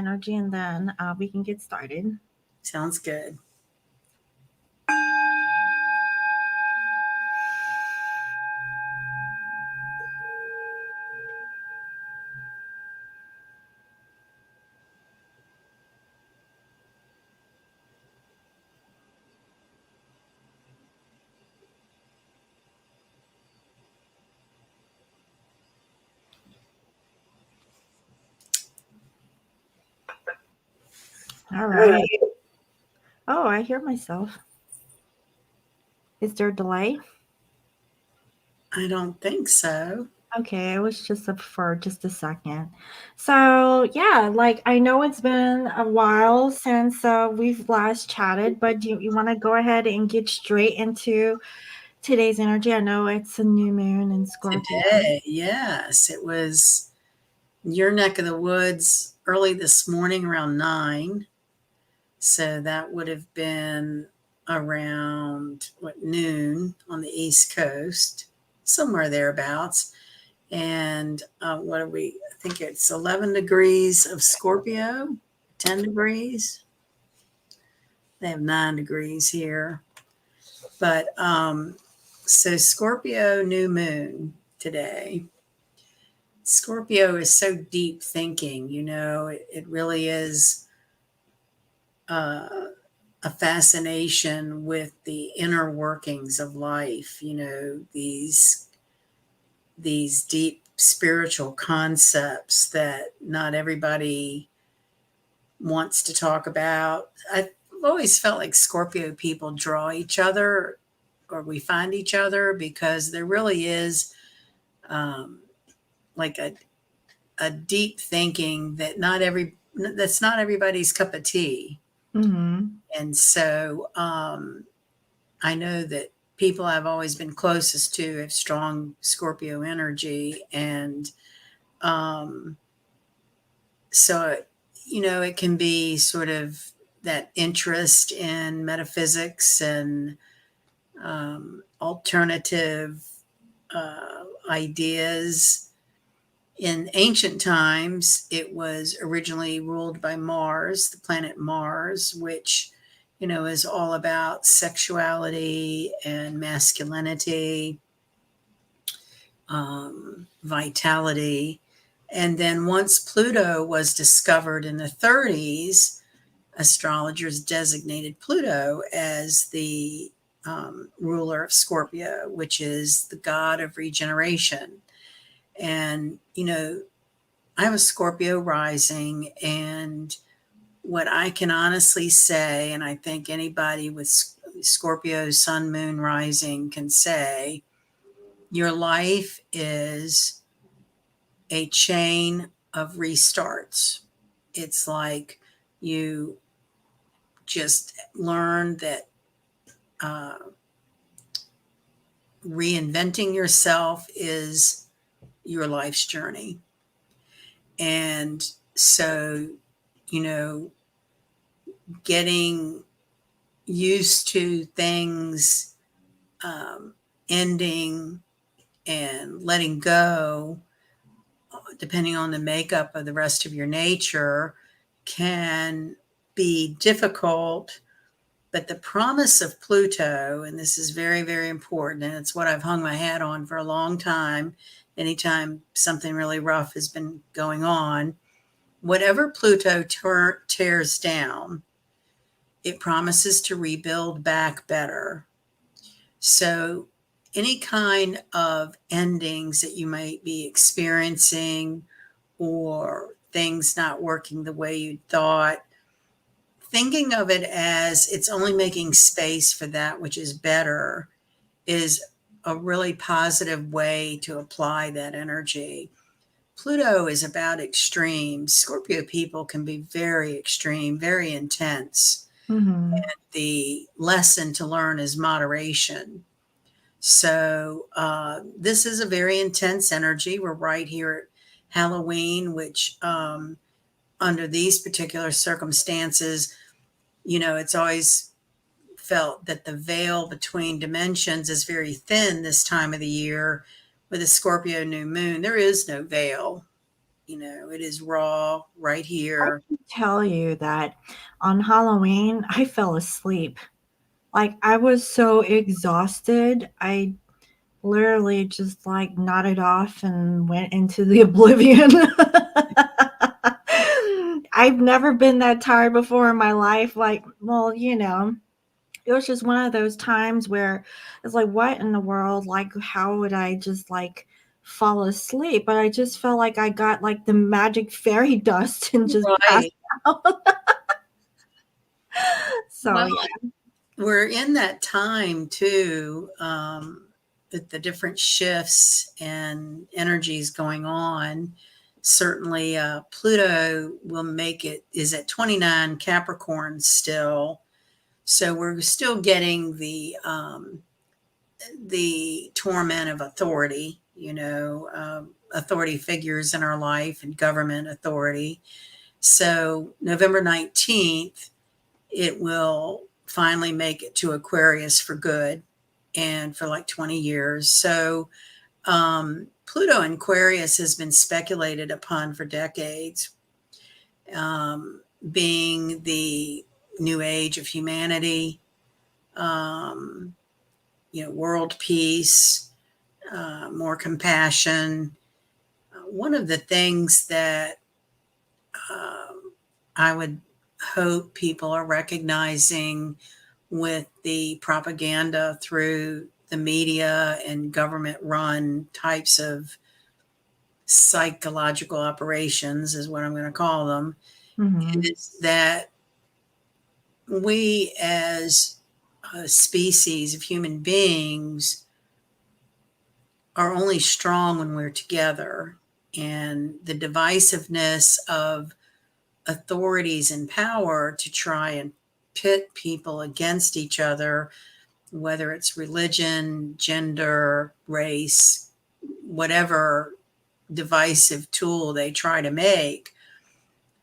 energy, and then we can get started. Sounds good. All right. Oh, I hear myself. Is there a delay? I don't think so. Okay, it was just up for just a second. So, yeah, like I know it's been a while since we've last chatted, but do you want to go ahead and get straight into today's energy? I know it's a new moon in Scorpio. Today, yes, it was your neck of the woods early this morning around 9. So that would have been around noon on the East Coast, somewhere thereabouts. And what are we? I think it's 11 degrees of Scorpio, 10 degrees. They have 9 degrees here. But so Scorpio new moon today. Scorpio is so deep thinking, it really is a fascination with the inner workings of life, these deep spiritual concepts that not everybody wants to talk about. I've always felt like Scorpio people draw each other, or we find each other, because there really is like a deep thinking that's not everybody's cup of tea. Mm-hmm. And so I know that people I've always been closest to have strong Scorpio energy. And so, it can be sort of that interest in metaphysics and alternative ideas. In ancient times, it was originally ruled by Mars, the planet Mars, which, is all about sexuality and masculinity, vitality. And then once Pluto was discovered in the 30s, astrologers designated Pluto as the ruler of Scorpio, which is the god of regeneration. And, I have a Scorpio rising, and what I can honestly say, and I think anybody with Scorpio sun, moon rising can say, your life is a chain of restarts. It's like you just learn that reinventing yourself is your life's journey. And so, getting used to things ending and letting go, depending on the makeup of the rest of your nature, can be difficult. But the promise of Pluto, and this is very, very important, and it's what I've hung my hat on for a long time, anytime something really rough has been going on, whatever Pluto tears down, it promises to rebuild back better. So any kind of endings that you might be experiencing, or things not working the way you thought, thinking of it as it's only making space for that which is better is a really positive way to apply that energy. Pluto is about extremes. Scorpio people can be very extreme, very intense. Mm-hmm. And the lesson to learn is moderation. So this is a very intense energy. We're right here at Halloween, which under these particular circumstances, it's always felt that the veil between dimensions is very thin this time of the year. With a Scorpio new moon, there is no veil. it is raw right I here. can tell you that on Halloween, I fell asleep. Like, I was so exhausted. I literally just like nodded off and went into the oblivion. I've never been that tired before in my life. Like, well, it was just one of those times where it's like, what in the world? Like, how would I just like fall asleep? But I just felt like I got like the magic fairy dust and just passed Right. out. So, Well, yeah. we're in that time too, with the different shifts and energies going on. Certainly, Pluto will make it, is at 29 Capricorn still. So we're still getting the torment of authority, authority figures in our life and government authority. So November 19th, it will finally make it to Aquarius for good and for like 20 years. So Pluto in Aquarius has been speculated upon for decades, being the new age of humanity, um, world peace, more compassion. One of the things that I would hope people are recognizing with the propaganda through the media and government run types of psychological operations, is what I'm going to call them, Hmm. is that we as a species of human beings are only strong when we're together. And the divisiveness of authorities in power to try and pit people against each other, whether it's religion, gender, race, whatever divisive tool they try to make,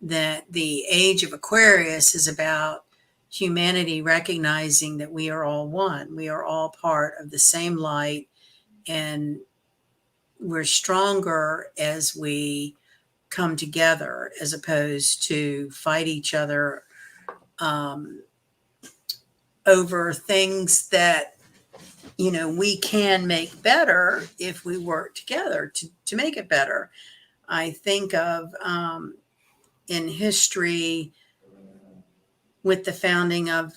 that the age of Aquarius is about humanity recognizing that we are all one. We are all part of the same light, and we're stronger as we come together as opposed to fight each other, um, over things that we can make better if we work together to make it better. I think of, in history, with the founding of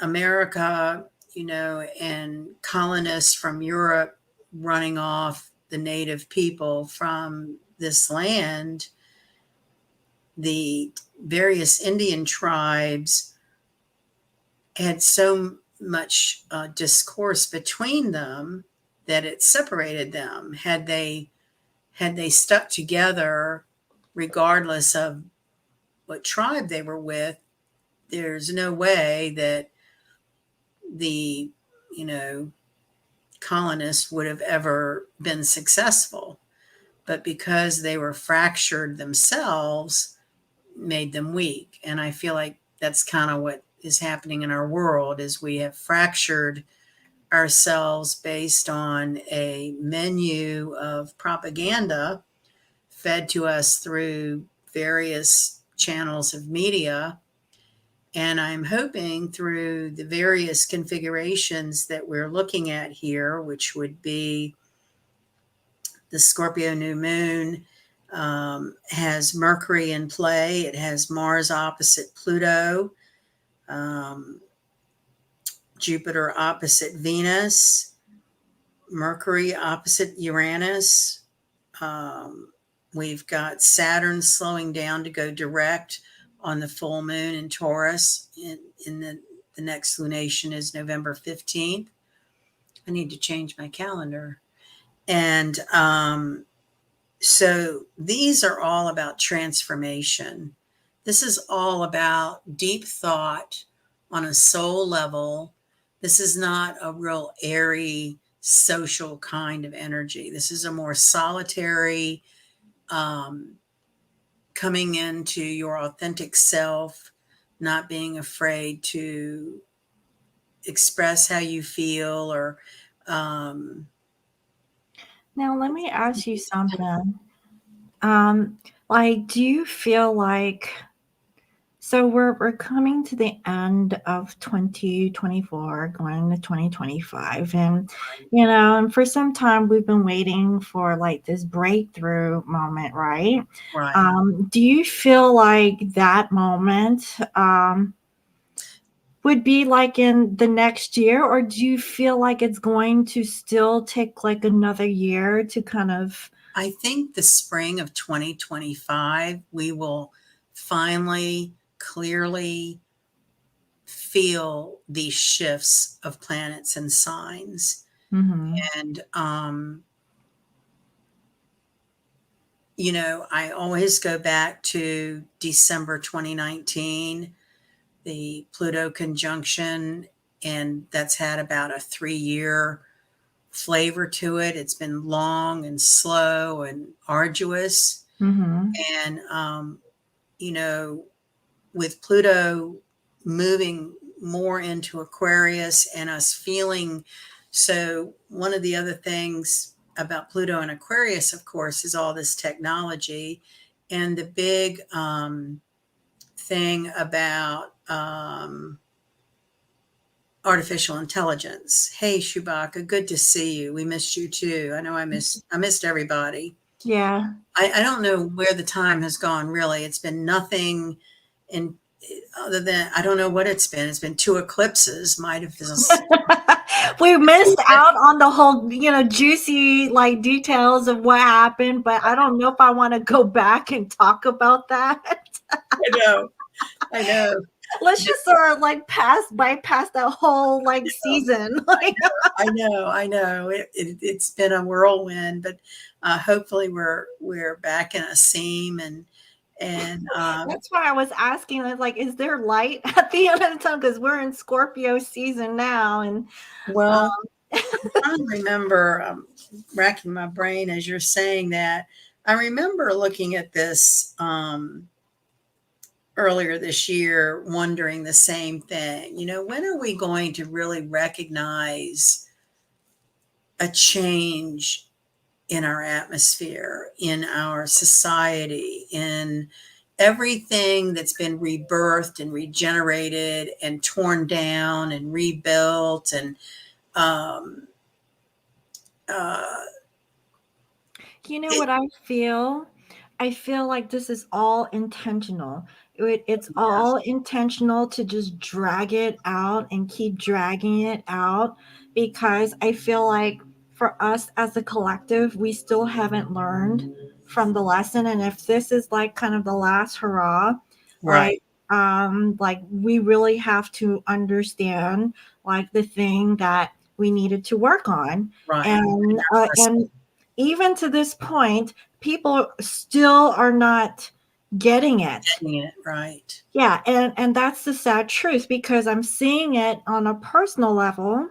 America, and colonists from Europe running off the native people from this land, the various Indian tribes had so much discourse between them that it separated them. Had they stuck together, regardless of what tribe they were with, there's no way that the you know colonists would have ever been successful. But because they were fractured themselves, made them weak. And I feel like that's kind of what is happening in our world, is we have fractured ourselves based on a menu of propaganda fed to us through various channels of media. And I'm hoping through the various configurations that we're looking at here, which would be the Scorpio new moon, has Mercury in play, it has Mars opposite Pluto, um, Jupiter opposite Venus, Mercury opposite Uranus. Um, we've got Saturn slowing down to go direct on the full moon in Taurus. In the next lunation is November 15th. I need to change my calendar. And so these are all about transformation. This is all about deep thought on a soul level. This is not a real airy social kind of energy. This is a more solitary, um, coming into your authentic self, not being afraid to express how you feel, or um, Now, let me ask you something. Um, like, do you feel like so we're coming to the end of 2024, going to 2025, and and for some time we've been waiting for like this breakthrough moment, right? Right. Do you feel like that moment would be like in the next year, or do you feel like it's going to still take like another year to kind of I think the spring of 2025, we will finally clearly feel these shifts of planets and signs. Mhm. And, I always go back to December 2019, the Pluto conjunction, and that's had about a 3 year flavor to it. It's been long and slow and arduous. Mhm. And, you know, with Pluto moving more into Aquarius and us feeling, so one of the other things about Pluto and Aquarius, of course, is all this technology and the big thing about artificial intelligence. Hey, Shubaka, good to see you. We missed you too. I know I missed everybody. Yeah. I don't know where the time has gone. Really, it's been nothing in other than I don't know what it's been. It's been two eclipses. Might have been. We missed out on the whole, juicy like details of what happened, but I don't know if I want to go back and talk about that. I know. I know. Let's just sort of like bypass that whole like season. Like I know. I know. It's been a whirlwind, but hopefully we're back in a seam and that's why I was asking, like, is there light at the end of the tunnel? Because we're in Scorpio season now, and well, um, I'm trying to remember. Racking my brain as you're saying that. I remember looking at this earlier this year, wondering the same thing. When are we going to really recognize a change in our atmosphere, in our society, in everything that's been rebirthed and regenerated and torn down and rebuilt and um, uh, you know it, what I feel? I feel like this is all intentional. It's yeah, all intentional to just drag it out and keep dragging it out because I feel like for us as a collective, we still haven't learned from the lesson. And if this is like kind of the last hurrah, right, like we really have to understand like the thing that we needed to work on. right. And even to this point, people still are not getting it. Getting it right, Yeah, and that's the sad truth because I'm seeing it on a personal level,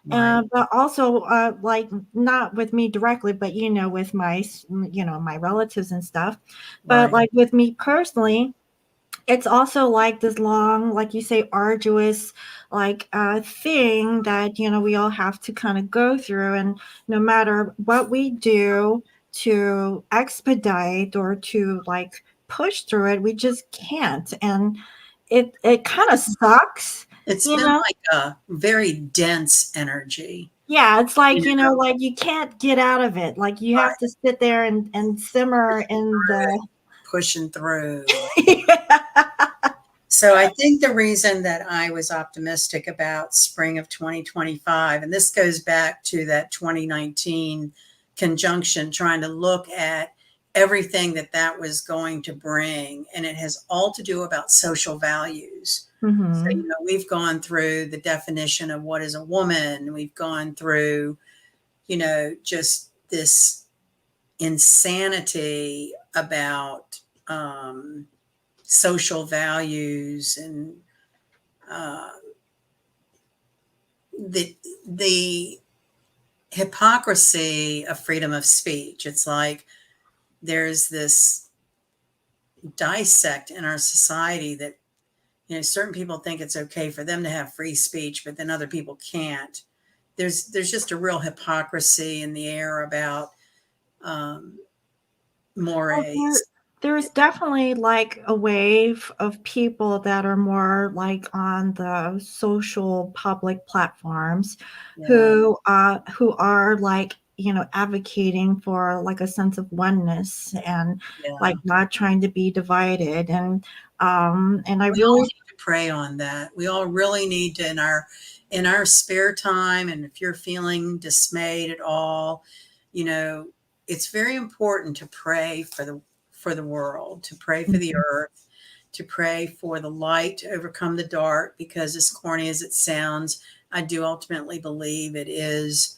right, but also like not with me directly, but with my relatives and stuff. But right, like with me personally, it's also like this long, like you say, arduous like thing that we all have to kind of go through, and no matter what we do to expedite or to like push through it, we just can't, and it kind of sucks, it's you been know. like a very dense energy, Yeah, it's like, you know, like you can't get out of it, like you have right, to sit there and simmer in the pushing through. yeah. So I think the reason that I was optimistic about spring of 2025, and this goes back to that 2019 conjunction, trying to look at everything that was going to bring, and it has all to do about social values. So, Hmm. we've gone through the definition of what is a woman. We've gone through, just this insanity about social values and uh, the hypocrisy of freedom of speech. It's like there's this dissect in our society that certain people think it's okay for them to have free speech, but then other people can't. There's just a real hypocrisy in the air about um, Well, mores. there's definitely like a wave of people that are more like on the social public platforms Yeah, who are like, advocating for like a sense of oneness and like yeah. not trying to be divided. And I We all really need to pray on that. We all really need to in our spare time, and if you're feeling dismayed at all, you know, it's very important to pray for the world, to pray for the Mhm, earth, to pray for the light to overcome the dark, because as corny as it sounds, I do ultimately believe it is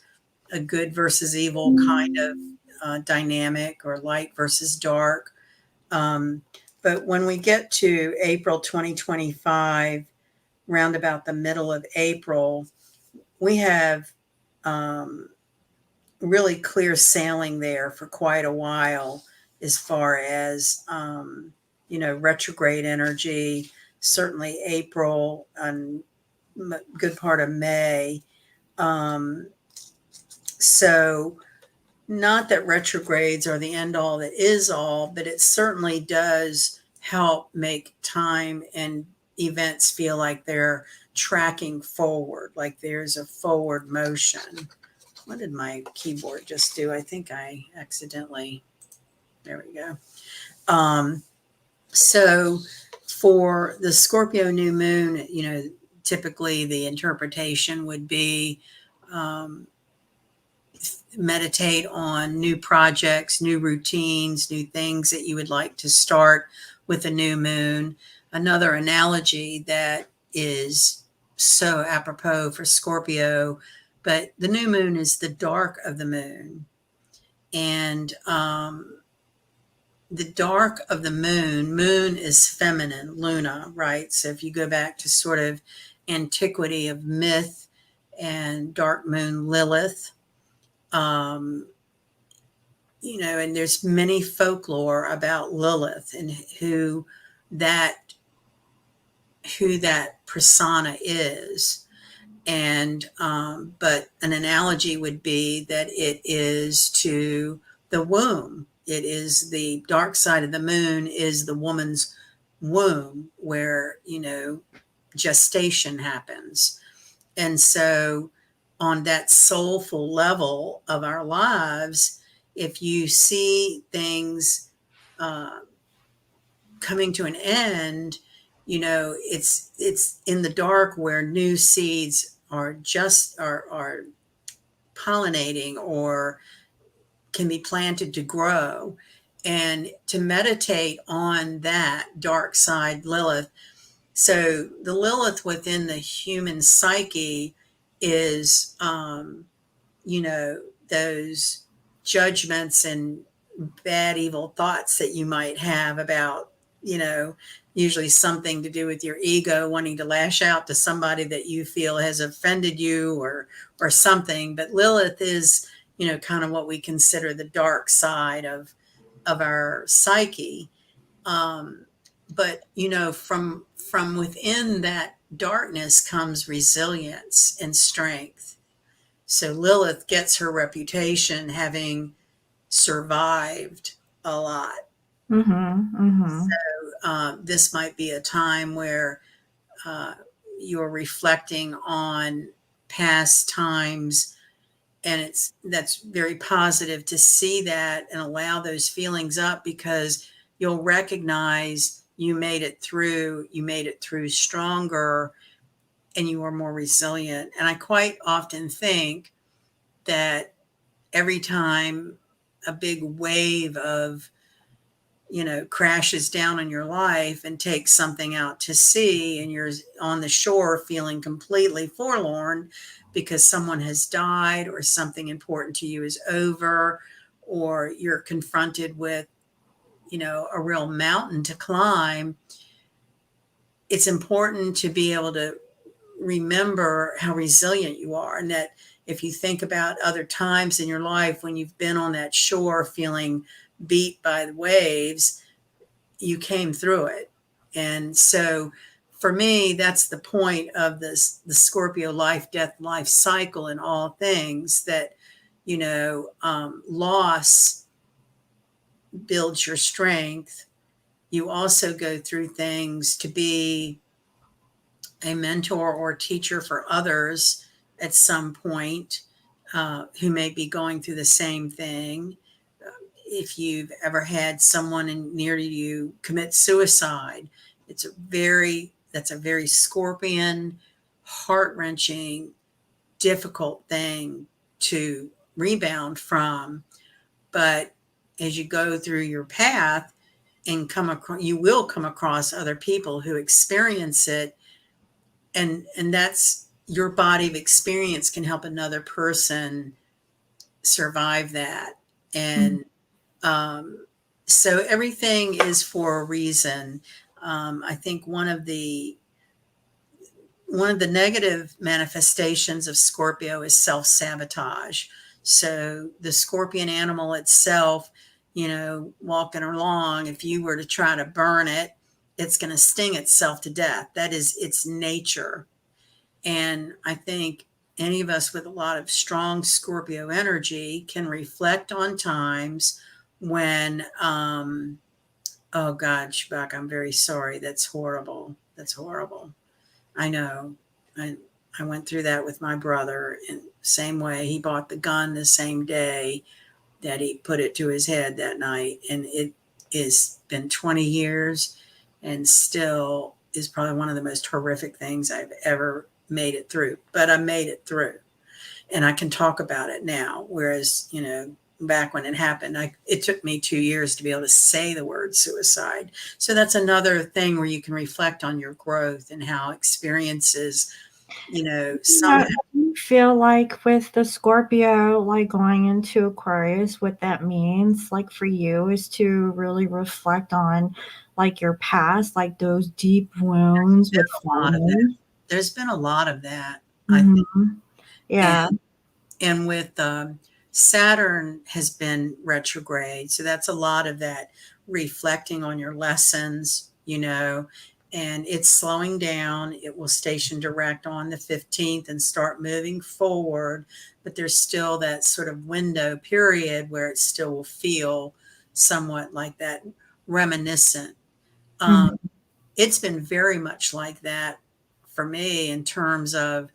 a good versus evil kind of dynamic, or light versus dark. Um, but when we get to April 2025, round about the middle of April, we have um, really clear sailing there for quite a while, as far as, retrograde energy, certainly April and good part of May. Um, so, not that retrogrades are the end all that is all, but it certainly does help make time and events feel like they're tracking forward, like there's a forward motion. What did my keyboard just do? I think I accidentally, there we go. Um, so for the Scorpio new moon, typically the interpretation would be, um, meditate on new projects, new routines, new things that you would like to start with a new moon. Another analogy that is so apropos for Scorpio, but the new moon is the dark of the moon. And the dark of the moon is feminine, Luna, right? So if you go back to sort of antiquity of myth and dark moon Lilith, um, and there's many folklore about Lilith and that who that persona is. And but an analogy would be that it is to the womb. It is the dark side of the moon is the woman's womb, where gestation happens. And so, on that soulful level of our lives, if you see things uh, coming to an end, it's in the dark where new seeds are pollinating or can be planted to grow. And to meditate on that dark side, Lilith. So the Lilith within the human psyche is, those judgments and bad, evil thoughts that you might have about, you know, usually something to do with your ego wanting to lash out to somebody that you feel has offended you, or something. But Lilith is, kind of what we consider the dark side of our psyche. Um, but from within that darkness comes resilience and strength. So Lilith gets her reputation having survived a lot. mhm, mhm, This might be a time where uh, you're reflecting on past times, and that's very positive to see that and allow those feelings up, because you'll recognize you made it through stronger, and you were more resilient. And I quite often think that every time a big wave of crashes down in your life and takes something out to sea, and you're on the shore feeling completely forlorn because someone has died or something important to you is over, or you're confronted with a real mountain to climb. It's important to be able to remember how resilient you are, and that if you think about other times in your life when you've been on that shore feeling beat by the waves, you came through it. And so for me, that's the point of the Scorpio life, death, life cycle in all things, that, loss builds your strength. You also go through things to be a mentor or teacher for others at some point who may be going through the same thing. If you've ever had someone near you commit suicide, that's a very Scorpion, heart-wrenching, difficult thing to rebound from. But as you go through your path and you will come across other people who experience it, and that's your body of experience can help another person survive that. Mhm. And so everything is for a reason. I think one of the negative manifestations of Scorpio is self-sabotage. So the scorpion animal itself, walking along, if you were to try to burn it, it's going to sting itself to death. That is its nature. And I think any of us with a lot of strong Scorpio energy can reflect on times when, oh God, Shabak, I'm very sorry. That's horrible. That's horrible. I know. I, I went through that with my brother in the same way. He bought the gun the same day that he put it to his head that night. And it has been 20 years and still is probably one of the most horrific things I've ever made it through. But I made it through and I can talk about it now. Whereas, back when it happened, it took me 2 years to be able to say the word suicide. So that's another thing where you can reflect on your growth and how experiences, Yeah, somehow. do you feel like with the Scorpio, like going into Aquarius, what that means, like for you, is to really reflect on like your past, like those deep wounds with A lot of that. family? There's been a lot of that, I think. Hmm. Yeah. And with Saturn has been retrograde, so that's a lot of that reflecting on your lessons, and it's slowing down. It will station direct on the 15th and start moving forward, but there's still that sort of window period where it still will feel somewhat like that reminiscent. um, Hmm. it's been very much like that for me in terms of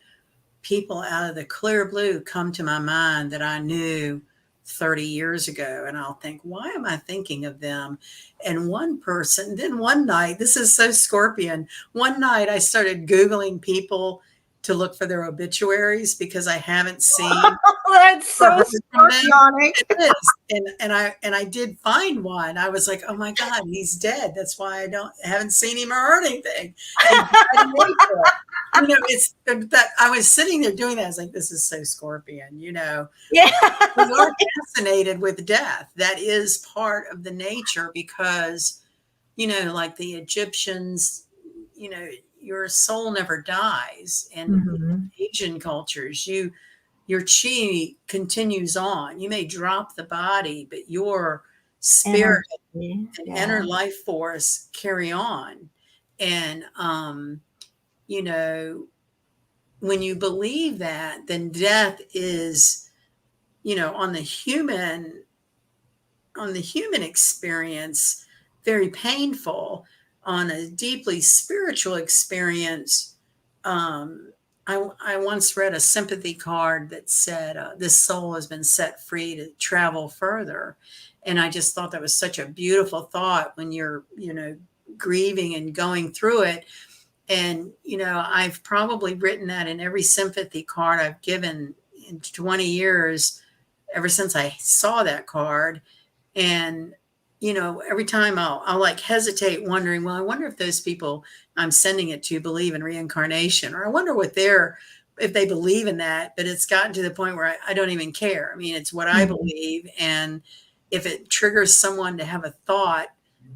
people out of the clear blue come to my mind that I knew 30 years ago. And I'll think, why am I thinking of them? And one person, then one night, this is so Scorpion, one night I started Googling people to look for their obituaries because I haven't seen That's or so heard from them. scorpionic. It is. And I did find one. I was like, oh my God, he's dead. That's why haven't seen him or heard anything. He died in April. It's that I was sitting there doing that. I was like, this is so Scorpion, Yeah. We are fascinated with death. That is part of the nature because, like the Egyptians, your soul never dies. And in Hmm. Asian cultures, your chi continues on. You may drop the body, but your spirit Energy. and Yeah. inner life force carry on. And, you know, when you believe that, then death is, on the human experience, very painful. On a deeply spiritual experience, I once read a sympathy card that said, this soul has been set free to travel further. And I just thought that was such a beautiful thought when you're, grieving and going through it. And, I've probably written that in every sympathy card I've given in 20 years, ever since I saw that card. And, every time I'll like hesitate wondering, well, I wonder if those people I'm sending it to believe in reincarnation, or I wonder if they believe in that. But it's gotten to the point where I don't even care. I mean, it's what I Mhm. believe. And if it triggers someone to have a thought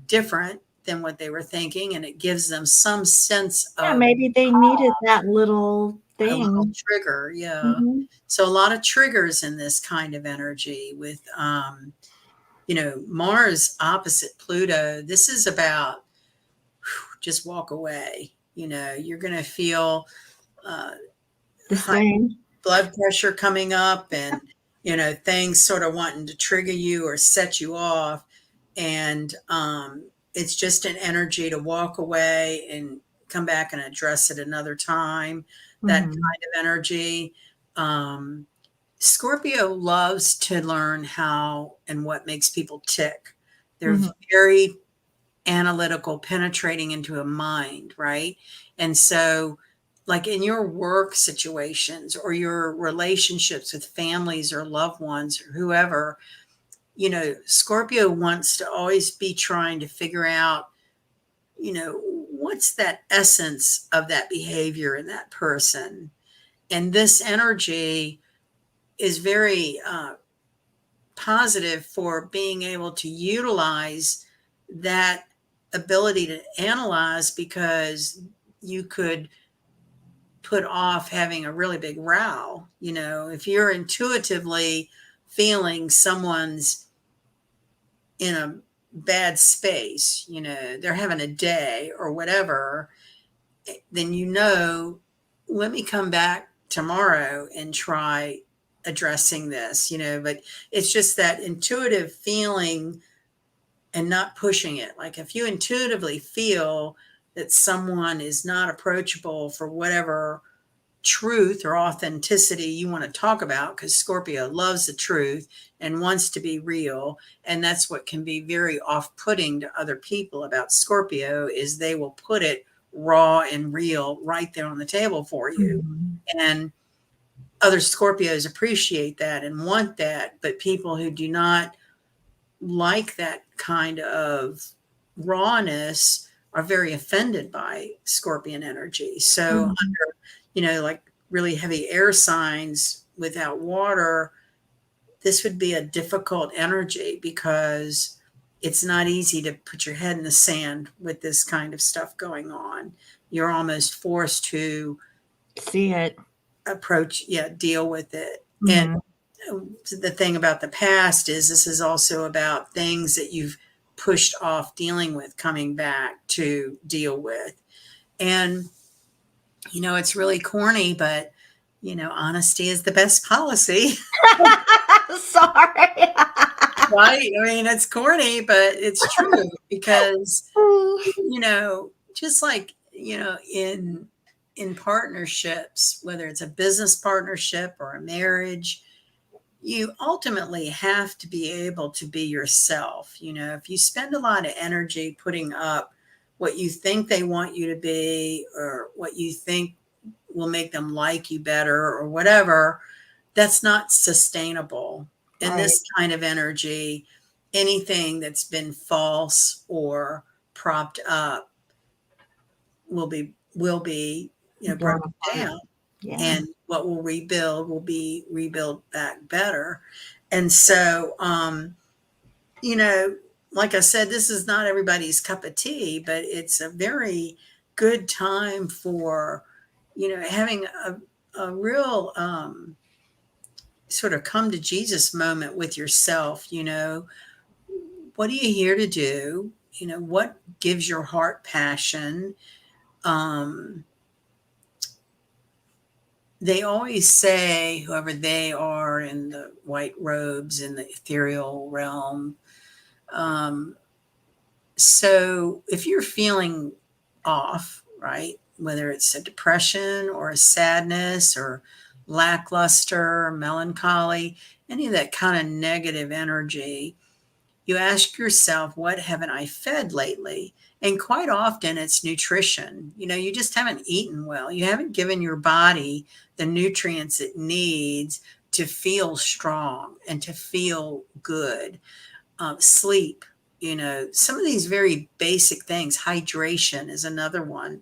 different than what they were thinking, and it gives them some sense Yeah, of maybe they needed that little a little thing. trigger. Yeah. Mhm. So a lot of triggers in this kind of energy with, Mars opposite Pluto. This is about just walk away. You're going to feel uh, The high same. blood pressure coming up and, things sort of wanting to trigger you or set you off. And it's just an energy to walk away and come back and address it another time. That Mm-hmm. kind of energy. Um, Scorpio loves to learn how and what makes people tick. They're Mm-hmm. very analytical, penetrating into a mind, right? And so, like in your work situations or your relationships with families or loved ones or whoever, Scorpio wants to always be trying to figure out, what's that essence of that behavior in that person. And this energy is very positive for being able to utilize that ability to analyze, because you could put off having a really big row. If you're intuitively feeling someone's in a bad space, they're having a day or whatever, then let me come back tomorrow and try addressing this, but it's just that intuitive feeling and not pushing it. Like if you intuitively feel that someone is not approachable for whatever truth or authenticity you want to talk about, because Scorpio loves the truth and wants to be real. And that's what can be very off-putting to other people about Scorpio, is they will put it raw and real right there on the table for you. Mm-hmm. And other Scorpios appreciate that and want that, but people who do not like that kind of rawness are very offended by Scorpion energy. So Mm-hmm. like really heavy air signs without water, this would be a difficult energy, because it's not easy to put your head in the sand with this kind of stuff going on. You're almost forced to See it. deal with it. And Mm-hmm. the thing about the past is this is also about things that you've pushed off dealing with, coming back to deal with. And it's really corny, but honesty is the best policy. Sorry. Right? I mean, it's corny, but it's true, because just like, in partnerships, whether it's a business partnership or a marriage, you ultimately have to be able to be yourself. If you spend a lot of energy putting up what you think they want you to be, or what you think will make them like you better or whatever, that's not sustainable. In Right. this kind of energy, anything that's been false or propped up will be Blown broken apart. down, Yeah. and what will be rebuilt back better. And so you know like I said, this is not everybody's cup of tea, but it's a very good time for having a real sort of come to Jesus moment with yourself. What are you here to do? What gives your heart passion? um they always say, whoever they are in the white robes in the ethereal realm. Um, so if you're feeling off, right, whether it's a depression or a sadness or lackluster, melancholy, any of that kind of negative energy, you ask yourself, what haven't I fed lately? And quite often it's nutrition. You just haven't eaten well. You haven't given your body the nutrients it needs to feel strong and to feel good. Sleep, some of these very basic things. Hydration is another one,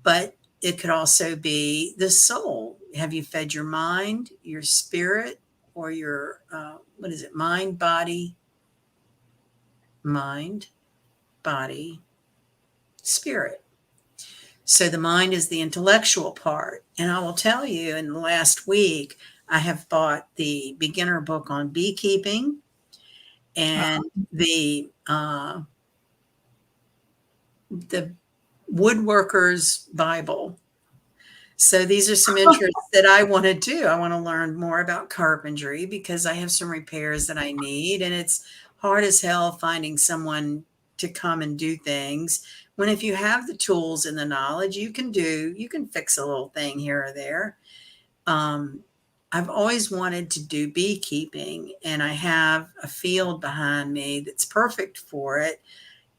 but it could also be the soul. Have you fed your mind, your spirit, or your, what is it? Mind, body, spirit. So the mind is the intellectual part. And I will tell you, in the last week, I have bought the beginner book on beekeeping and the woodworker's Bible. So these are some interests that I want to do. I want to learn more about carpentry, because I have some repairs that I need, and it's hard as hell finding someone to come and do things. When if you have the tools and the knowledge, you can fix a little thing here or there. Um, I've always wanted to do beekeeping, and I have a field behind me that's perfect for it.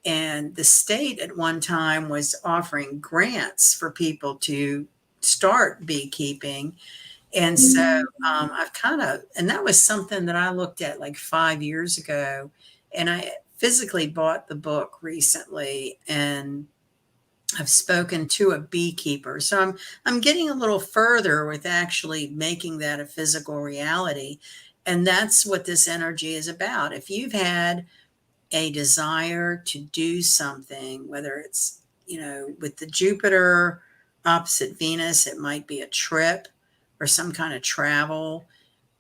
And the state at one time was offering grants for people to start beekeeping. And so I've kind of, and that was something that I looked at like 5 years ago. And I physically bought the book recently, and I've spoken to a beekeeper. So I'm getting a little further with actually making that a physical reality. And that's what this energy is about. If you've had a desire to do something, whether it's, with the Jupiter opposite Venus, it might be a trip or some kind of travel.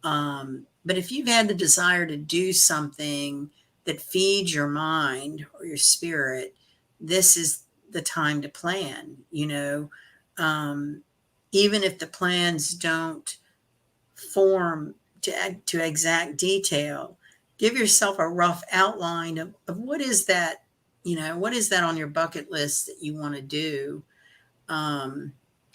But if you've had the desire to do something that feeds your mind or your spirit, this is the time to plan, um, even if the plans don't form to exact detail, give yourself a rough outline of what is that, what is that on your bucket list that you want to do. Um,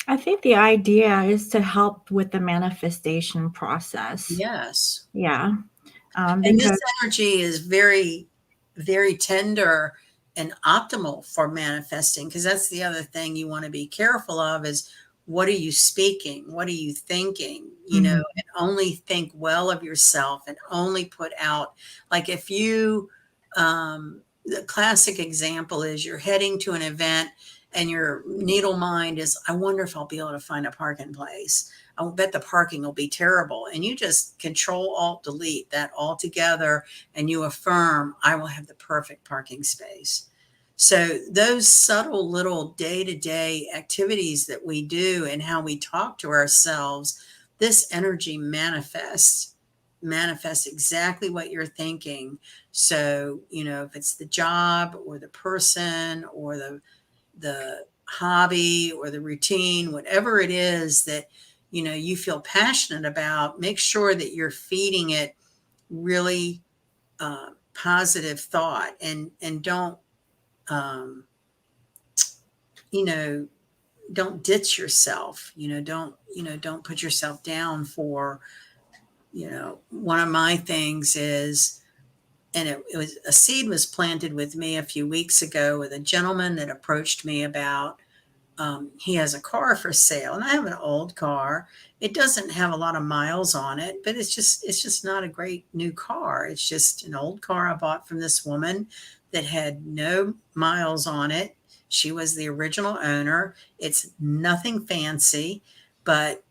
I think the idea is to help with the manifestation process. yes. Yeah. And this Because energy is very, very tender and optimal for manifesting, because that's the other thing you want to be careful of is what are you speaking? What are you thinking? mhm. And only think well of yourself and only put out, like if you, the classic example is you're heading to an event and your needle mind is, I wonder if I'll be able to find a parking place. I bet the parking will be terrible. And you just control alt delete that altogether and you affirm, I will have the perfect parking space. So those subtle little day-to-day activities that we do and how we talk to ourselves, this energy manifests exactly what you're thinking. So, if it's the job or the person or the hobby or the routine, whatever it is that you feel passionate about, make sure that you're feeding it really positive thought, and um, you know don't ditch yourself. Don't put yourself down for, one of my things is, and it was a seed was planted with me a few weeks ago with a gentleman that approached me about, he has a car for sale, and I have an old car. It doesn't have a lot of miles on it, but it's just not a great new car. It's just an old car I bought from this woman that had no miles on it. She was the original owner. It's nothing fancy, but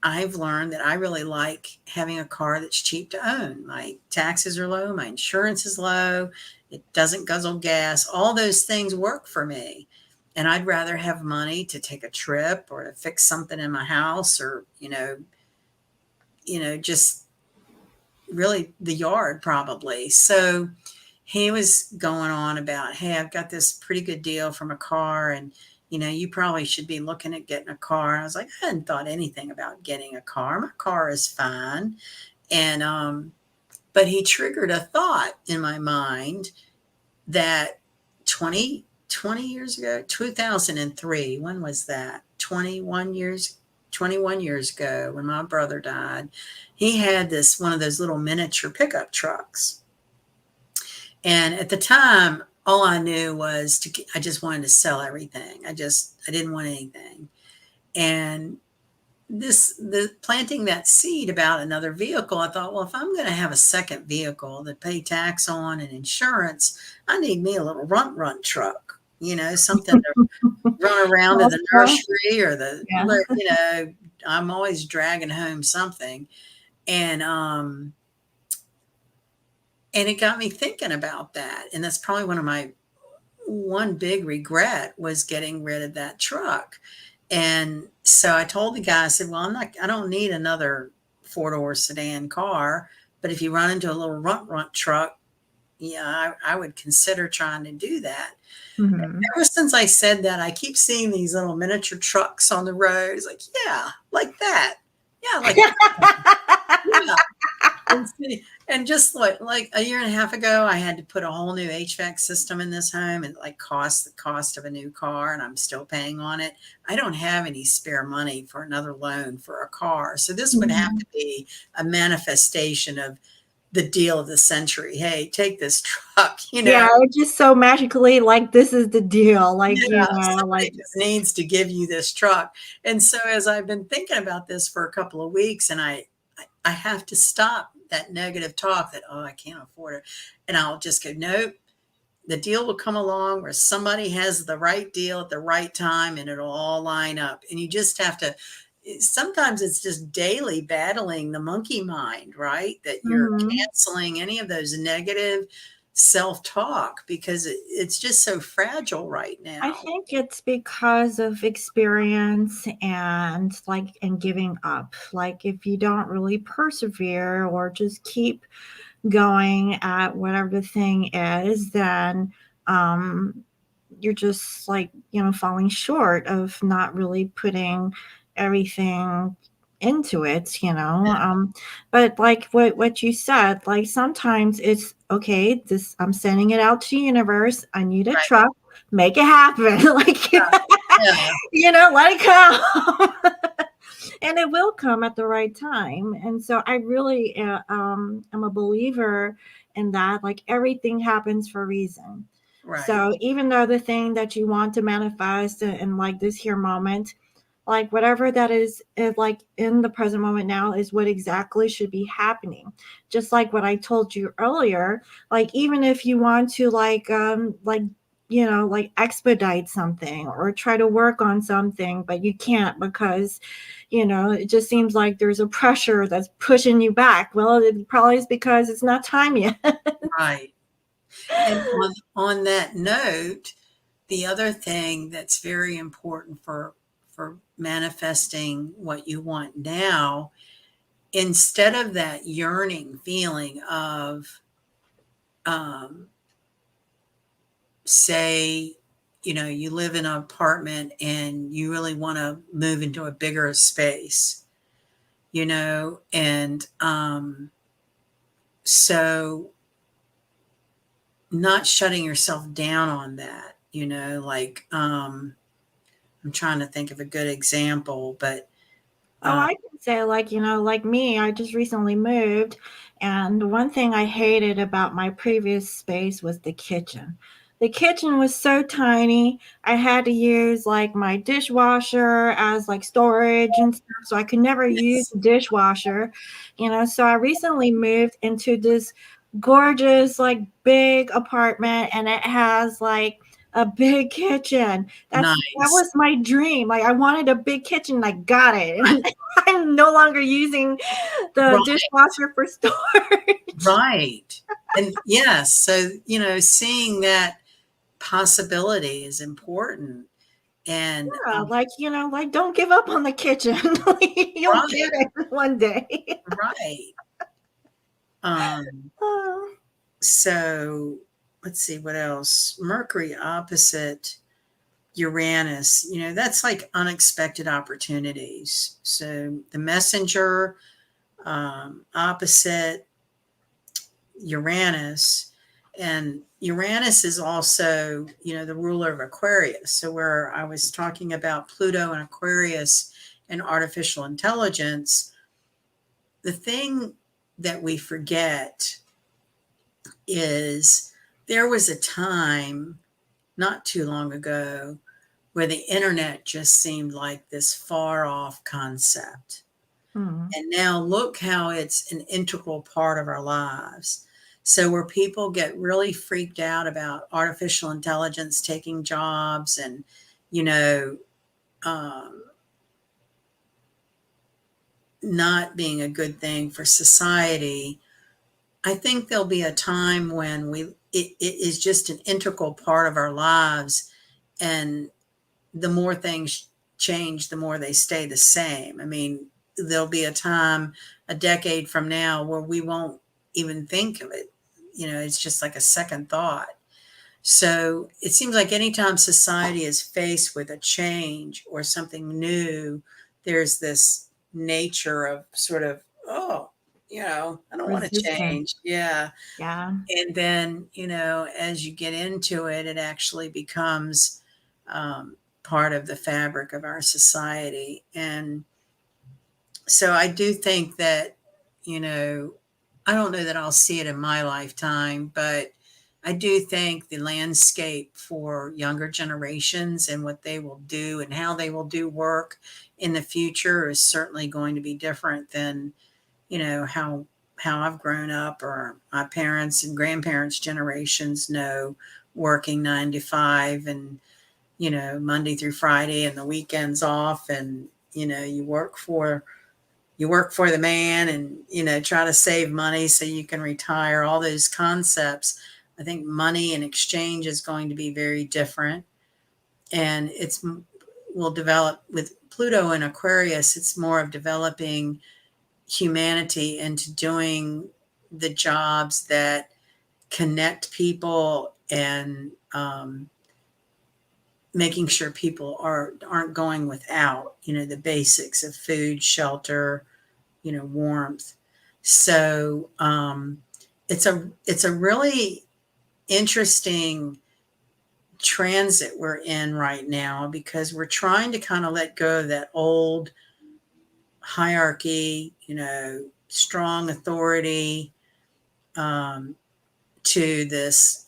I've learned that I really like having a car that's cheap to own. My taxes are low, my insurance is low, it doesn't guzzle gas. All those things work for me. And I'd rather have money to take a trip or to fix something in my house, or, just really the yard probably. So he was going on about, hey, I've got this pretty good deal from a car, and you probably should be looking at getting a car. I was like, I hadn't thought anything about getting a car. My car is fine. And but he triggered a thought in my mind that 20 years ago, 2003, when was that? 21 years ago, when my brother died, he had this one of those little miniature pickup trucks. And at the time, all I knew was I just wanted to sell everything. I didn't want anything. And the planting that seed about another vehicle, I thought, well, if I'm going to have a second vehicle that pay tax on and insurance, I need me a little runt truck, something to run around to the Also, nursery or yeah. I'm always dragging home something. And and it got me thinking about that. And that's probably one big regret was getting rid of that truck. And so I told the guy, I said, well, I don't need another four-door sedan car, but if you run into a little runt truck, yeah, I would consider trying to do that. Mhm. Ever since I said that, I keep seeing these little miniature trucks on the road. It's like, yeah, like that. Yeah, like that. Yeah. And see, and just like a year and a half ago, I had to put a whole new HVAC system in this home, and like cost the cost of a new car, and I'm still paying on it. I don't have any spare money for another loan for a car. So this would have Mhm. to be a manifestation of the deal of the century. Hey, take this truck, Yeah, it just so magically, like, this is the deal, like, Yeah, like somebody just needs to give you this truck. And so as I've been thinking about this for a couple of weeks, and I have to stop that negative talk that, oh, I can't afford it. And I'll just go, nope, the deal will come along where somebody has the right deal at the right time and it'll all line up. And you just have to, sometimes it's just daily battling the monkey mind, right? That you're mhm. canceling any of those negative self-talk because it's just so fragile right I now. think it's because of experience and, like, and giving up. Like, if you don't really persevere or just keep going at whatever the thing is, then, um, you're just, like, falling short of not really putting everything into it, but like what you said, like, sometimes it's, "Okay, this I'm sending it out to universe. I need a Right. truck. Make it happen." Like, Yeah. let it come. And it will come at the right time. And so I really am a believer in that. Like, everything happens for a reason. Right. So even though the thing that you want to manifest in like this here moment, like whatever that is like in the present moment now is what exactly should be happening. Just like what I told you earlier, like even if you want to like expedite something or try to work on something, but you can't because it just seems like there's a pressure that's pushing you back. Well, it probably is because it's not time yet. Right. And on that note, the other thing that's very important for manifesting what you want now, instead of that yearning feeling of, um, say, you live in an apartment and you really want to move into a bigger space, and so not shutting yourself down on that, like, I'm trying to think of a good example, but Oh, uh, I can say, like, like me, I just recently moved, and one thing I hated about my previous space was the kitchen. The kitchen was so tiny. I had to use like my dishwasher as like storage and stuff, so I could never use yes, the dishwasher, So I recently moved into this gorgeous, like big apartment, and it has like a big kitchen. That nice. was my dream. Like, I wanted a big kitchen, and I got it. And I'm no longer using the Right, dishwasher for storage. right. And yes, so, seeing that possibility is important. And Yeah, like, like, don't give up on the kitchen. Like, you'll right, get it one day. right. Um, Oh. so let's see what else. Mercury opposite Uranus, that's like unexpected opportunities. So the messenger, opposite Uranus, and Uranus is also, the ruler of Aquarius. So where I was talking about Pluto and Aquarius and artificial intelligence, the thing that we forget is there was a time not too long ago where the internet just seemed like this far off concept. Hmm. And now look how it's an integral part of our lives. So, where people get really freaked out about artificial intelligence taking jobs and, you know, um, not being a good thing for society, I think there'll be a time when it is just an integral part of our lives. And the more things change, the more they stay the same. I mean, there'll be a time, a decade from now, where we won't even think of it. It's just like a second thought. So it seems like anytime society is faced with a change or something new, there's this nature of sort of, oh, I don't want to Resistant. change. Yeah. Yeah. And then, as you get into it, it actually becomes part of the fabric of our society. And so I do think that, you know, I don't know that I'll see it in my lifetime, but I do think the landscape for younger generations and what they will do and how they will do work in the future is certainly going to be different than, how I've grown up or my parents and grandparents generations know working 9 to 5 and, Monday through Friday and the weekends off and, you work for the man and try to save money so you can retire, all those concepts. I think money in exchange is going to be very different, and it's will develop with Pluto and Aquarius. It's more of developing humanity into doing the jobs that connect people and making sure people aren't going without the basics of food, shelter, warmth. So it's a really interesting transit we're in right now because we're trying to kind of let go of that old hierarchy, strong authority, um, to this,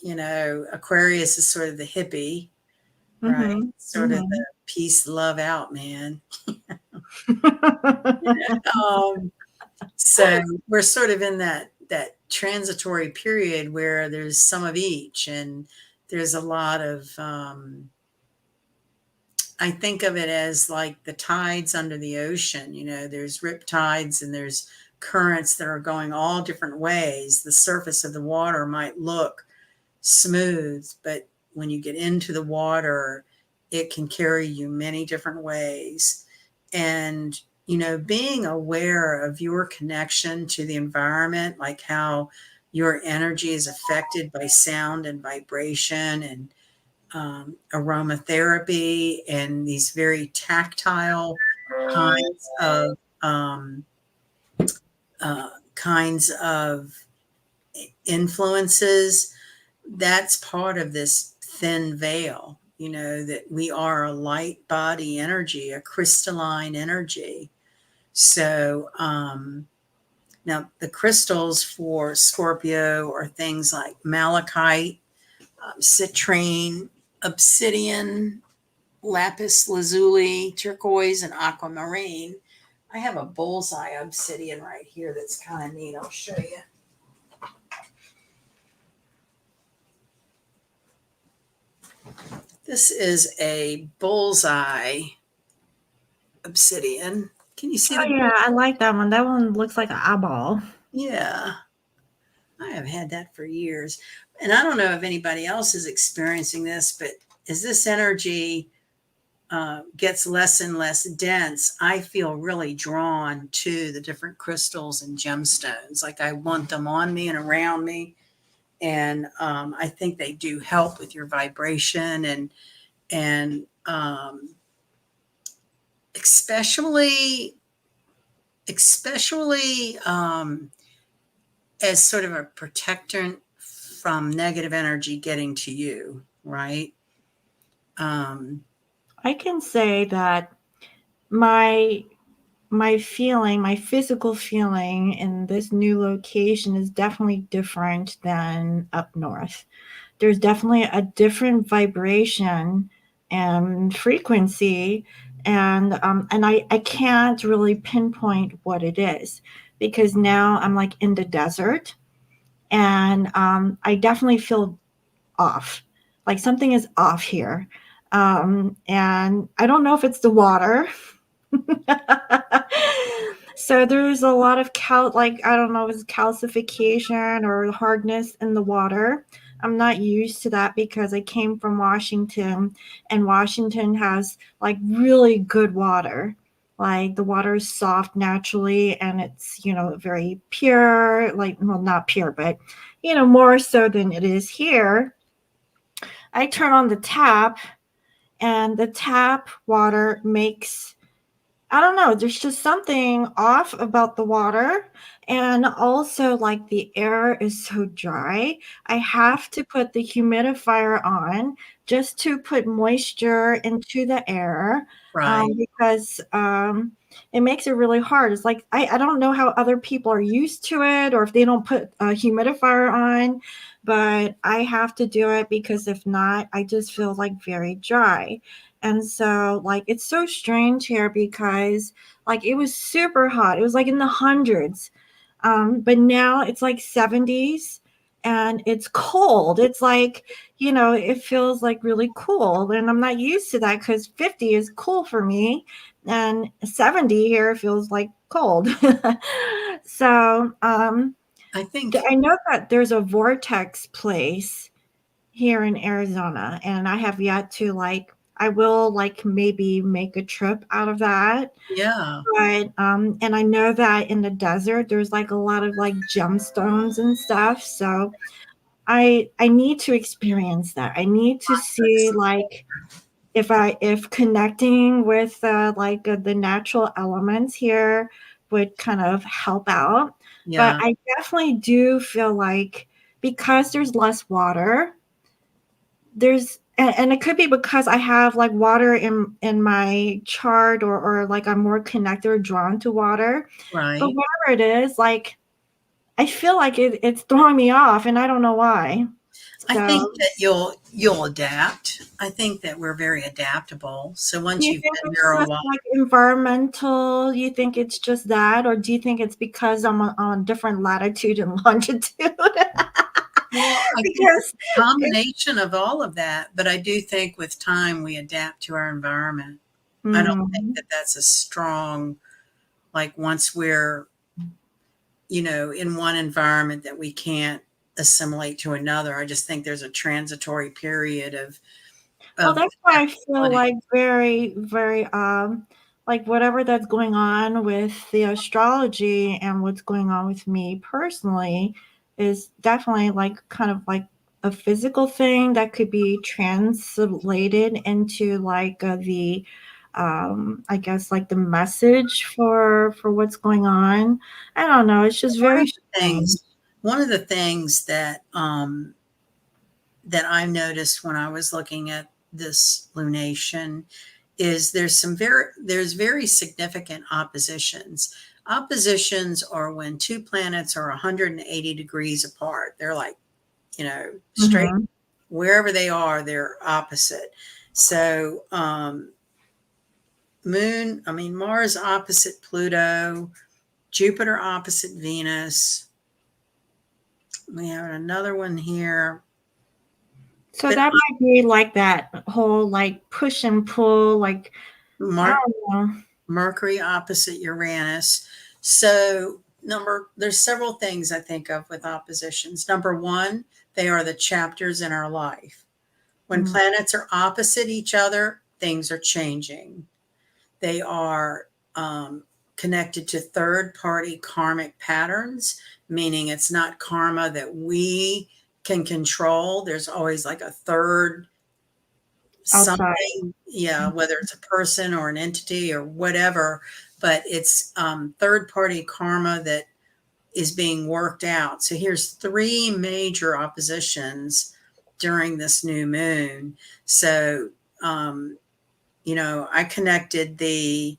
Aquarius is sort of the hippie, right? Mm-hmm. Sort of Mm-hmm. the peace, love out, man. Um, So we're sort of in that transitory period where there's some of each, and there's a lot of. I think of it as like the tides under the ocean. There's rip tides and there's currents that are going all different ways. The surface of the water might look smooth, but when you get into the water, it can carry you many different ways. And, being aware of your connection to the environment, like how your energy is affected by sound and vibration and aromatherapy and these very tactile kinds of kinds of influences, that's part of this thin veil, that we are a light body energy, a crystalline energy. So now the crystals for Scorpio are things like malachite, citrine, obsidian, lapis lazuli, turquoise, and aquamarine. I have a bullseye obsidian right here that's kind of neat. I'll show you. This is a bullseye obsidian. Can you see Oh the? yeah, I like that one. That one looks like an eyeball. Yeah, I have had that for years. And I don't know if anybody else is experiencing this, but as this energy gets less and less dense, I feel really drawn to the different crystals and gemstones. Like I want them on me and around me. And I think they do help with your vibration and especially as sort of a protector from negative energy getting to you, right? Um, I can say that my my physical feeling in this new location is definitely different than up north. There's definitely a different vibration and frequency, and I can't really pinpoint what it is because now I'm like in the desert, and I definitely feel off. Like something is off here. And I don't know if it's the water. So there's a lot of like I don't know if it's calcification or hardness in the water. I'm not used to that because I came from Washington, and Washington has like really good water. Like the water is soft naturally, and it's very pure, like, well, not pure, but more so than it is here. I turn on the tap, and the tap water makes I don't know, there's just something off about the water, and also, like, the air is so dry. I have to put the humidifier on just to put moisture into the air, Right. because, it makes it really hard. It's like I don't know how other people are used to it or if they don't put a humidifier on, but I have to do it because if not, I just feel, like, very dry. And so, like, it's so strange here because, like, it was super hot. It was like in the hundreds. But now it's like 70s and it's cold. It's like, it feels like really cool. And I'm not used to that because 50 is cool for me. And 70 here feels like cold. So, I think, I know that there's a vortex place here in Arizona, and I have yet to I will maybe make a trip out of that. yeah, But and I know that in the desert there's like a lot of like gemstones and stuff. So I need to experience that. I need to see like if connecting with the natural elements here would kind of help out. But yeah, I definitely do feel like because there's less water, and it could be because I have like water in my chart or like I'm more connected or drawn to water. But right. whatever it is, like I feel like it's throwing me off and I don't know why. I think So that you'll adapt. I think that we're very adaptable. So do once you you've think been it's here a just while, like environmental? You think it's just that, or do you think it's because I'm on different latitude and longitude? well, I think it's Because a it, combination of all of that, but I do think with time we adapt to our environment. I don't think mm, that that's a strong, like once we're, in one environment that we can't assimilate to another. I just think there's a transitory period well, of that's why I feel adaptability. like very, very, like whatever that's going on with the astrology and what's going on with me personally is definitely like kind of like a physical thing that could be translated into like I guess like the message for what's going on. I don't know. It's just One of very the strange. things, one of the things that I noticed when I was looking at this lunation is there's very significant oppositions. Oppositions are when two planets are 180 degrees apart. They're like, straight Mhm. wherever they are, they're opposite. So Mars opposite Pluto, Jupiter opposite Venus. We have another one here. So But that might be like that whole like push and pull, like I Mar- don't know. Mercury opposite Uranus. So there's several things I think of with oppositions. Number one, they are the chapters in our life. When Mm. planets are opposite each other, things are changing. They are connected to third party karmic patterns, meaning it's not karma that we can control. There's always like a third Outside. something, yeah, whether it's a person or an entity or whatever, but it's third party karma that is being worked out. So here's three major oppositions during this new moon. So, I connected the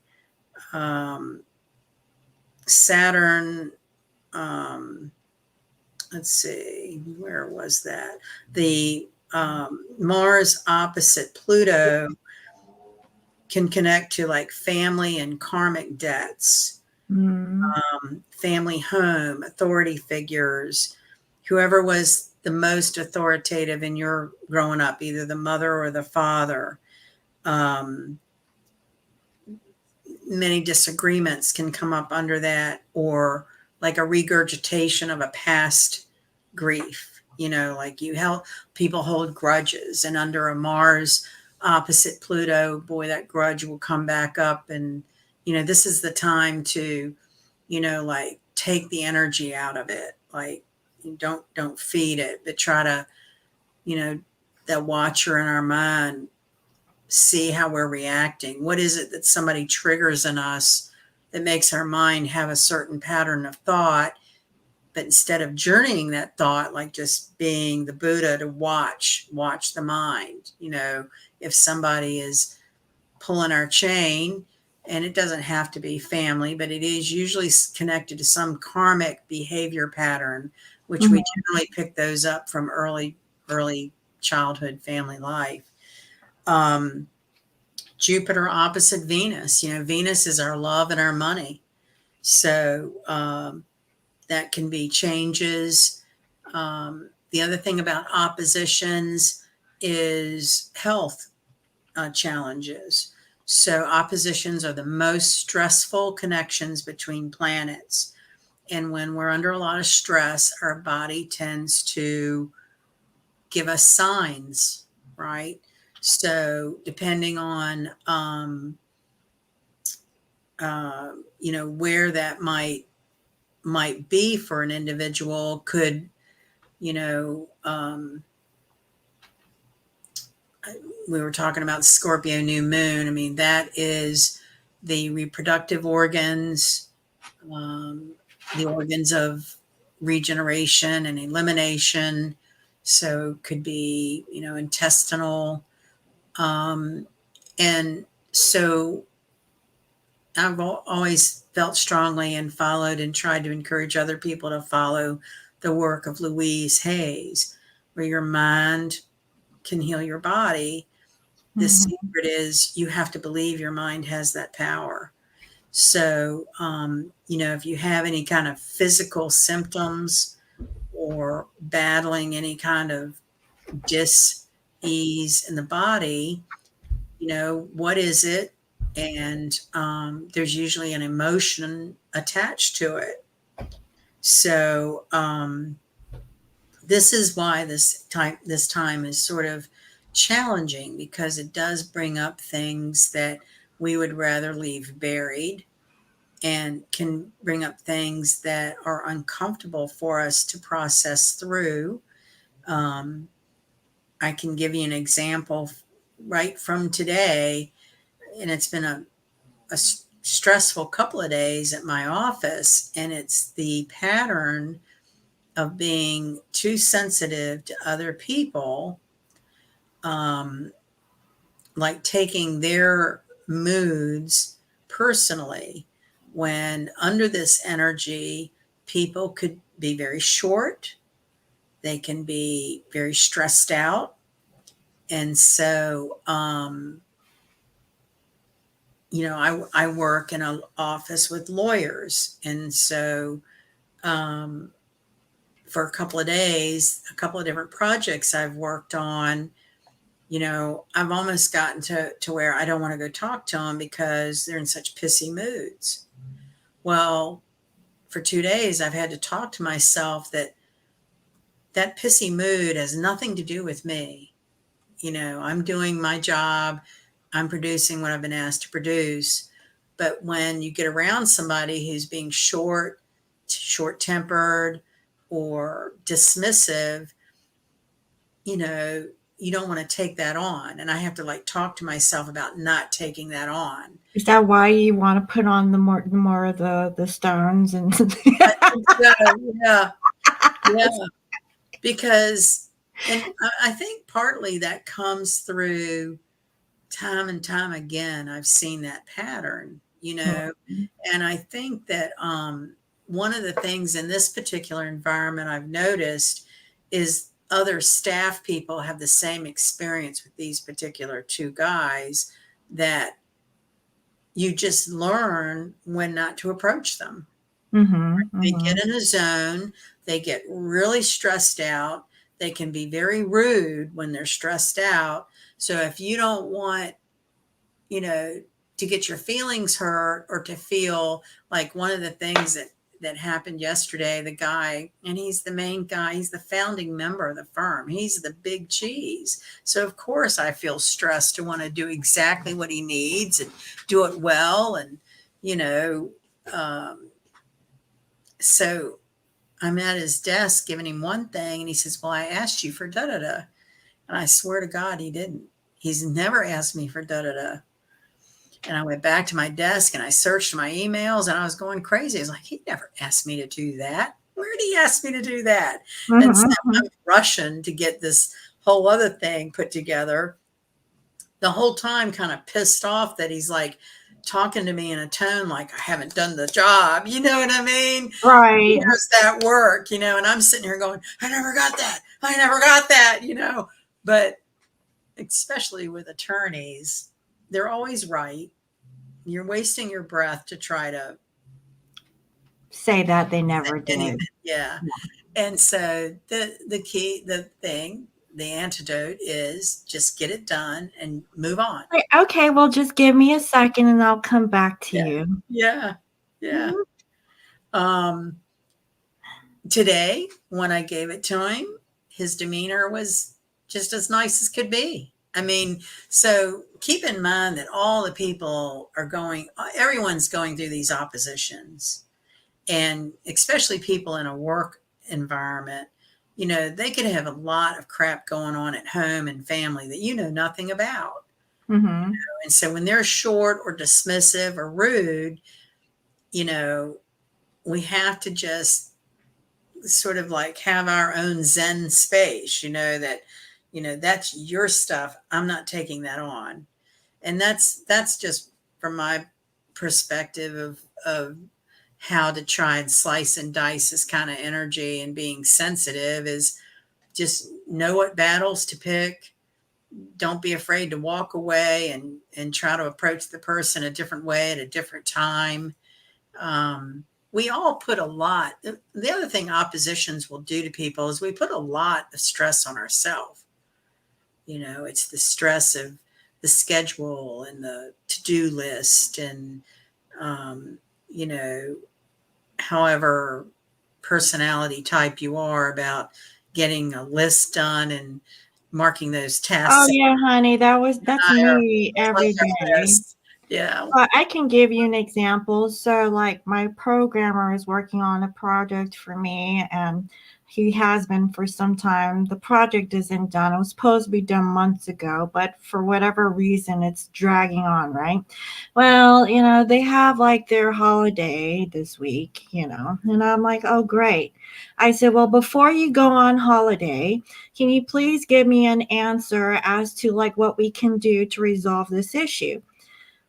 um, Saturn, um, let's see, where was that? The Mars opposite Pluto can connect to like family and karmic debts, Mm. family home, authority figures, whoever was the most authoritative in your growing up, either the mother or the father. Um, Many disagreements can come up under that, or like a regurgitation of a past grief. Like you help people hold grudges, and under a Mars opposite Pluto, boy, that grudge will come back up. And, this is the time to, like take the energy out of it. Like, don't feed it, but try to, you know, that watcher in our mind see how we're reacting. What is it that somebody triggers in us that makes our mind have a certain pattern of thought? But instead of journeying that thought, like just being the Buddha to watch the mind, if somebody is pulling our chain, and it doesn't have to be family, but it is usually connected to some karmic behavior pattern, which we Mhm. generally pick those up from early childhood family life. Um, Jupiter opposite Venus. Venus is our love and our money. So that can be changes. The other thing about oppositions is health challenges. So oppositions are the most stressful connections between planets. And when we're under a lot of stress, our body tends to give us signs, right? So depending on where that might be for an individual could, you know, we were talking about Scorpio new moon. I mean, that is the reproductive organs, um, the organs of regeneration and elimination. So it could be, intestinal. And so I've always felt strongly and followed and tried to encourage other people to follow the work of Louise Hayes, where your mind can heal your body. The Mhm. secret is you have to believe your mind has that power. So, if you have any kind of physical symptoms or battling any kind of dis-ease in the body, what is it? And there's usually an emotion attached to it. So this is why this time is sort of challenging, because it does bring up things that we would rather leave buried, and can bring up things that are uncomfortable for us to process through. Um, I can give you an example right from today, and it's been a stressful couple of days at my office, and it's the pattern of being too sensitive to other people, um, like taking their moods personally, when under this energy, people could be very short, they can be very stressed out. And so, I work in an office with lawyers. And so, um, for a couple of days, a couple of different projects I've worked on, I've almost gotten to where I don't want to go talk to them because they're in such pissy moods. Well, for 2 days, I've had to talk to myself that that pissy mood has nothing to do with me. I'm doing my job, I'm producing what I've been asked to produce. But when you get around somebody who's being short tempered, or dismissive, you know, you don't want to take that on. And I have to like talk to myself about not taking that on. Is that why you want to put on the more of the stones and I think so. Yeah. Yeah. Because, and I think partly that comes through time and time again. I've seen that pattern, and I think that one of the things in this particular environment I've noticed is other staff people have the same experience with these particular two guys, that you just learn when not to approach them. Mhm, They get mhm. in a zone, they get really stressed out. They can be very rude when they're stressed out. So if you don't want, you know, to get your feelings hurt, or to feel like, one of the things that happened yesterday, the guy, and he's the main guy, he's the founding member of the firm. He's the big cheese. So of course I feel stressed to want to do exactly what he needs and do it well. And, you know, um, so I'm at his desk giving him one thing, and he says, "Well, I asked you for da da da." And I swear to God, he didn't. He's never asked me for da da da. And I went back to my desk and I searched my emails and I was going crazy. I was like, he never asked me to do that. Where did he ask me to do that? And so Mm-hmm. I'm rushing to get this whole other thing put together. The whole time kind of pissed off that he's like talking to me in a tone like I haven't done the job. You know what I mean? Right. Where's that work? And I'm sitting here going, I never got that. I never got that. But especially with attorneys, they're always right. You're wasting your breath to try to Say that they never anything. did. Yeah. And so the antidote is just get it done and move on. Like, okay, well, just give me a second and I'll come back to Yeah. you. Yeah. Yeah. Mhm. Um, Today, when I gave it to him, his demeanor was just as nice as could be. I mean, so keep in mind that all the people everyone's going through these oppositions. And especially people in a work environment, they could have a lot of crap going on at home and family that you know nothing about. Mhm. And so when they're short or dismissive or rude, you know, we have to just sort of like have our own Zen space, that's your stuff. I'm not taking that on. And that's just from my perspective of how to try and slice and dice this kind of energy and being sensitive is just know what battles to pick. Don't be afraid to walk away and try to approach the person a different way at a different time. We all put a lot. The other thing oppositions will do to people is we put a lot of stress on ourselves. It's the stress of the schedule and the to-do list and um, you know however personality type you are about getting a list done and marking those Oh tasks. yeah, honey, that's I are me every day. lists. Yeah. I can give you an example. So, like, my programmer is working on a project for me, and he has been for some time. The project isn't done. It was supposed to be done months ago, but for whatever reason, it's dragging on, right? Well, they have like their holiday this week, and I'm like, oh, great. I said, well, before you go on holiday, can you please give me an answer as to like what we can do to resolve this issue?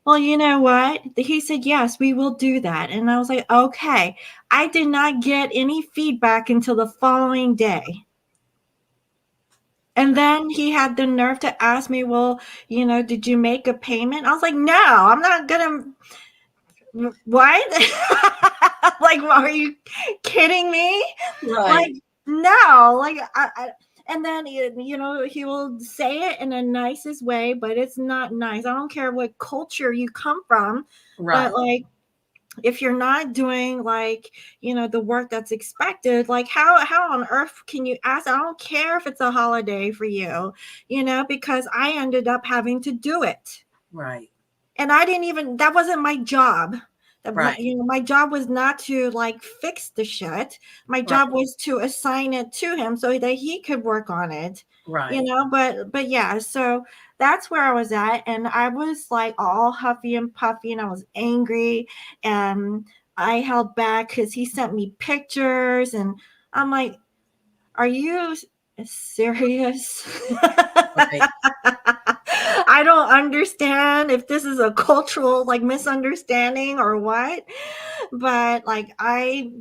Well, you know what? He said, yes, we will do that. And I was like, okay. I did not get any feedback until the following day. And then he had the nerve to ask me, well, did you make a payment? I was like, no, I'm not going to. What? Like, are you kidding me? Like, Right. no. Like, and then, he will say it in the nicest way, but it's not nice. I don't care what culture you come from, but Right. like, if you're not doing like the work that's expected, like how on earth can you ask? I don't care if it's a holiday for you, because I ended up having to do it, Right. and I didn't even, that wasn't my job. Right. My job was not to like fix the shit. My Right. job was to assign it to him so that he could work on it. Right. But yeah, so that's where I was at, and I was like all huffy and puffy, and I was angry, and I held back because he sent me pictures, and I'm like, are you serious? Right. I don't understand if this is a cultural like misunderstanding or what, but like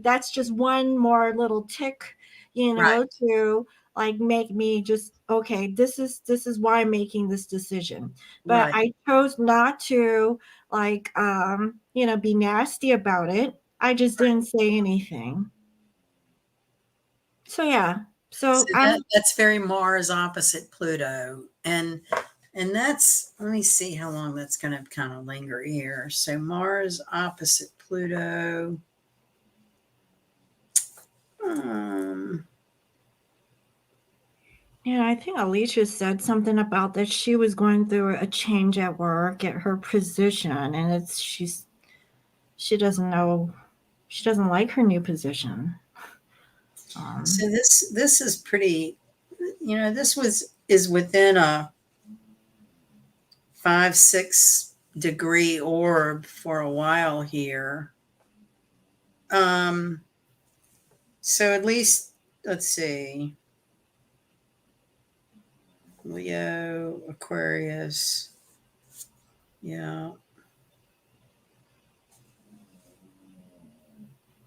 that's just one more little tick, Right. to like make me just okay, this is why I'm making this decision. But Right. I chose not to like be nasty about it. I just didn't say anything. So yeah. So So I'm that's very Mars opposite Pluto. And that's, let me see how long that's going to kind of linger here. So Mars opposite Pluto. Um, Yeah, I think Alicia said something about that she was going through a change at work at her position, and she doesn't know, she doesn't like her new position. so Um, this is pretty, this is within a 5, 6 degree orb for a while here. Um, so at least, let's see, Leo, Aquarius, yeah,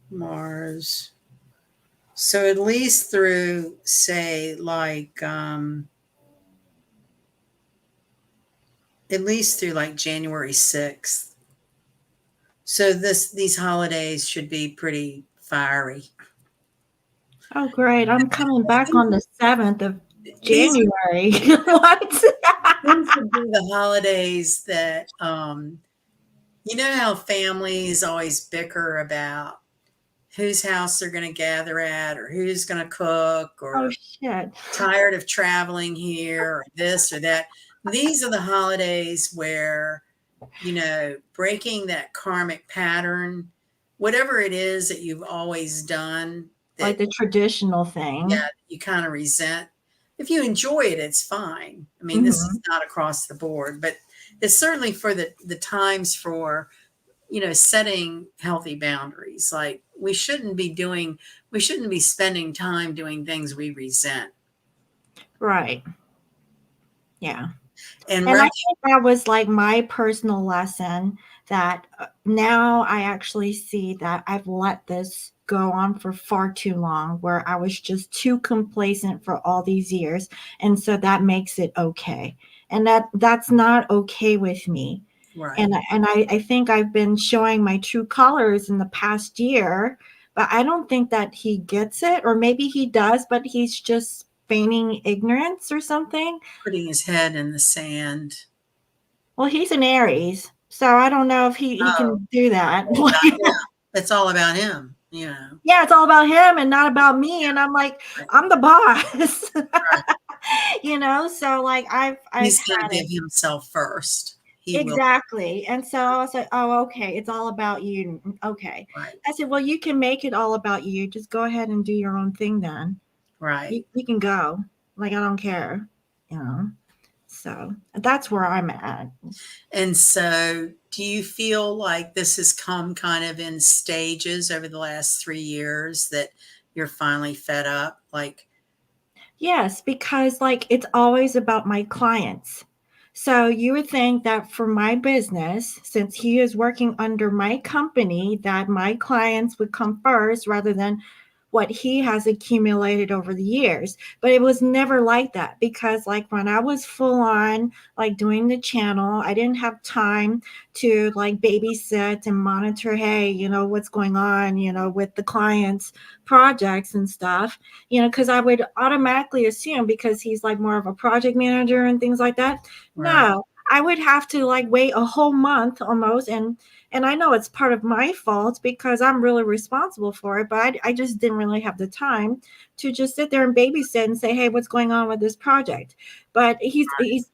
Mars. So at least through, say, like, at least through like January 6th. So these holidays should be pretty fiery. Oh, great. I'm coming back on the 7th of These January. What? these would be the holidays that you know how families always bicker about whose house they're going to gather at or who's going to cook Oh, or shit. tired of traveling here or this or that. These are the holidays where, breaking that karmic pattern, whatever it is that you've always done Like that, the traditional yeah, thing. you kind of resent. If you enjoy it, it's fine. I mean, this is Mhm. not across the board, but it's certainly for the times for, setting healthy boundaries. Like we shouldn't be spending time doing things we resent. Right. Yeah. And And I think that was like my personal lesson that now I actually see that I've let this go on for far too long, where I was just too complacent for all these years. And so that makes it okay. And that's not okay with me. right. And I think I've been showing my true colors in the past year, but I don't think that he gets it, or maybe he does, but he's just feigning ignorance or something. Putting his head in the sand. Well, he's an Aries, so I don't know if he Oh, can do that. all about him. It's all about him. Yeah, it's all about him and not about me. And I'm like, Right. I'm the boss. Right. So like I've He's going to had give it. himself first. He will. Exactly. And so I was like, oh, okay, it's all about you. Okay. Right. I said, well, you can make it all about you. Just go ahead and do your own thing then. Right. You can go. Like, I don't care. You know. So that's where I'm at. And so, do you feel like this has come kind of in stages over the last 3 years that you're finally fed up? Like, Yes, because like it's always about my clients. So you would think that for my business, since he is working under my company, that my clients would come first rather than what he has accumulated over the years. But it was never like that because like when I was full on like doing the channel, I didn't have time to like babysit and monitor, hey, what's going on, with the clients' projects and stuff, because I would automatically assume because he's like more of a project manager and things like that. right, No, I would have to like wait a whole month almost, and I know it's part of my fault because I'm really responsible for it, but I just didn't really have the time to just sit there and babysit and say, hey, what's going on with this project? But he's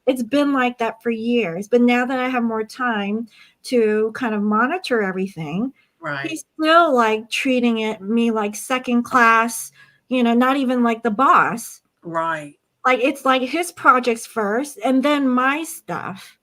it's been like that for years. But now that I have more time to kind of monitor everything, right, he's still like treating it me like second class, not even like the boss. right. Like it's like his projects first and then my stuff.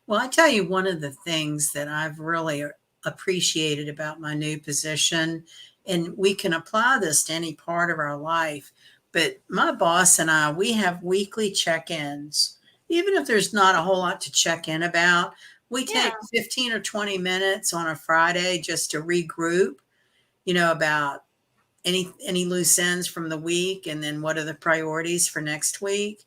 Well, I tell you, one of the things that I've really appreciated about my new position, and we can apply this to any part of our life, but my boss and I, we have weekly check ins. Even if there's not a whole lot to check in about, we Yeah. take 15 or 20 minutes on a Friday just to regroup, about any loose ends from the week and then what are the priorities for next week.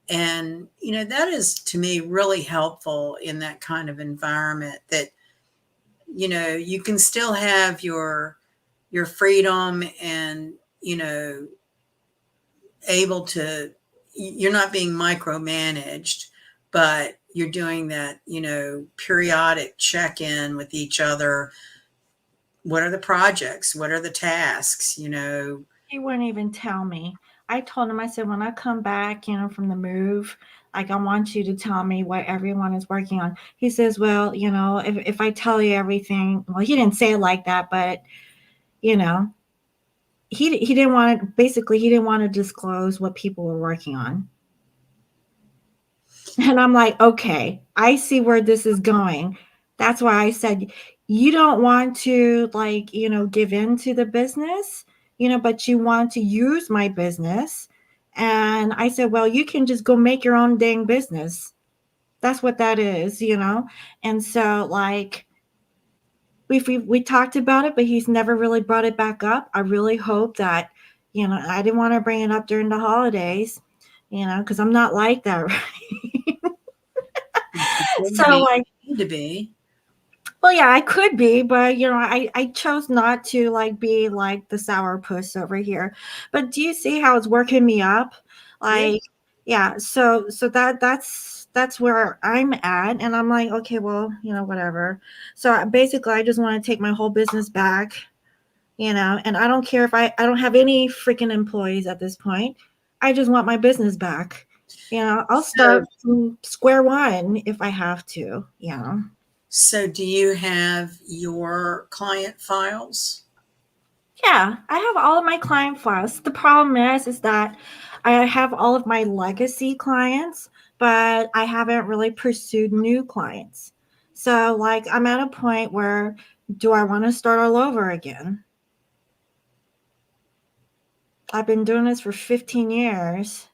And that is to me really helpful in that kind of environment that you can still have your freedom and able to, you're not being micromanaged, but you're doing that periodic check-in with each other. What are the projects, what are the tasks? He wouldn't even tell me. I told him, I said, when I come back, from the move, like I want you to tell me what everyone is working on. He says, well, if I tell you everything, well, he didn't say it like that, but you know, he didn't want to disclose what people were working on. And I'm like, okay, I see where this is going. That's why I said, you don't want to, like, give in to the business, but you want to use my business. And I said, well, you can just go make your own dang business. That's what that is. And so, like, we talked about it, but he's never really brought it back up. I really hope that, I didn't want to bring it up during the holidays, because I'm not like that, right? You shouldn't So, be. like, You need to be. well, yeah, I could be, but I chose not to, like, be like the sour puss over here. But do you see how it's working me up? Yeah. Like, yeah, so that's where I'm at, and I'm like, okay, well, whatever. So basically, I just want to take my whole business back, and I don't care if I don't have any freaking employees at this point. I just want my business back. I'll So, start from square one if I have to. so do you have your client files? Yeah, I have all of my client files. The problem is that I have all of my legacy clients, but I haven't really pursued new clients. So, like, I'm at a point where, do I want to start all over again? I've been doing this for 15 years.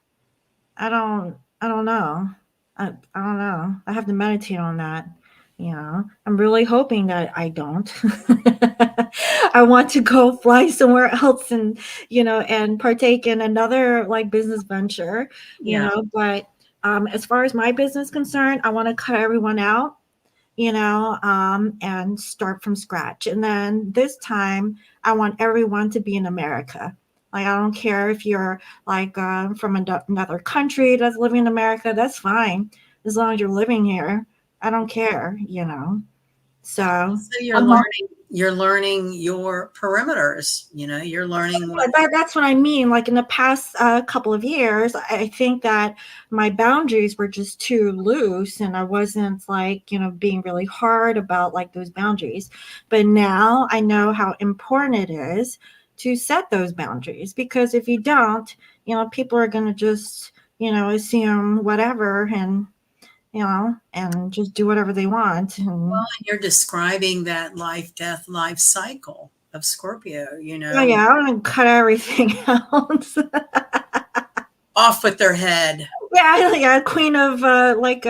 I don't know. I don't know. I have to meditate on that. I'm really hoping that I don't. I want to go fly somewhere else and partake in another, like, business venture, Yeah. but as far as my business concerned, I want to cut everyone out, and start from scratch. And then this time, I want everyone to be in America. Like, I don't care if you're, like, from another country that's living in America, that's fine. As long as you're living here, I don't care. So So you're I'm learning your perimeters, you're learning what. that's what I mean. Like, in the past couple of years, I think that my boundaries were just too loose, and I wasn't, like, being really hard about, like, those boundaries. But now I know how important it is to set those boundaries, because if you don't, people are going to just, assume whatever, and just do whatever they want. And You're describing that life, death, life cycle of Scorpio, oh yeah, I want to cut everything out. off with their head. Yeah, yeah, queen of like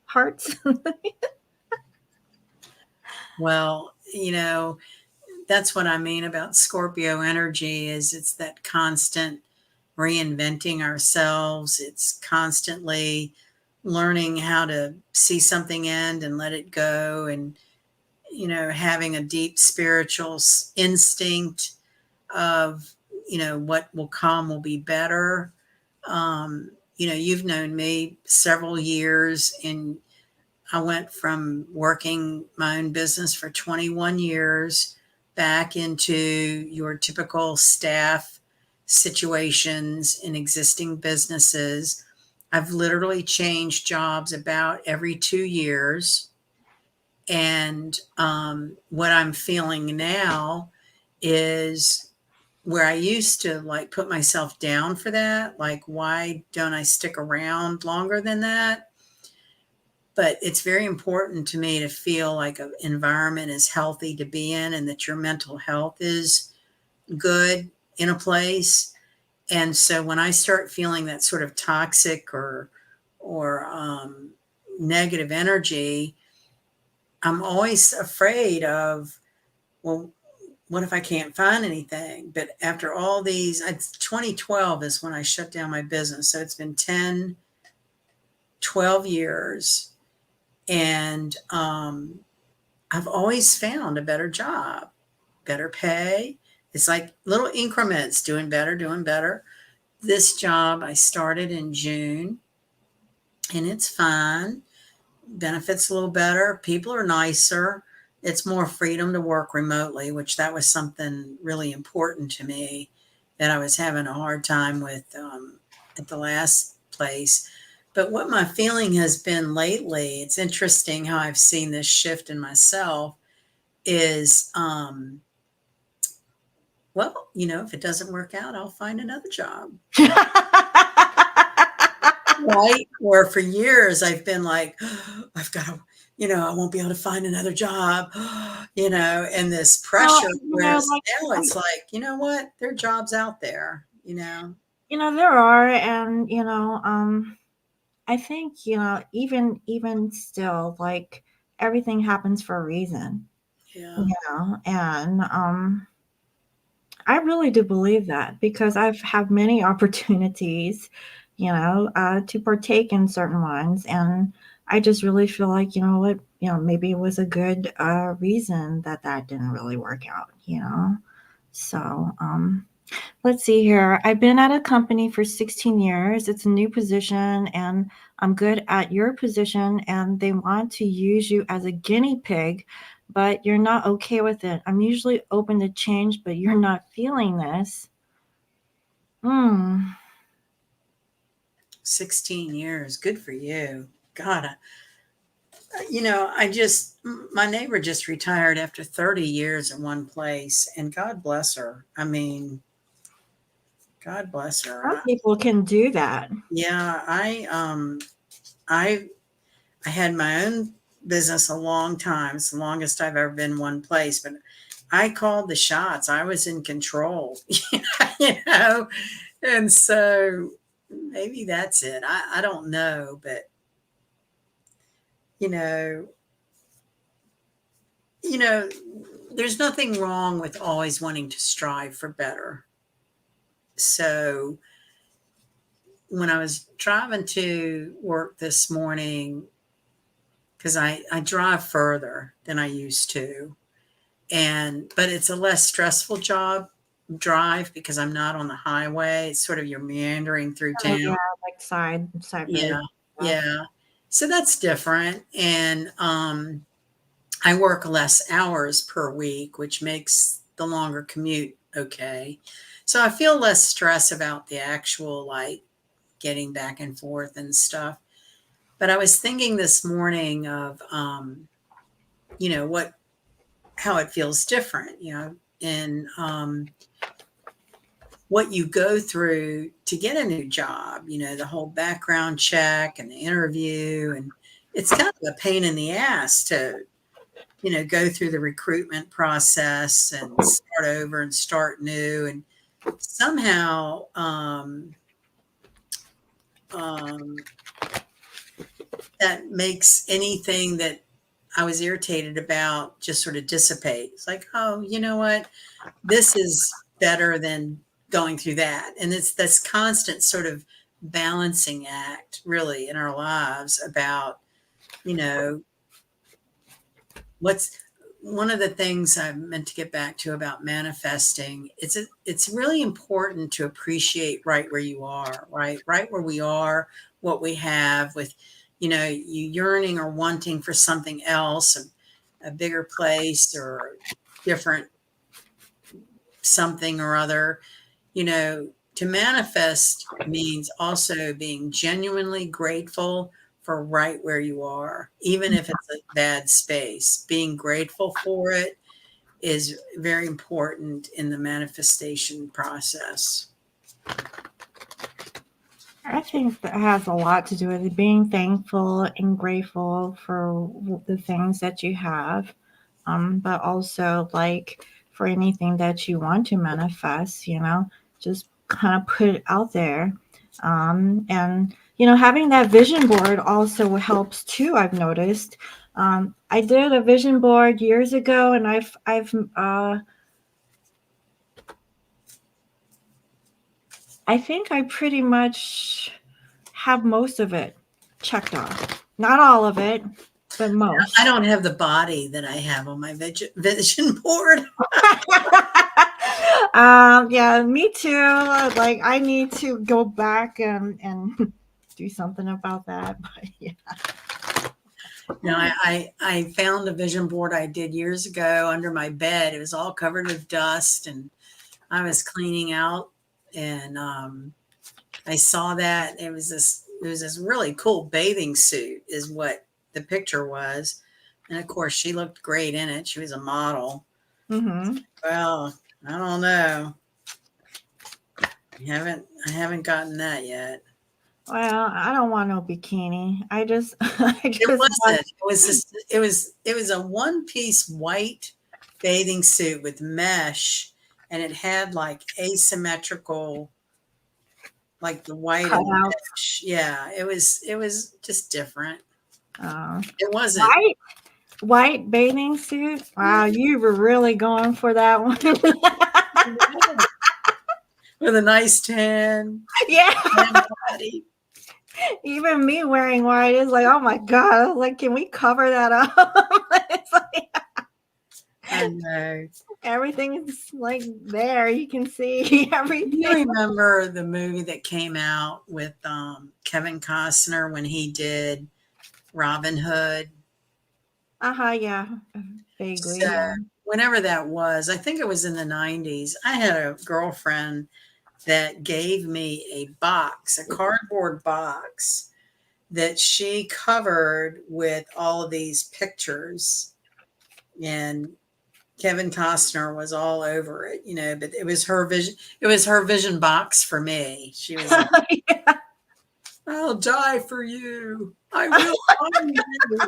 hearts. Well, that's what I mean about Scorpio energy is it's that constant reinventing ourselves. It's constantly learning how to see something end and let it go and having a deep spiritual instinct of what will come will be better. You've known me several years, and I went from working my own business for 21 years back into your typical staff situations in existing businesses. I've literally changed jobs about every 2 years. And what I'm feeling now is where I used to, like, put myself down for that. Like, why don't I stick around longer than that? But it's very important to me to feel like an environment is healthy to be in and that your mental health is good in a place. And so when I start feeling that sort of toxic or negative energy, I'm always afraid of, well, what if I can't find anything? But after all these, 2012 is when I shut down my business. So it's been 10, 12 years. And I've always found a better job, better pay. It's like little increments, doing better, doing better. This job I started in June, and it's fine. Benefits a little better. People are nicer. It's more freedom to work remotely, which that was something really important to me that I was having a hard time with at the last place. But what my feeling has been lately, it's interesting how I've seen this shift in myself, is well, if it doesn't work out, I'll find another job. right? Or for years, I've been like, "Oh, I've got to, I won't be able to find another job, and this Well, pressure. Whereas like now I'm it's like, you know what? There are jobs out there. there are, and I think, even still, like, everything happens for a reason, Yeah. and I really do believe that because I've had many opportunities, to partake in certain ones, and I just really feel like, what, maybe it was a good reason that that didn't really work out. So, let's see here. I've been at a company for 16 years. It's a new position, and I'm good at your position, and they want to use you as a guinea pig, but you're not okay with it. I'm usually open to change, but you're not feeling this. Hmm. 16 years. Good for you. God, my neighbor just retired after 30 years in one place, and God bless her. I mean, God bless her. Some people can do that. Yeah, I I had my own business a long time. It's the longest I've ever been one place, but I called the shots. I was in control, you know, and so maybe that's it. I don't know, but you know, you know, there's nothing wrong with always wanting to strive for better. So when I was driving to work this morning, because I drive further than I used to, but it's a less stressful drive because I'm not on the highway. It's sort of you're meandering through Oh town. yeah, like side road Yeah, stuff. yeah. So that's different, and I work less hours per week, which makes the longer commute okay. So I feel less stress about the actual like getting back and forth and stuff. But I was thinking this morning of what how it feels different, and what you go through to get a new job, the whole background check and the interview. And it's kind of a pain in the ass to, go through the recruitment process and start over and start new. And somehow, um, that makes anything that I was irritated about just sort of dissipate. It's like, oh, you know what? This is better than going through that. And it's this constant sort of balancing act really in our lives about, you know, what's one of the things I meant to get back to about manifesting. It's really important to appreciate right where you are, right where we are, what we have with, you yearning or wanting for something else, a bigger place or different something or other. To manifest means also being genuinely grateful for right where you are, even if it's a bad space. Being grateful for it is very important in the manifestation process. I think that has a lot to do with it, being thankful and grateful for the things that you have, but also like for anything that you want to manifest, just kind of put it out there. And having that vision board also helps too. I've noticed. I did a vision board years ago, and I think I pretty much have most of it checked off. Not all of it, but I most. don't have the body that I have on my vision board. Yeah, me too. Like I need to go back and do something about that. But yeah. I found a vision board I did years ago under my bed. It was all covered with dust, and I was cleaning out, and I saw that it was this really cool bathing suit is what the picture was. And of course she looked great in it. She was a model. Mm-hmm. Well, I don't know. I haven't gotten that yet. Well, I don't want no bikini. I just I It just want wasn't. It was just, it was a one-piece white bathing suit with mesh, and it had like asymmetrical, like the white and the cutouts. mesh. Yeah, it was just different. Uh, It wasn't. white white bathing suit. Wow, you were really going for that one. With a nice tan, Yeah. tan body. Even me wearing white is like, oh my god. I was like, can we cover that up? It's like I know. everything is like there. You can see Do you everything. remember the movie that came out with Kevin Costner when he did Robin Hood? Uh-huh, yeah. So, Vaguely, yeah. whenever that was, I think it was in the 90s, I had a girlfriend that gave me a box, a cardboard box that she covered with all of these pictures. And Kevin Costner was all over it, but it was her vision box for me. She was like, I'll die for you. I will find you.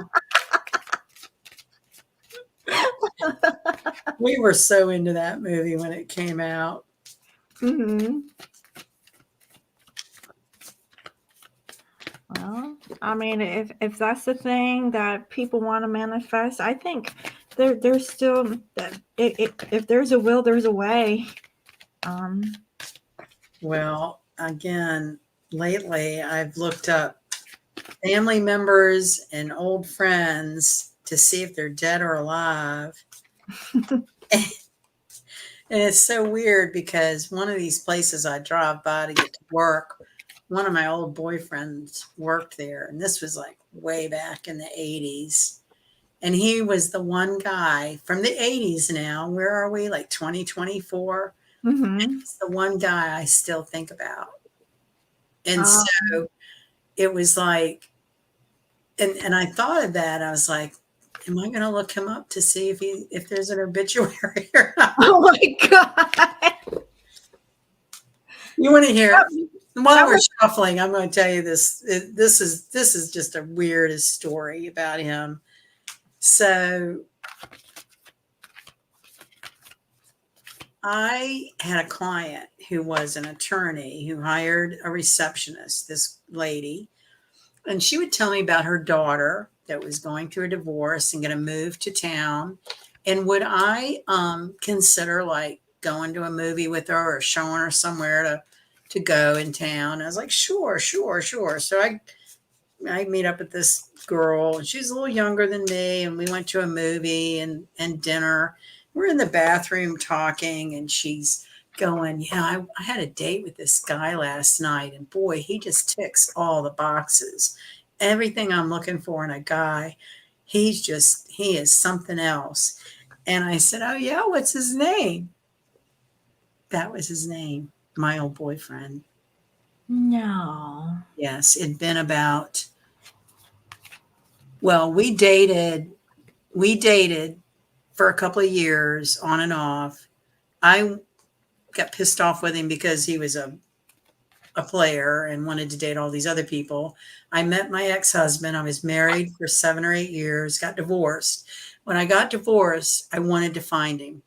We were so into that movie when it came out. Hmm. Well, I mean, if that's the thing that people want to manifest, I think there's still that if there's a will, there's a way. Um, Well, again, lately I've looked up family members and old friends to see if they're dead or alive. And it's so weird because one of these places I drive by to get to work, one of my old boyfriends worked there. And this was like way back in the 80s. And he was the one guy from the 80s now. Where are we? Like 2024? hmm. He's the one guy I still think about. And uh, so it was like, and I thought of that. I was like, am I going to look him up to see if there's an obituary or not? oh my god, You want to hear? that, While that we're was shuffling, I'm going to tell you this. This is just a weirdest story about him. So I had a client who was an attorney who hired a receptionist, this lady, and she would tell me about her daughter that was going through a divorce and going to move to town. And would I consider like going to a movie with her or showing her somewhere to go in town? I was like, sure, sure, sure. So I meet up with this girl, and she's a little younger than me, and we went to a movie and dinner. We're in the bathroom talking, and she's going, yeah, I had a date with this guy last night, and boy, he just ticks all the boxes. Everything I'm looking for in a guy. He is something else. And I said, oh yeah, what's his name? That was his name, my old boyfriend. no. Yes, it'd been about, well, we dated for a couple of years on and off. I got pissed off with him because he was a player and wanted to date all these other people. I met my ex-husband. I was married for 7 or 8 years, got divorced. When I got divorced, I wanted to find him.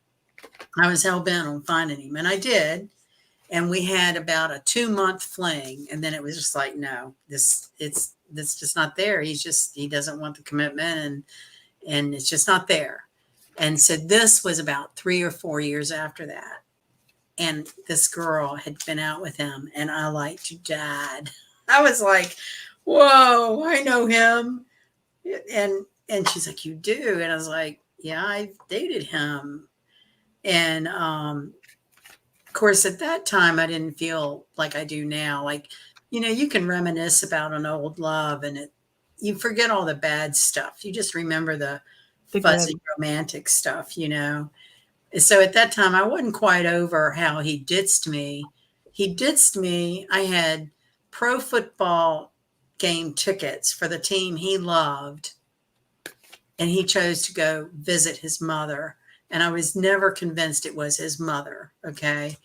I was hell bent on finding him, and I did. And we had about a 2 month fling, and then it was just like, no, this just not there. He doesn't want the commitment, and it's just not there. And so this was about 3 or 4 years after that. And this girl had been out with him, and I like died. I was like, whoa, I know him. And she's like, you do? And I was like, yeah, I've dated him. And of course, at that time, I didn't feel like I do now. Like, you can reminisce about an old love, and you forget all the bad stuff. You just remember the The fuzzy good. romantic stuff. So at that time, I wasn't quite over how he ditched me. He ditched me. I had pro football game tickets for the team he loved, and he chose to go visit his mother. and I was never convinced it was his mother. Okay.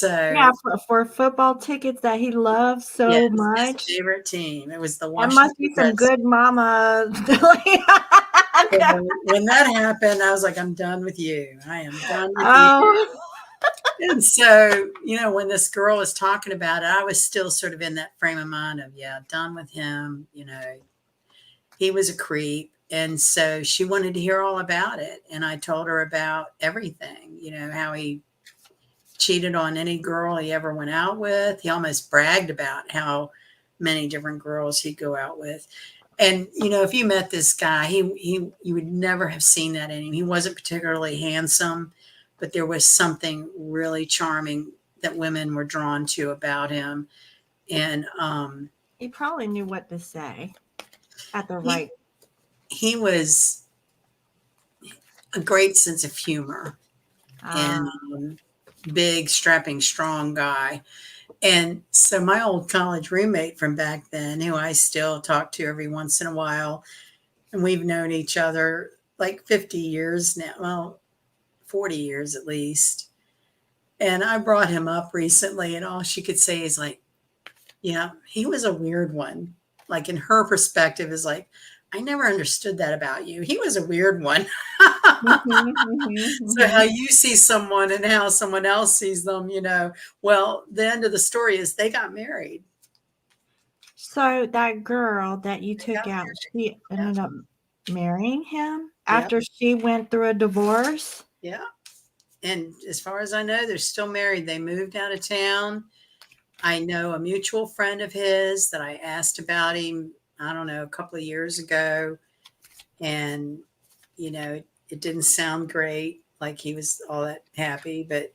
Yeah, So, for football tickets that he loves yes, so his much. favorite team. It was the That must Washington be some Redskins. good mama. So when that happened, I was like, I'm done with you. I am done with you. Oh. And so, when this girl was talking about it, I was still sort of in that frame of mind of, yeah, done with him. He was a creep. And so she wanted to hear all about it. And I told her about everything, how he cheated on any girl he ever went out with. He almost bragged about how many different girls he'd go out with. And if you met this guy, he you would never have seen that in him. He wasn't particularly handsome, but there was something really charming that women were drawn to about him. And He probably knew what to say at the he right. he was a great sense of humor, and Ah, big, strapping, strong guy. And so my old college roommate from back then, who I still talk to every once in a while, and we've known each other like 50 years now. Well, 40 years at least. And I brought him up recently, and all she could say is like, yeah, he was a weird one. Like in her perspective, is like, I never understood that about you. He was a weird one. mhm, mhm, So how mhm. you see someone and how someone else sees them, well, the end of the story is they got married. So that girl that you They took got out, she married. ended up marrying him Yeah. after she went through a divorce? Yeah. And as far as I know, they're still married. They moved out of town. I know a mutual friend of his that I asked about him, I don't know, a couple of years ago. And, it didn't sound great, like he was all that happy, but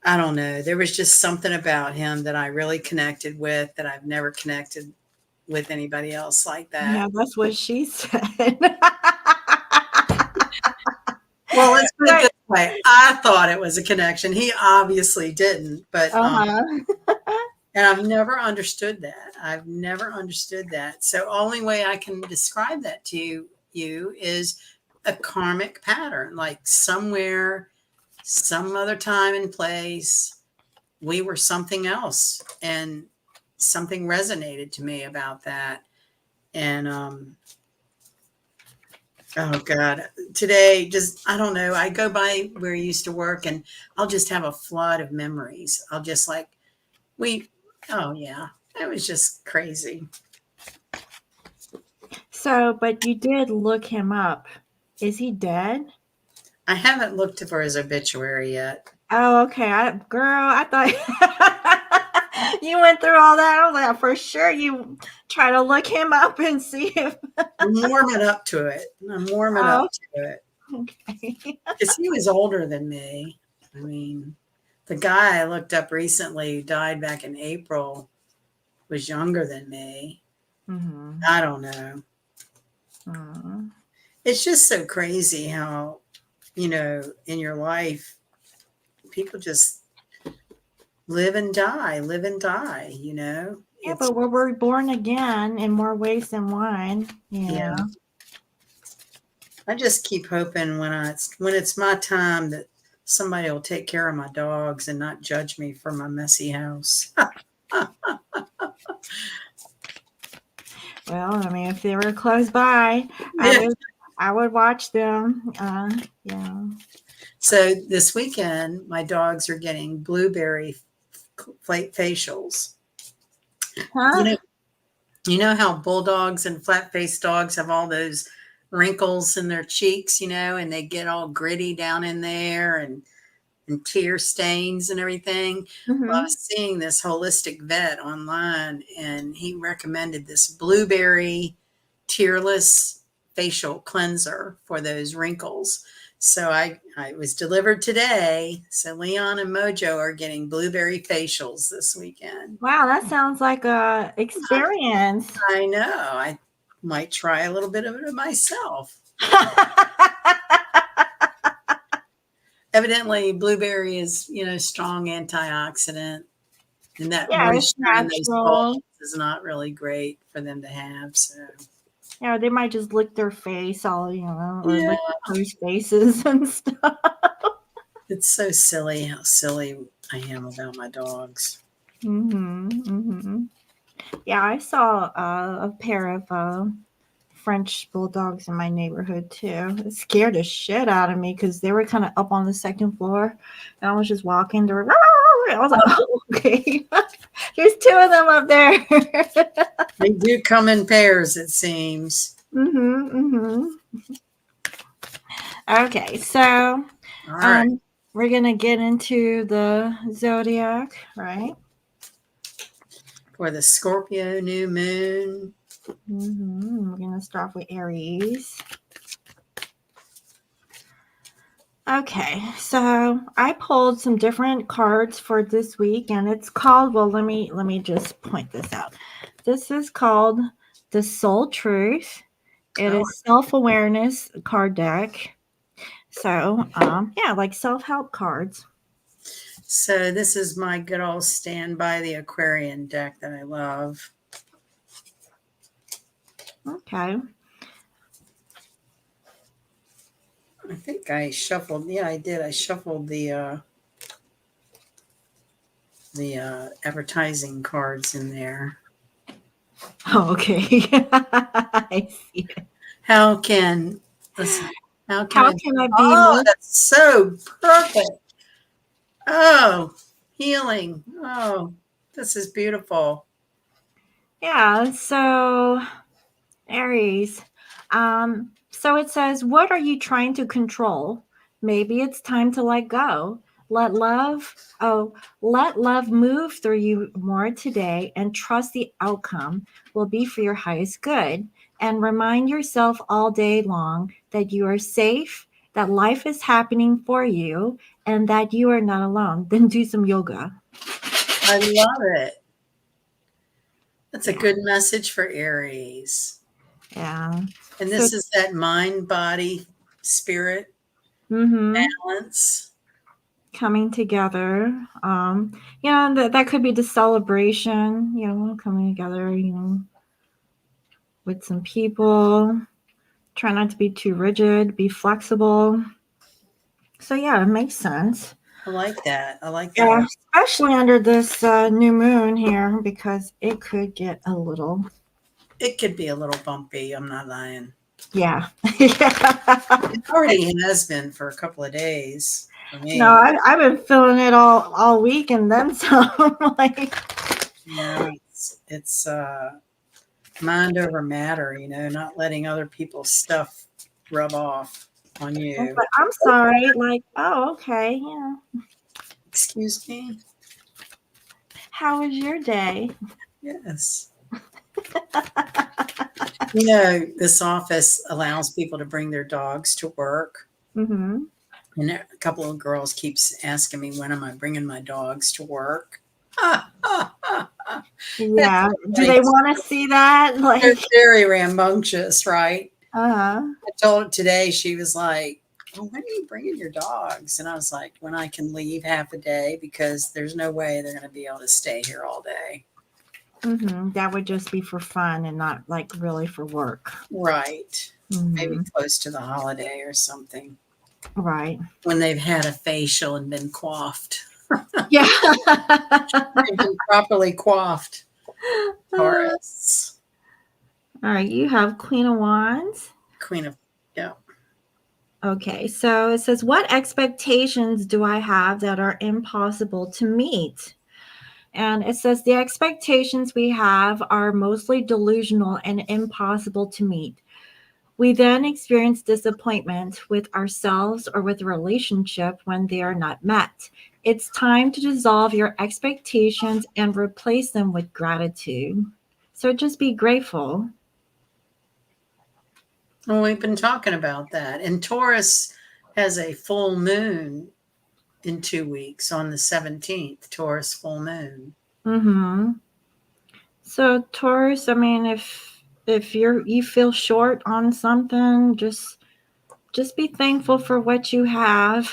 I don't know. There was just something about him that I really connected with that I've never connected with anybody else like that. Yeah, that's what she said. Well, let's put it But this way. I thought it was a connection. He obviously didn't, but uh-huh. and I've never understood that. I've never understood that. So only way I can describe that to you is a karmic pattern. Like somewhere, some other time and place, we were something else, and something resonated to me about that. And oh God, today just I don't know. I go by where I used to work, and I'll just have a flood of memories. I'll just like we. Oh yeah, it was just crazy. So, but you did look him up. Is he dead? I haven't looked for his obituary yet. Oh, okay. I thought you went through all that. I was like, for sure you try to look him up and see if. I'm warming up to it. I'm warming up Oh, to it okay. because he was older than me. I mean, the guy I looked up recently who died back in April was younger than me. Mm-hmm. I don't know. Mm-hmm. It's just so crazy how, in your life, people just live and die. Yeah, It's, but we're born again in more ways than one. yeah. Yeah. I just keep hoping when it's my time that somebody will take care of my dogs and not judge me for my messy house. Well, I mean, if they were close by, I Yeah. would I would watch them. Yeah. So this weekend, my dogs are getting blueberry facials. You Huh? know, you know how bulldogs and flat-faced dogs have all those wrinkles in their cheeks, and they get all gritty down in there and tear stains and everything. Well, I Mm-hmm. was seeing this holistic vet online, and he recommended this blueberry tearless facial cleanser for those wrinkles. So I was delivered today. So Leon and Mojo are getting blueberry facials this weekend. Wow, that sounds like a experience. I know. I might try a little bit of it myself. Evidently, blueberry is, strong antioxidant, and that Yeah, it's moisture in those bulbs natural. is not really great for them to have. So, Yeah, they might just lick their face all, or Yeah. lick each other's faces and stuff. It's so silly how silly I am about my dogs. Mm-hmm. Yeah, I saw a pair of French bulldogs in my neighborhood too. It scared the shit out of me because they were kind of up on the second floor, and I was just walking. They were, I was like, oh, okay, there's two of them up there. They do come in pairs, it seems. Mm-hmm. Okay, so All right. um, we're gonna get into the zodiac, right? For the Scorpio new moon. We're gonna start with Aries. Okay, so I pulled some different cards for this week, and it's called. Well, let me just point this out. This is called the Soul Truth. It Oh, is self-awareness card deck. So, yeah, like self-help cards. so this is my good old stand by the Aquarian deck that I love. Okay. I think I shuffled. Yeah, I did. I shuffled the advertising cards in there. Oh, okay. I see it. How can let's see, how can How I? can I be Oh, more? that's so perfect. Oh, healing. Oh, this is beautiful. Yeah. So Aries. So it says, what are you trying to control? Maybe it's time to let go. Let love, oh, let love move through you more today and trust the outcome will be for your highest good. And remind yourself all day long that you are safe, that life is happening for you, and that you are not alone. Then do some yoga. I love it. That's a Yeah. good message for Aries. Yeah. And So, this is that mind, body, spirit mm-hmm. balance. Coming together. That could be the celebration, coming together, with some people. Try not to be too rigid, be flexible. So, yeah, it makes sense. I like that. I like that. Yeah, especially under this new moon here because it could get a little, It could be a little bumpy. I'm not lying. yeah. Yeah. It already has been for a couple of days for No, me. I've been feeling it all week and then some. Like, Yeah, it's mind over matter, not letting other people's stuff rub off on you. but I'm sorry. Like, oh, okay, yeah. Excuse me? How was your day? Yes. This office allows people to bring their dogs to work. Mm-hmm. And a couple of girls keeps asking me, when am I bringing my dogs to work? That's Yeah. Do like, they want to see that? they're Like, very rambunctious, right? uh-huh. I told her today, she was like, well, when are you bringing your dogs? And I was like, when I can leave half a day, because there's no way they're going to be able to stay here all day. That would just be for fun and not like really for work. Right. Maybe Hmm. close to the holiday or something. Right. When they've had a facial and been coiffed. Yeah. They've been properly coiffed. All Taurus. right. You have Queen of Wands. Queen of, yeah. Okay. So it says, what expectations do I have that are impossible to meet? And it says, the expectations we have are mostly delusional and impossible to meet. We then experience disappointment with ourselves or with a relationship when they are not met. It's time to dissolve your expectations and replace them with gratitude. So just be grateful. Well, we've been talking about that. And Taurus has a full moon in 2 weeks on the 17th, Taurus full moon. Mm-hmm. So Taurus, I mean, if you feel short on something, just be thankful for what you have.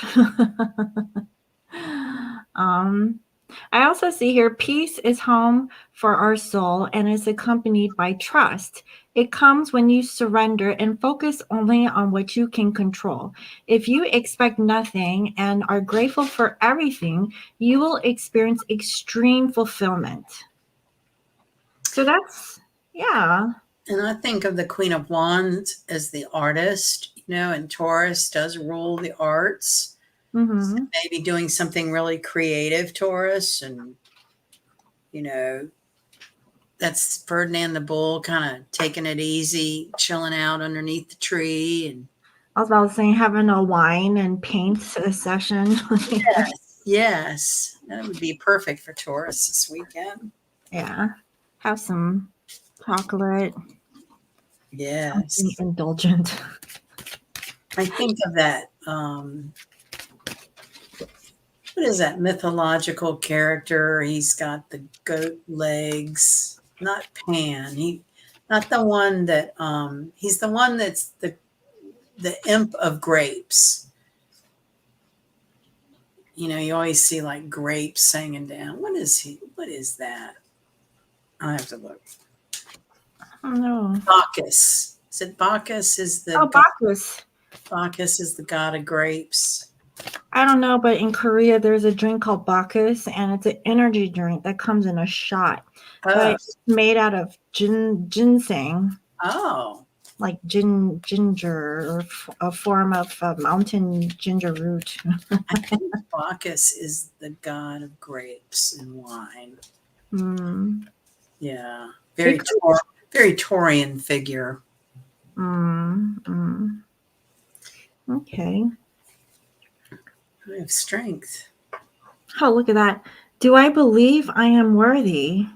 um, I also see here peace is home for our soul and is accompanied by trust. It comes when you surrender and focus only on what you can control. If you expect nothing and are grateful for everything, you will experience extreme fulfillment. So that's, yeah. And I think of the Queen of Wands as the artist, and Taurus does rule the arts. So Mm-hmm. maybe doing something really creative, Taurus, and, you know, that's Ferdinand the Bull kind of taking it easy, chilling out underneath the tree. And I was about to say having a wine and paint session. yes, yes, that would be perfect for Taurus this weekend. Yeah. Have some chocolate, something Yes. indulgent. I think of that. What is that mythological character? He's got the goat legs. Not Pan. Not the one that. He's the one that's the imp of grapes. You always see like grapes hanging down. What is he? What is that? I have to look. Oh no. Bacchus. Is it Bacchus? Is the Oh, god? Bacchus. Bacchus is the god of grapes. I don't know, but in Korea there's a drink called Bacchus, and it's an energy drink that comes in a shot, but Oh, it's made out of ginseng, oh. like ginger, or a form of mountain ginger root. I think Bacchus is the god of grapes and wine. Mm. Yeah, It very could. very Taurian figure. Mm. Okay. I have strength. Oh, look at that. Do I believe I am worthy?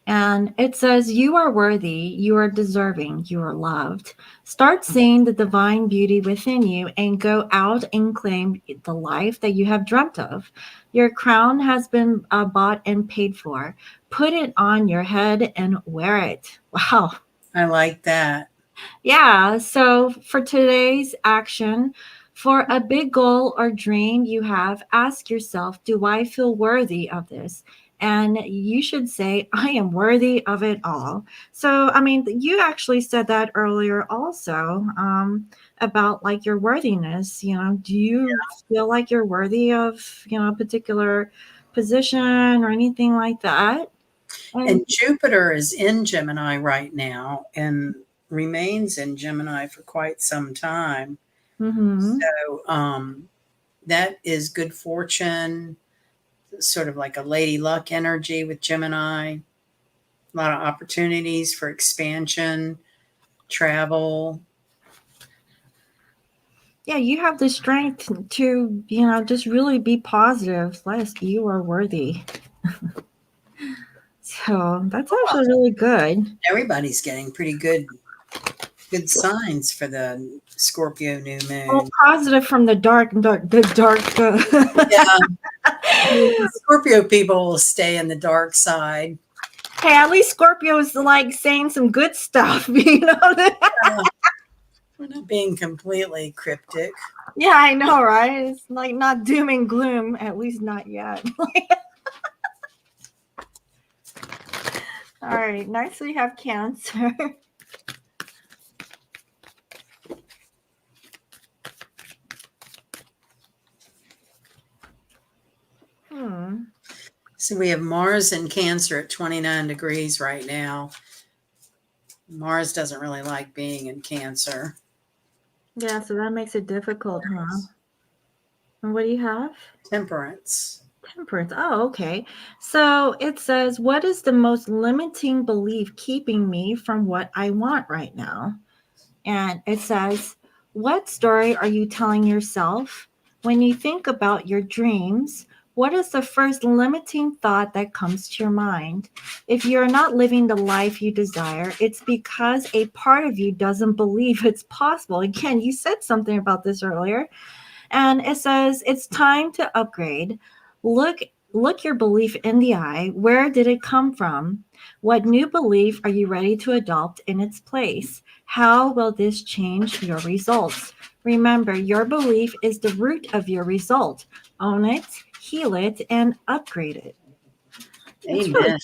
And it says, you are worthy, you are deserving, you are loved. Start seeing the divine beauty within you and go out and claim the life that you have dreamt of. Your crown has been bought and paid for. Put it on your head and wear it. Wow. I like that. Yeah, so for today's action, for a big goal or dream you have, ask yourself, do I feel worthy of this? And you should say, I am worthy of it all. So, I mean, you actually said that earlier also, about like your worthiness. Do you feel like you're worthy of, a particular position or anything like that? And And Jupiter is in Gemini right now and remains in Gemini for quite some time. mm-hmm. So that is good fortune, sort of like a lady luck energy with Gemini. A lot of opportunities for expansion, travel. Yeah, you have the strength to, just really be positive. Like you are worthy. So that's Well, actually really good. everybody's getting pretty good signs for the Scorpio new Well, moon. positive from the dark. Yeah, the Scorpio people will stay in the dark side. Hey, at least Scorpio is like saying some good stuff. We're not being completely cryptic. Yeah, I know, right? It's like not doom and gloom, at least not yet. All right, next we have Cancer. Hmm. So we have Mars in Cancer at 29 degrees right now. Mars doesn't really like being in Cancer. Yeah, so that makes it difficult, huh? And what do you have? Temperance. Temperance. Oh, okay. So it says, what is the most limiting belief keeping me from what I want right now? And it says, what story are you telling yourself? When you think about your dreams, what is the first limiting thought that comes to your mind? If you're not living the life you desire, it's because a part of you doesn't believe it's possible. Again, you said something about this earlier. And it says it's time to upgrade. Look your belief in the eye. Where did it come from? What new belief are you ready to adopt in its place? How will this change your results? Remember, your belief is the root of your result. Own it, heal it, and upgrade it. That's really, Amen.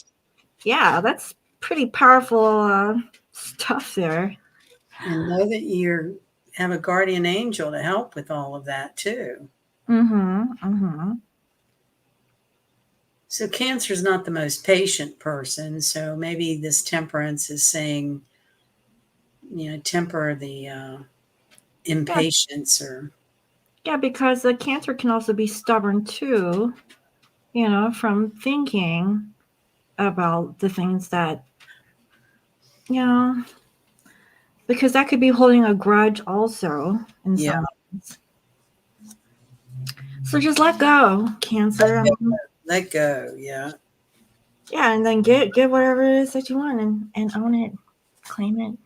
yeah, that's pretty powerful stuff there. And know that you have a guardian angel to help with all of that too. Mm-hmm. Mm-hmm. So Cancer is not the most patient person. So maybe this Temperance is saying, temper the Yeah, impatience or yeah, because the Cancer can also be stubborn too, from thinking about the things that, you know, because that could be holding a grudge also in yeah, some ways. So just let go, Cancer. let go. Yeah. Yeah, and then get whatever it is that you want and own it, claim it.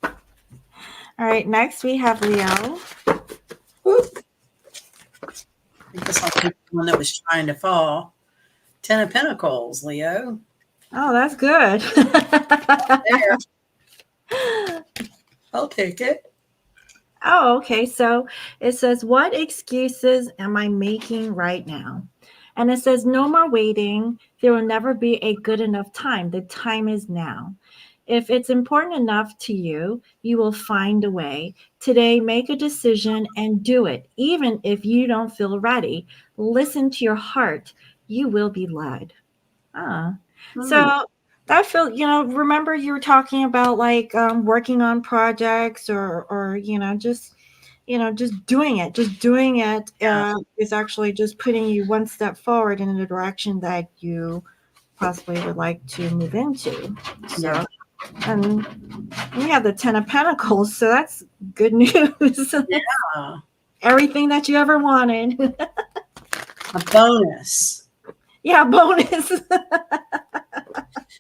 All right, next we have Leo. Whoop. I guess I'll take the one that was trying to fall. Ten of Pentacles, Leo. Oh, that's good. There, I'll take it. Oh, okay. So it says, what excuses am I making right now? And it says, no more waiting. There will never be a good enough time. The time is now. If it's important enough to you, you will find a way. Today, make a decision and do it, even if you don't feel ready. Listen to your heart. You will be led. Ah. Hmm. So that feel, remember you were talking about like working on projects or just doing it. Just doing it Yeah. is actually just putting you one step forward in the direction that you possibly would like to move into. Yeah. So, and we have the Ten of Pentacles, so that's good news. Yeah. Everything that you ever wanted. A bonus. Yeah, bonus.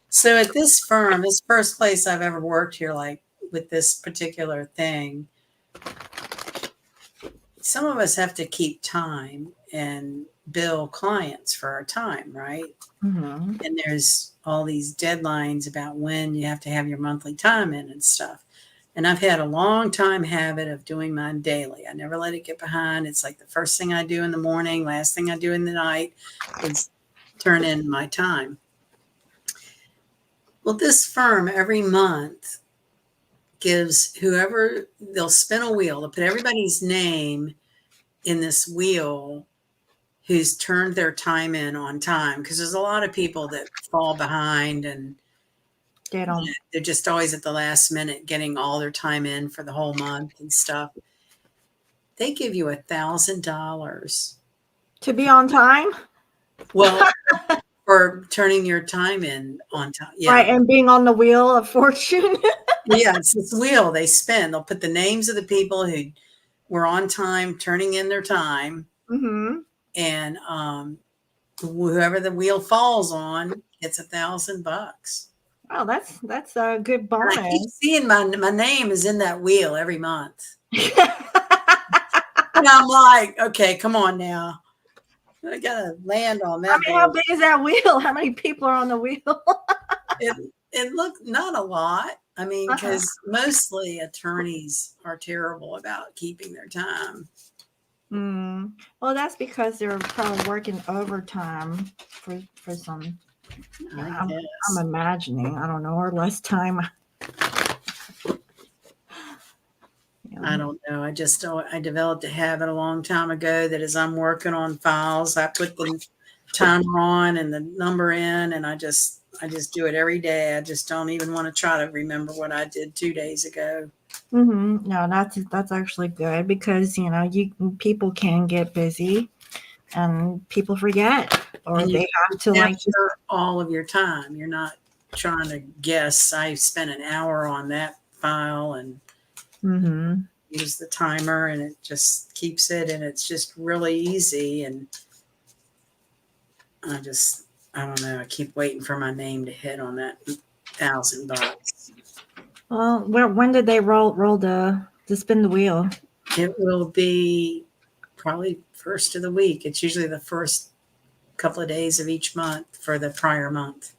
So at this firm, this first place I've ever worked here, like with this particular thing, some of us have to keep time and bill clients for our time, right? Mm-hmm. And there's all these deadlines about when you have to have your monthly time in and stuff. And I've had a long time habit of doing mine daily. I never let it get behind. It's like the first thing I do in the morning, last thing I do in the night is turn in my time. Well, this firm every month gives whoever, they'll spin a wheel, they'll put everybody's name in this wheel who's turned their time in on time, because there's a lot of people that fall behind and They don't. they're just always at the last minute getting all their time in for the whole month and stuff. They give you $1,000. To be on time? Well, for turning your time in on time. Yeah. Right, and being on the wheel of fortune. Yeah, it's this wheel they spin. They'll put the names of the people who were on time turning in their time, Mm-hmm. and whoever the wheel falls on gets $1,000. Wow, that's a good And I keep bonus. seeing my name is in that wheel every month. And I'm like, okay, come on now. I gotta land on that How board. big is that wheel? How many people are on the wheel? It looked not a lot. I mean, Uh-huh. because mostly attorneys are terrible about keeping their time. Mm. Well, that's because they're probably working overtime for some. I I'm guess. imagining. I don't know, or less time. I Yeah. don't know. I developed a habit a long time ago that as I'm working on files, I put the timer on and the number in, and I just do it every day. I just don't even want to try to remember what I did 2 days ago. Mm-hmm. No, that's actually good because you people can get busy and people forget or And you they have to like just. capture all of your time. You're not trying to guess. I spent an hour on that file and Mm-hmm. use the timer, and it just keeps it, and it's just really easy. And I don't know. I keep waiting for my name to hit on that $1,000. Well, when did they roll the spin the wheel? It will be probably first of the week. It's usually the first couple of days of each month for the prior month.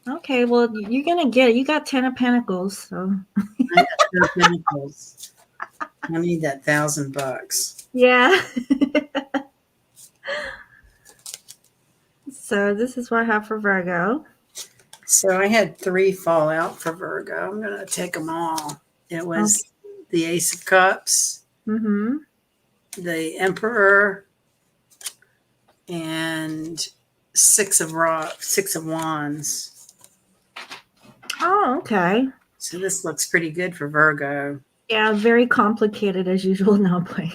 Okay, well you're gonna get it. You got Ten of Pentacles, so I got no chemicals. I need that $1,000. yeah. So this is what I have for Virgo. So I had 3 fall out for Virgo. I'm going to take them all. It Okay. was the Ace of Cups, Mm-hmm. the Emperor, and Six of Wands. Oh, okay. So this looks pretty good for Virgo. Yeah, very complicated as usual. Now playing.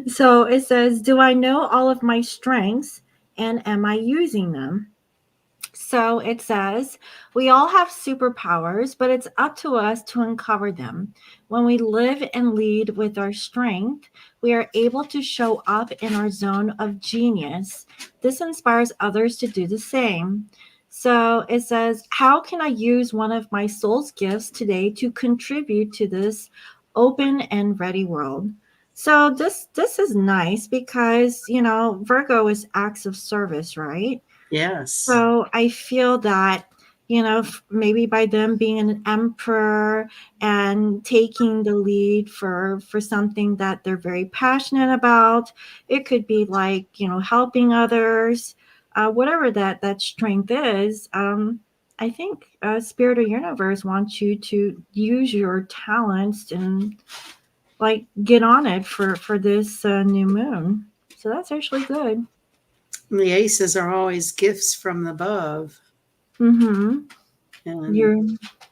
So it says, "Do I know all of my strengths, and am I using them?" So it says, we all have superpowers, but it's up to us to uncover them. When we live and lead with our strength, we are able to show up in our zone of genius. This inspires others to do the same. So it says, how can I use one of my soul's gifts today to contribute to this open and ready world? So this is nice because, Virgo is acts of service, right? Yes. So I feel that, maybe by them being an emperor and taking the lead for something that they're very passionate about, it could be like, helping others, whatever that strength is. I think Spirit or Universe wants you to use your talents and like get on it for this new moon. So that's actually good. The aces are always gifts from above, Mm-hmm. and You're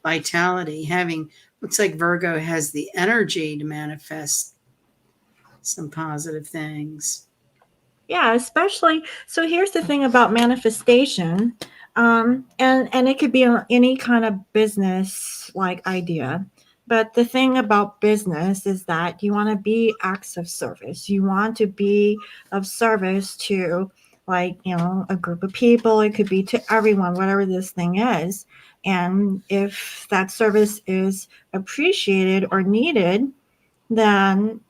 vitality. Having looks like Virgo has the energy to manifest some positive things. Yeah, especially so here's the thing about manifestation. And it could be any kind of business like idea. But the thing about business is that you want to be acts of service. You want to be of service to like, a group of people. It could be to everyone, whatever this thing is. And if that service is appreciated or needed, then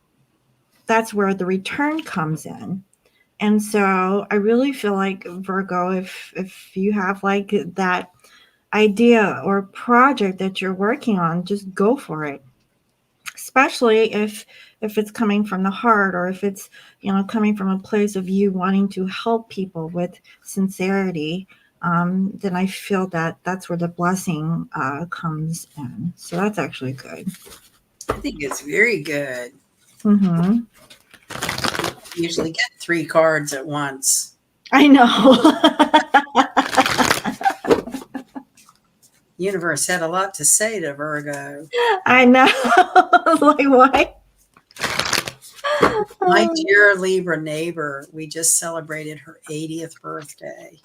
that's where the return comes in. And so I really feel like Virgo, if you have like that idea or project that you're working on, just go for it. Especially if it's coming from the heart, or if it's coming from a place of you wanting to help people with sincerity. Then I feel that that's where the blessing comes in. So that's actually good. I think it's very good. Hmm. You usually get 3 cards at once. I know. Universe had a lot to say to Virgo. I know. Like what? My dear Libra neighbor, we just celebrated her 80th birthday.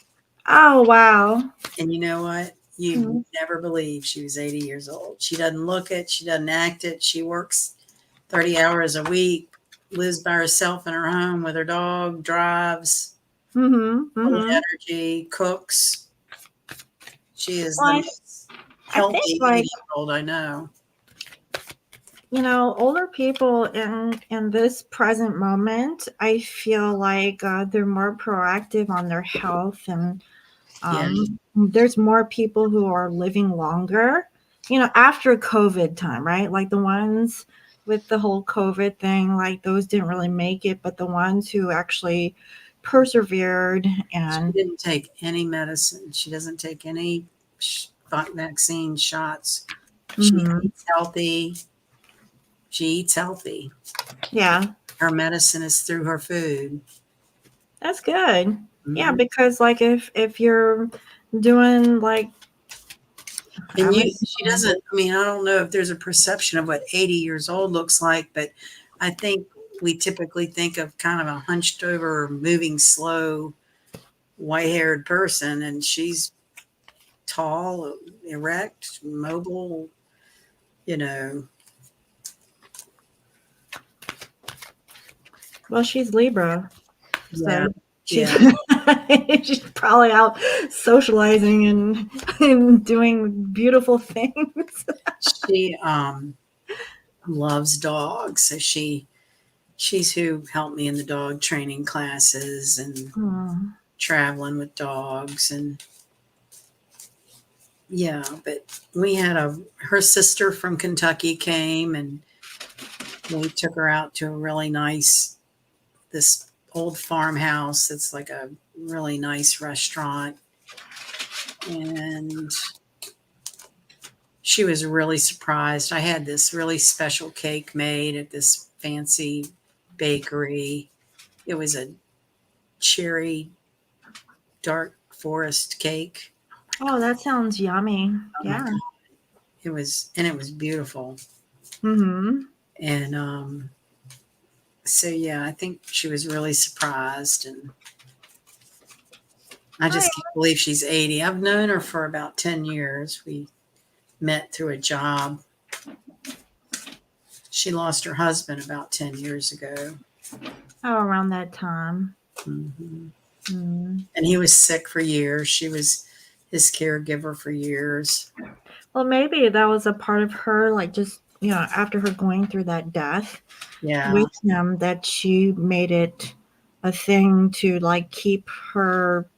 Oh wow. And you know what? Mhm. You'd never believe she was 80 years old. She doesn't look it. She doesn't act it. She works 30 hours a week, lives by herself in her home with her dog, drives, Mhm. full of Mhm. energy, cooks. She is the Well, most I think healthy like 80-year-old I know. older people in this present moment, I feel like they're more proactive on their health, and Yeah. there's more people who are living longer. After COVID time, right? Like the ones with the whole COVID thing, like those didn't really make it, but the ones who actually persevered She and didn't take any medicine. She doesn't take any vaccine shots. She mhm. eats healthy. She eats healthy. Yeah, Her medicine is through her food. that's good. Yeah, Mhm. because like if you're doing like And how many she doesn't, I mean, I don't know if there's a perception of what 80 years old looks like, but I think we typically think of kind of a hunched over, moving slow, white haired person. And she's tall, erect, mobile, you know. well, she's Libra, Yeah. so she's Yeah. she's probably out socializing and doing beautiful things. She loves dogs. So she's who helped me in the dog training classes and Hmm. traveling with dogs. And yeah, but we had her sister from Kentucky came, and we took her out to a really nice, this old farmhouse. It's like a really nice restaurant. and she was really surprised. I had this really special cake made at this fancy bakery. It was a cherry dark forest cake. Oh, that sounds yummy. Oh my Yeah. god. It was beautiful. Mhm. And so yeah, I think she was really surprised, and I Oh, just can't believe she's 80. I've known her for about 10 years. We met through a job. She lost her husband about 10 years ago. oh, around that time. Hmm. Mm. And he was sick for years. She was his caregiver for years. Well, maybe that was a part of her, like just after her going through that death Yeah, with him, that she made it a thing to like keep her,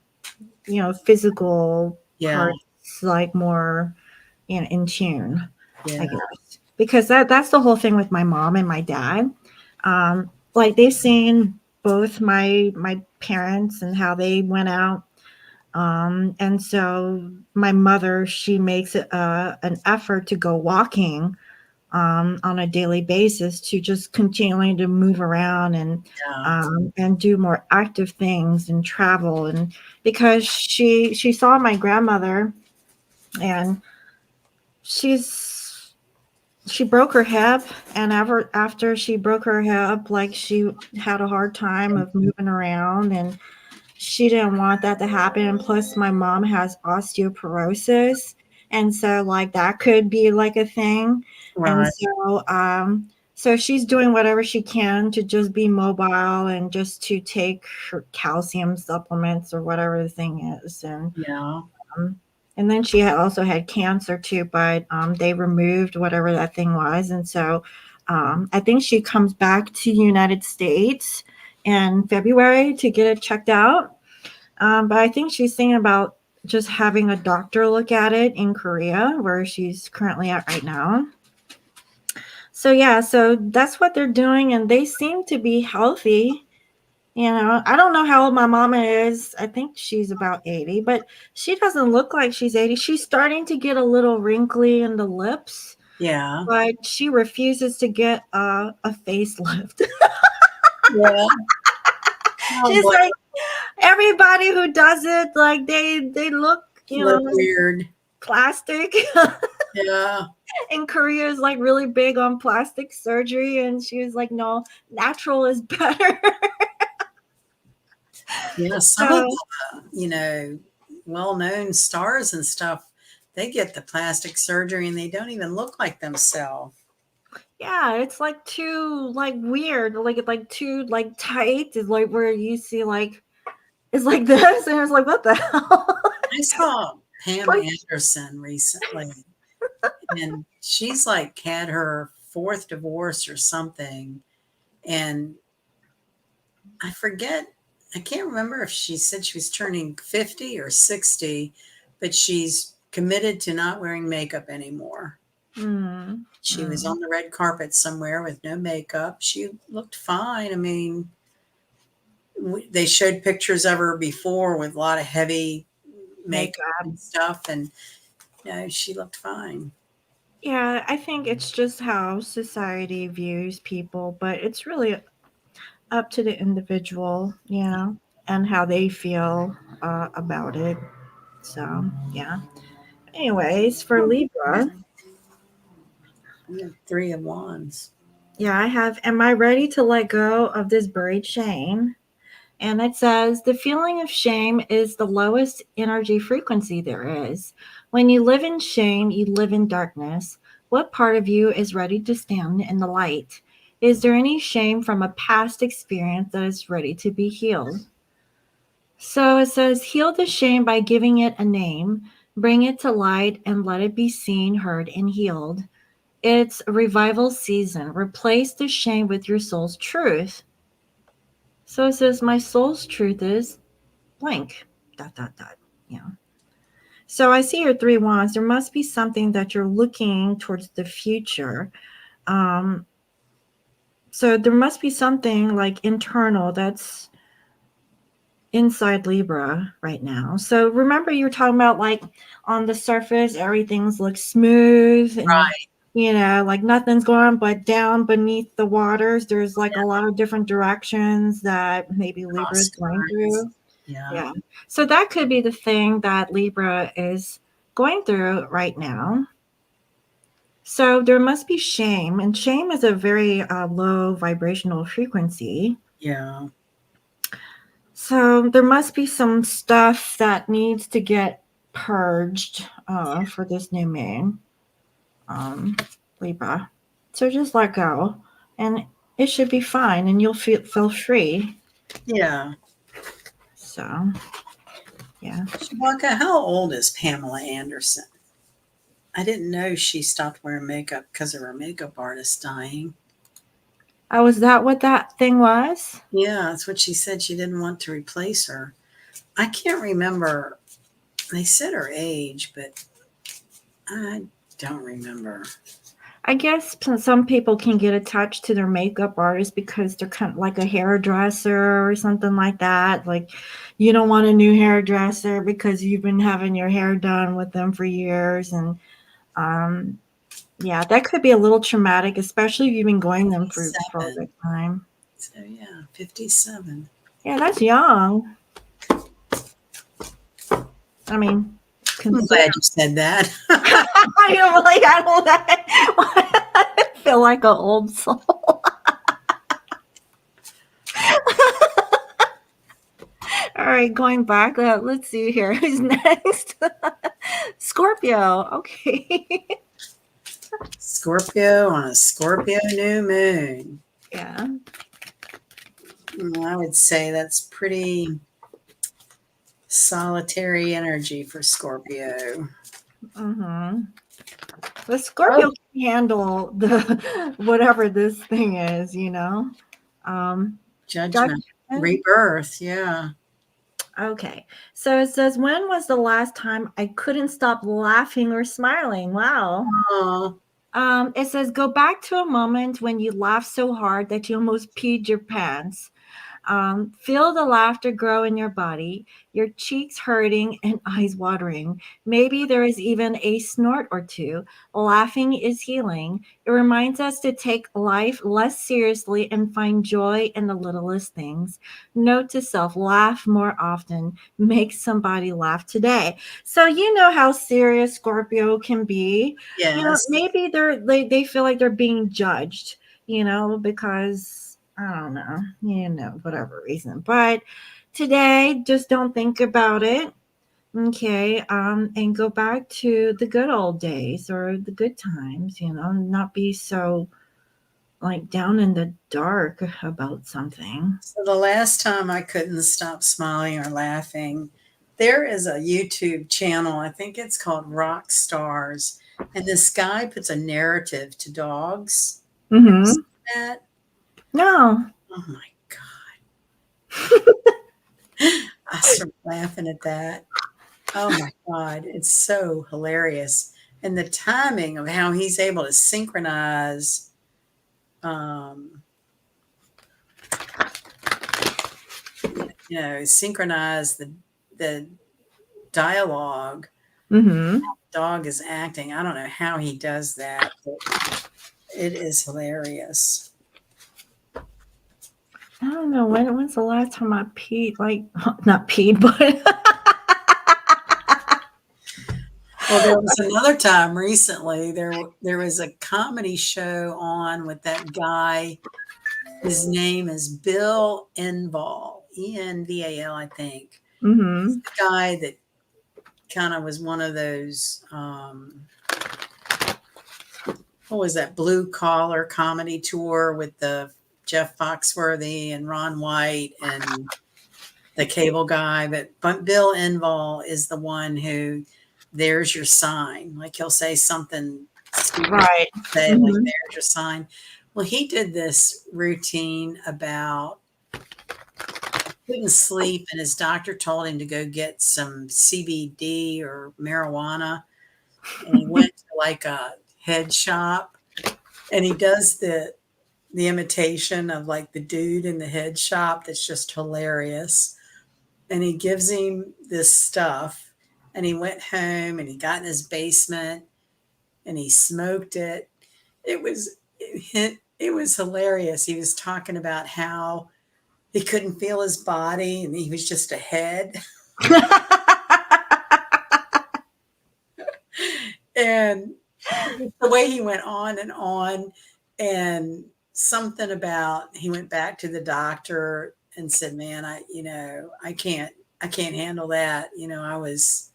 physical yeah, parts like more, in tune, I yeah, guess. Because that's the whole thing with my mom and my dad. Like they've seen both my parents and how they went out. And so my mother, she makes an effort to go walking on a daily basis to just continuing to move around yeah, and do more active things and travel. And because she saw my grandmother, and she broke her hip, and after she broke her hip, like she had a hard time of moving around, and she didn't want that to happen. And plus my mom has osteoporosis, and so like that could be like a thing. And right, so she's doing whatever she can to just be mobile and just to take her calcium supplements or whatever the thing is. yeah, Um, and then she also had cancer too, but they removed whatever that thing was. And so I think she comes back to United States in February to get it checked out. But I think she's thinking about just having a doctor look at it in Korea, where she's currently at right now. So yeah, so that's what they're doing, and they seem to be healthy. I don't know how old my mama is. I think she's about 80, but she doesn't look like she's 80. She's starting to get a little wrinkly in the lips, yeah, but she refuses to get a facelift. yeah. Oh, She's boy, like, everybody who does it, like they look, look weird. plastic. Yeah, And Korea is like really big on plastic surgery, and she was like, no, natural is better. yeah. Some of So the, well-known stars and stuff, they get the plastic surgery and they don't even look like themselves. yeah, it's like too like weird, like too like tight. Is like where you see like it's like this, and it's like what the hell? I saw Pam Like, Anderson recently, and she's like had her fourth divorce or something. And I forget, I can't remember if she said she was turning 50 or 60, but she's committed to not wearing makeup anymore. mm, She was mm, on the red carpet somewhere with no makeup. She looked fine. I mean, they showed pictures of her before with a lot of heavy makeup makeup. and stuff, and she looked fine. Yeah, I think it's just how society views people, but it's really up to the individual, and how they feel about it. So, yeah. Anyways, for Libra, You have three of wands. yeah, I have, am I ready to let go of this buried shame? And it says, the feeling of shame is the lowest energy frequency there is. When you live in shame, you live in darkness. What part of you is ready to stand in the light? Is there any shame from a past experience that is ready to be healed? So it says, heal the shame by giving it a name, bring it to light, and let it be seen, heard, and healed. It's a revival season. Replace the shame with your soul's truth. So it says, my soul's truth is blank. Dot, dot, dot. Yeah. So I see your three wands. There must be something that you're looking towards the future. Um, so there must be something like internal inside Libra right now. So remember you're talking about like on the surface everything's looks smooth and Right. like nothing's going on, but down beneath the waters there's like a Yeah. lot of different directions that maybe Libra is Cross going currents. through. Yeah. Yeah. So that could be the thing that Libra is going through right now. So there must be shame, and shame is a very low vibrational frequency. Yeah. So there must be some stuff that needs to get purged for this new moon, um, Libra. So just let go, and it should be fine, and you'll feel free. Yeah. So yeah, Shabaka, how old is Pamela Anderson? I didn't know she stopped wearing makeup because of her makeup artist dying. oh, is that what that thing was? Yeah, that's what she said. She didn't want to replace her. I can't remember. They said her age, but I don't remember. I guess some people can get attached to their makeup artist because they're kind of like a hairdresser or something like that. Like, you don't want a new hairdresser because you've been having your hair done with them for years. And um, yeah, that could be a little traumatic, especially if you've been going them for a 57. good time. So, yeah, 57. Yeah, that's young. I mean, I'm consider. glad you said that. I don't like. I don't like. I feel like an old soul. All right, going back. Let's see here. Who's next? Scorpio. Okay. Scorpio on a Scorpio new moon. Yeah. I would say that's pretty solitary energy for Scorpio. Mm-hmm. The Oh, Scorpio can handle the whatever this thing is. Um, judgment, judgment. rebirth. Yeah. Okay. So it says, when was the last time I couldn't stop laughing or smiling? Wow. Oh, It says, go back to a moment when you laughed so hard that you almost peed your pants. Feel the laughter grow in your body, your cheeks hurting and eyes watering. Maybe there is even a snort or two. Laughing is healing. It reminds us to take life less seriously and find joy in the littlest things. Note to self, laugh more often. Make somebody laugh today. So you know how serious Scorpio can be. yes. Maybe they feel like they're being judged, because I don't know, whatever reason. But today, just don't think about it. Okay. And go back to the good old days or the good times, not be so like down in the dark about something. So the last time I couldn't stop smiling or laughing, there is a YouTube channel. I think it's called Rock Stars. And this guy puts a narrative to dogs. Have you Mm-hmm. seen that? No. Oh my God. I started laughing at that. Oh my God. It's so hilarious. And the timing of how he's able to synchronize um, synchronize the dialogue. Mm-hmm. Dog is acting. I don't know how he does that, but it is hilarious. I don't know when's the last time I peed, like not peed, but Well, there was another time recently. There was a comedy show on with that guy. His name is Bill Enval, Enval, I think. He's mm-hmm. the guy that kind of was one of those. What was that blue collar comedy tour with the Jeff Foxworthy and Ron White and the cable guy? But Bill Enval is the one who, there's your sign. Like he'll say something stupid, Right. say like, Mm-hmm. there's your sign. Well, he did this routine about couldn't sleep, and his doctor told him to go get some CBD or marijuana, and he went to like a head shop, and he does the imitation of like the dude in the head shop that's just hilarious. and he gives him this stuff, and he went home and he got in his basement and he smoked it. It was hilarious. He was talking about how he couldn't feel his body and he was just a head. And the way he went on, and something about he went back to the doctor and said, "Man, I can't handle that. I was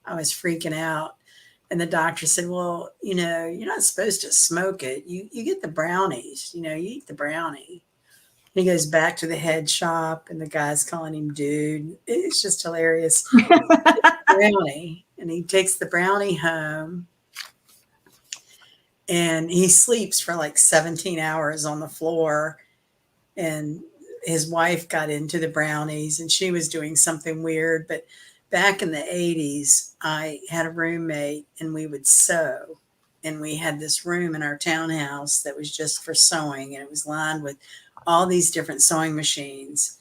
freaking out." And the doctor said, "Well, you're not supposed to smoke it. You get the brownies. You eat the brownie." He goes back to the head shop, and the guy's calling him dude. It's just hilarious. Brownie, and he takes the brownie home, and he sleeps for like 17 hours on the floor. And his wife got into the brownies, and she was doing something weird. But back in the 80s, I had a roommate, and we would sew. And we had this room in our townhouse that was just for sewing, and it was lined with all these different sewing machines.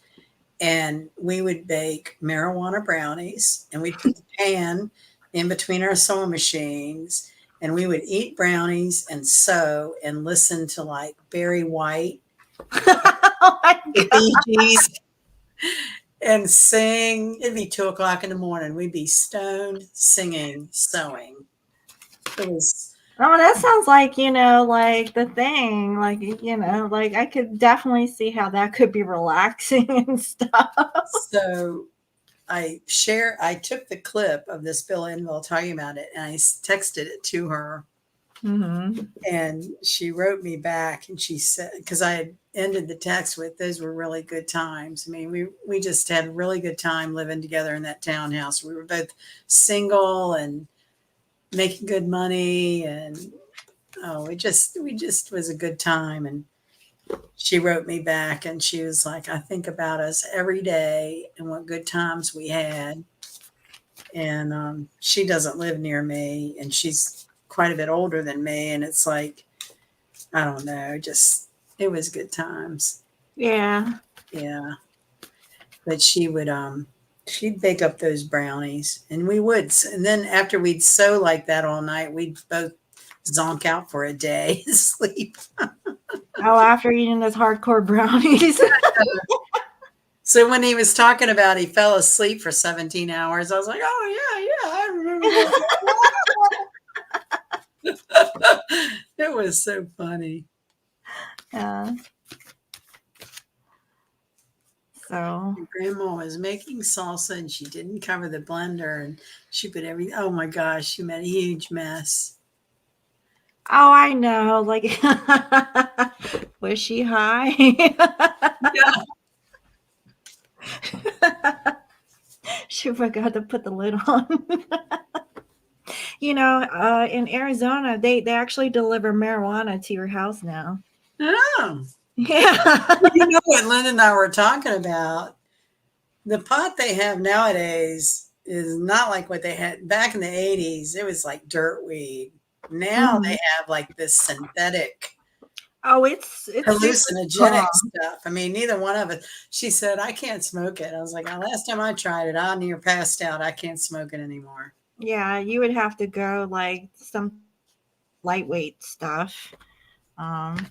And we would bake marijuana brownies, and we'd put the pan in between our sewing machines, and we would eat brownies and sew and listen to like Barry White, Oh my the God. Bee Gees, and sing. It'd be 2 o'clock in the morning. We'd be stoned, singing, sewing. It was Oh, that sounds like, like the thing. Like, like I could definitely see how that could be relaxing and stuff. so. I took the clip of this Bill Enville talking about it, and I texted it to her, Hmm. and she wrote me back, and she said, because I had ended the text with, "Those were really good times." I mean, we just had a really good time living together in that townhouse. We were both single and making good money, and oh, we just was a good time. And she wrote me back, and she was like, "I think about us every day and what good times we had." And she doesn't live near me, and she's quite a bit older than me, and it's like, I don't know, just it was good times. Yeah. Yeah. But she'd bake up those brownies, and we would, and then after we'd sew like that all night, we'd both zonk out for a day and sleep. Oh, after eating those hardcore brownies. So when he was talking about he fell asleep for 17 hours, I was like, "Oh yeah, I remember that." It was so funny. Yeah. So, Grandma was making salsa, and she didn't cover the blender, and she put everything. Oh my gosh, she made a huge mess. oh, I know. Like, was she high? Yeah. She forgot to put the lid on. In Arizona, they actually deliver marijuana to your house now. Oh. Yeah. Well, you know what Lynn and I were talking about? The pot they have nowadays is not like what they had back in the 80s. It was like dirt weed. Now they Mhm. have like this synthetic Oh, it's super hallucinogenic strong. stuff. I mean, neither one of us. She said, "I can't smoke it." I was like, "Oh, last time I tried it, I near passed out. I can't smoke it anymore." Yeah, you would have to go like some lightweight stuff. Um,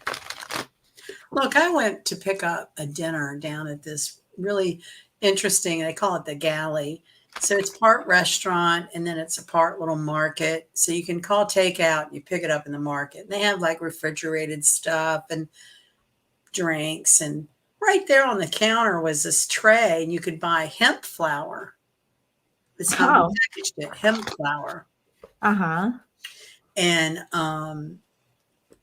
Look, I went to pick up a dinner down at this really interesting, they call it the Galley. So it's part restaurant, and then it's a part little market. So you can call takeout and you pick it up in the market. And they have like refrigerated stuff and drinks. And right there on the counter was this tray, and you could buy hemp flour. That's how they oh, packaged it, hemp flour. uh-huh. And I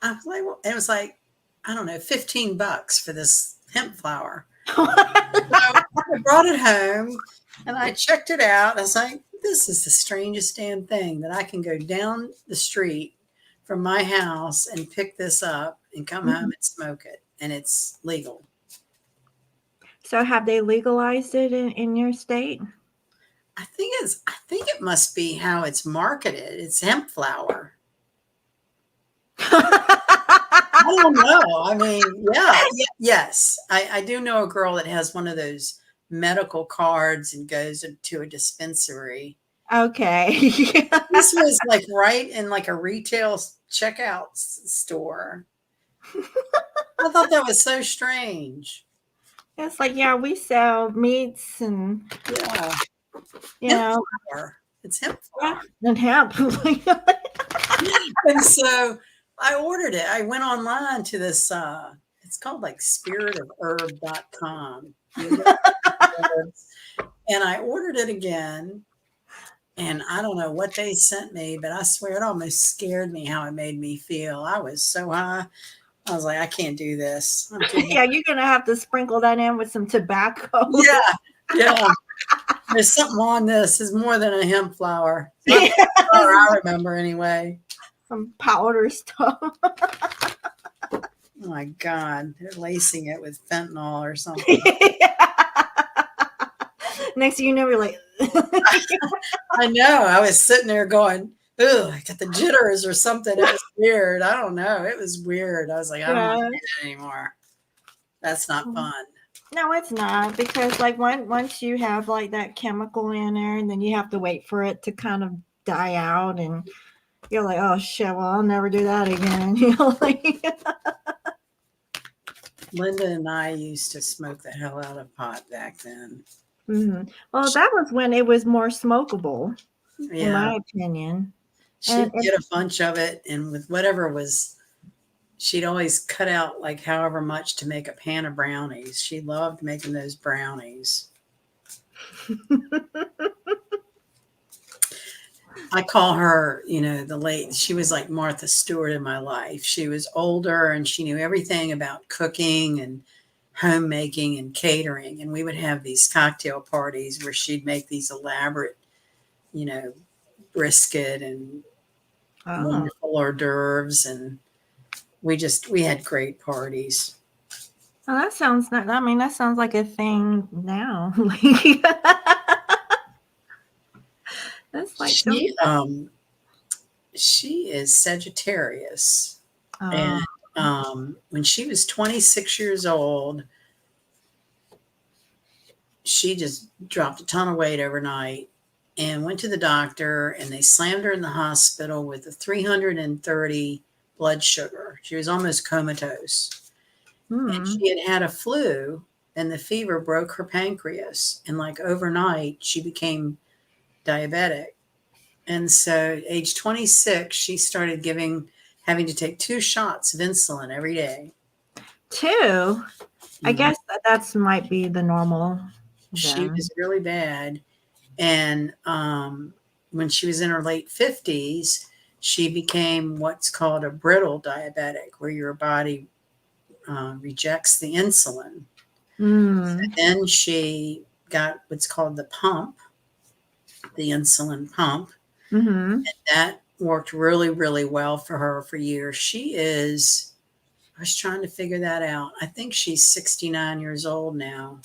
was like, well, it was like, I don't know, $15 for this hemp flour. So I brought it home, and I checked it out. I was like, "This is the strangest damn thing that I can go down the street from my house and pick this up and come home and smoke it, and it's legal." So have they legalized it in your state? I think it must be how it's marketed. It's hemp flour. I don't know. I mean, yeah, yes. I do know a girl that has one of those medical cards and goes to a dispensary. Okay. This was like right in like a retail checkout store. I thought that was so strange. It's like, yeah, we sell meats and, Yeah, you hemp know, flower. It's hemp yeah, flower. and hemp. And so I ordered it. I went online to this, it's called like spiritofherb.com. You look at herbs. And I ordered it again. And I don't know what they sent me, but I swear it almost scared me how it made me feel. I was so high. I was like, I can't do this. I'm too Yeah, high. you're gonna have to sprinkle that in with some tobacco. Yeah, yeah. There's something on this. It's more than a hemp flower. It's not the Yeah, flower I remember anyway. some powder stuff. Oh my God. They're lacing it with fentanyl or something. Next thing you know, you're like, I know. I was sitting there going, "Ooh, I got the jitters or something." It was weird. I don't know. It was weird. I was like, I don't want to yeah. do that anymore. That's not fun. No, it's not because like once you have like that chemical in there, and then you have to wait for it to kind of die out, and you're like, oh shit, well I'll never do that again. You know, like Linda and I used to smoke the hell out of pot back then. well, that was when it was more smokable, in Yeah. my opinion. And She'd get a bunch of it, and with whatever was, she'd always cut out like however much to make a pan of brownies. She loved making those brownies. I call her, she was like Martha Stewart in my life. She was older and she knew everything about cooking and homemaking and catering. And we would have these cocktail parties where she'd make these elaborate, you know, brisket and oh, wonderful hors d'oeuvres. And we had great parties. well, that sounds not. I mean, that sounds like a thing now. Like, that's like some. She is Sagittarius. And Uh, when she was 26 years old, she just dropped a ton of weight overnight and went to the doctor, and they slammed her in the hospital with a 330 blood sugar. She was almost comatose. And hmm. she had had a flu, and the fever broke her pancreas. And like overnight, she became diabetic. And so, age 26, she started having to take 2 shots of insulin every day. Two. I Mhm. guess that's might be the normal She then. was really bad. And when she was in her late 50s, she became what's called a brittle diabetic, where your body rejects the insulin. Mm. Then she got what's called the insulin pump. Mhm. That worked really, really well for her for years. I was trying to figure that out. I think she's 69 years old now.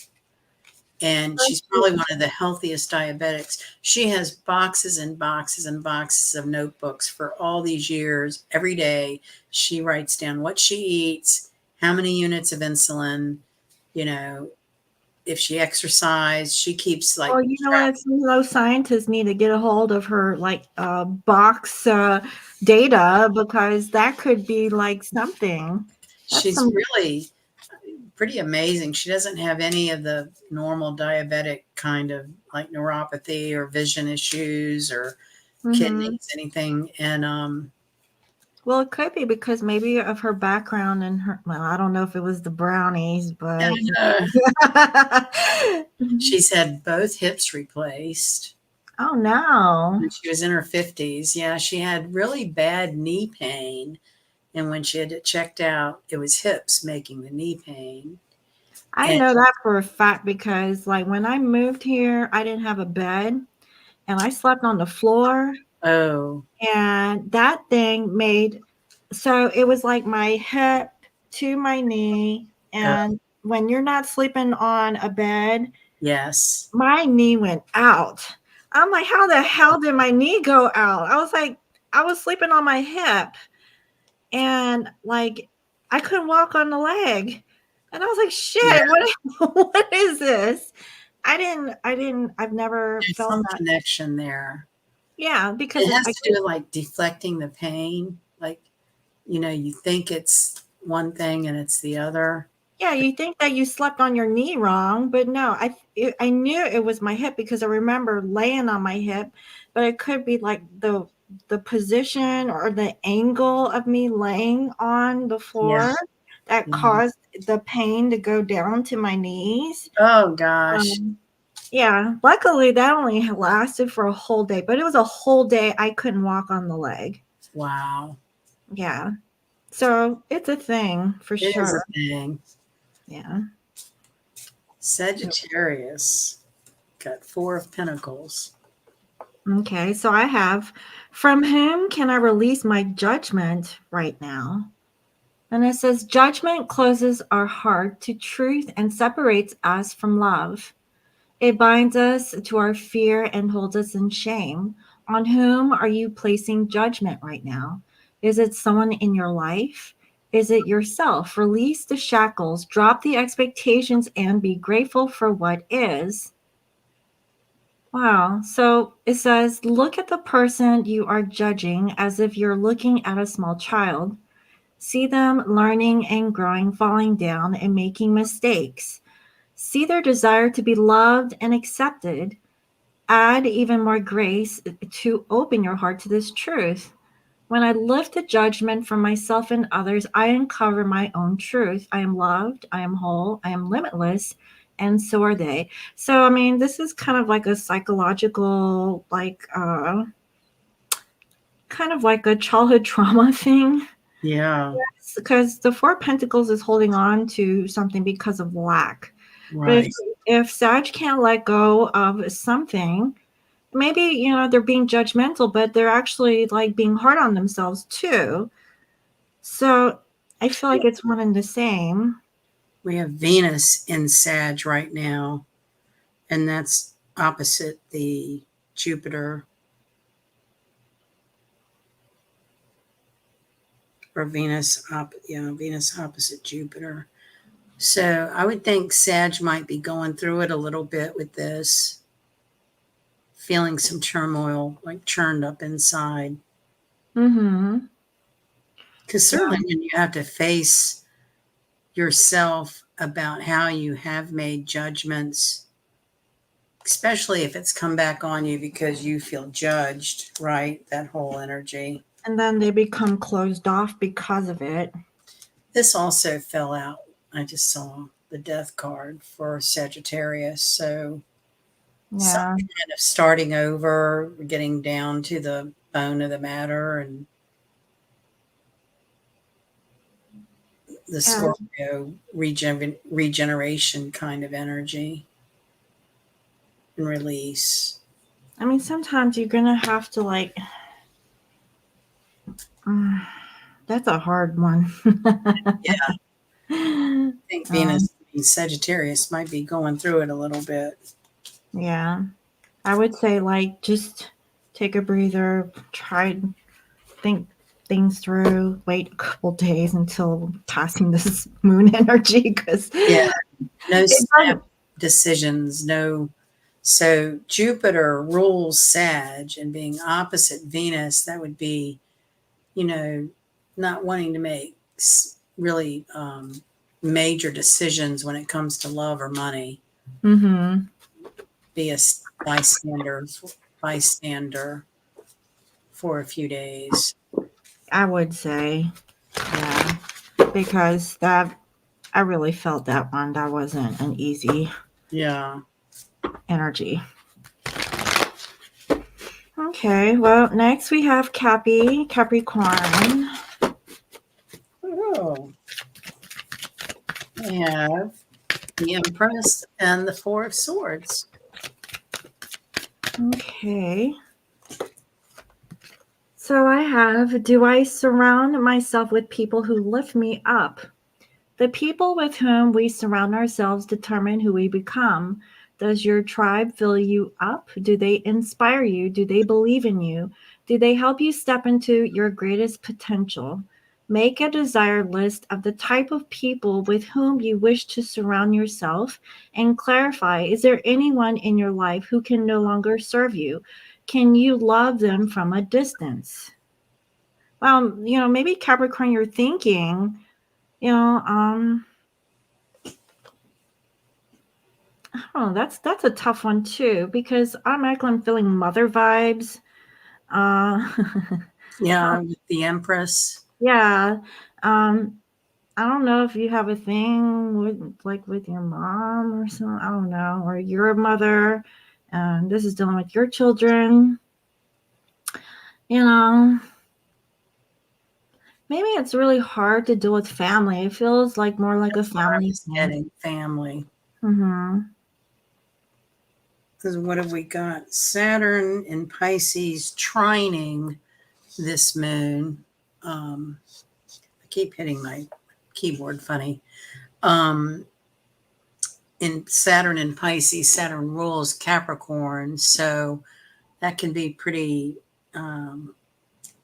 And she's probably one of the healthiest diabetics. She has boxes and boxes and boxes of notebooks for all these years. Every day, she writes down what she eats, how many units of insulin, you know, if she exercised, she keeps Well, like you know track. what? Some of those scientists need to get a hold of her, like, box data because that could be like something. That's She's some. really pretty amazing. She doesn't have any of the normal diabetic kind of like neuropathy or vision issues or Mhm. kidneys, anything. And Well, it could be because maybe of her background and her. Well, I don't know if it was the brownies, but and she's had both hips replaced oh no. when she was in her 50s. Yeah, she had really bad knee pain. And when she had it checked out, it was hips making the knee pain. I And know that for a fact because, like, when I moved here, I didn't have a bed and I slept on the floor, oh, and that thing made so it was like my hip to my knee, oh, and when you're not sleeping on a bed, yes. my knee went out. I'm like, how the hell did my knee go out? I was like, I was sleeping on my hip, and like I couldn't walk on the leg. And I was like, Yeah. shit, what what is this? I've never There's felt some that. connection there. Yeah, because It has I to do with like deflecting the pain. Like, you think it's one thing and it's the other. yeah, you think that you slept on your knee wrong, but no, I knew it was my hip because I remember laying on my hip, but it could be like the position or the angle of me laying on the Yeah. floor that Yeah. caused the pain to go down to my knees. Oh gosh. Um, yeah, luckily that only lasted for a whole day, but it was a whole day I couldn't walk on the leg. Wow. Yeah, so it's a thing for It is a sure. thing. Yeah. Sagittarius got Four of Pentacles. Okay, so I have, from whom can I release my judgment right now? And it says, judgment closes our heart to truth and separates us from love. It binds us to our fear and holds us in shame. On whom are you placing judgment right now? Is it someone in your life? Is it yourself? Release the shackles, drop the expectations, and be grateful for what is. Wow. So it says, look at the person you are judging as if you're looking at a small child. See them learning and growing, falling down, and making mistakes. See their desire to be loved and accepted. Add even more grace to open your heart to this truth. When I lift the judgment from myself and others, I uncover my own truth. I am loved, I am whole, I am limitless, and so are they. So, I mean, this is kind of like a psychological, like, kind of like a childhood trauma thing. Yeah. Because the Four of Pentacles is holding on to something because of lack. But Right. if Sag can't let go of something, maybe they're being judgmental, but they're actually like being hard on themselves too. So I feel like it's one and the same. We have Venus in Sag right now, and that's opposite the Jupiter, or Venus opposite Jupiter. So I would think Sag might be going through it a little bit with this, feeling some turmoil, like churned up inside. Mm-hmm. Because Yeah. certainly when you have to face yourself about how you have made judgments, especially if it's come back on you because you feel judged, right? That whole energy. And then they become closed off because of it. This also fell out. I just saw the death card for Sagittarius. So some Yeah. kind of starting over, getting down to the bone of the matter, and the Yeah. Scorpio regeneration kind of energy and release. I mean, sometimes you're gonna have to like. Mm, that's a hard one. Yeah, I think um, Sagittarius might be going through it a little bit. yeah, I would say like just take a breather, try to think things through, wait a couple days until passing this moon energy because Yeah, no it snap doesn't. decisions, no. So Jupiter rules Sag, and being opposite Venus, that would be, you know, not wanting to make really major decisions when it comes to love or money. Mm-hmm. Be a bystander for a few days. I would say, yeah, because that I really felt that one. That wasn't an easy Yeah. energy. Okay, well, next we have Capricorn. Oh, we have the Empress and the Four of Swords. Okay. So I have, do I surround myself with people who lift me up? The people with whom we surround ourselves determine who we become. Does your tribe fill you up? Do they inspire you? Do they believe in you? Do they help you step into your greatest potential? Make a desired list of the type of people with whom you wish to surround yourself and clarify, is there anyone in your life who can no longer serve you? Can you love them from a distance? Well, maybe Capricorn, you're thinking, you know, um, oh, that's a tough one too, because automatically I'm feeling mother vibes. Uh, Yeah, with the Empress. yeah. Um, I don't know if you have a thing with your mom or something. I don't know, or you're a mother, and this is dealing with your children. You know, maybe it's really hard to deal with family. It feels like more like a That's what I family was thing. getting, family. Mm-hmm. Because what have we got? Saturn in Pisces trining this moon. I keep hitting my keyboard funny. Um, in Saturn in Pisces, Saturn rules Capricorn. So that can be pretty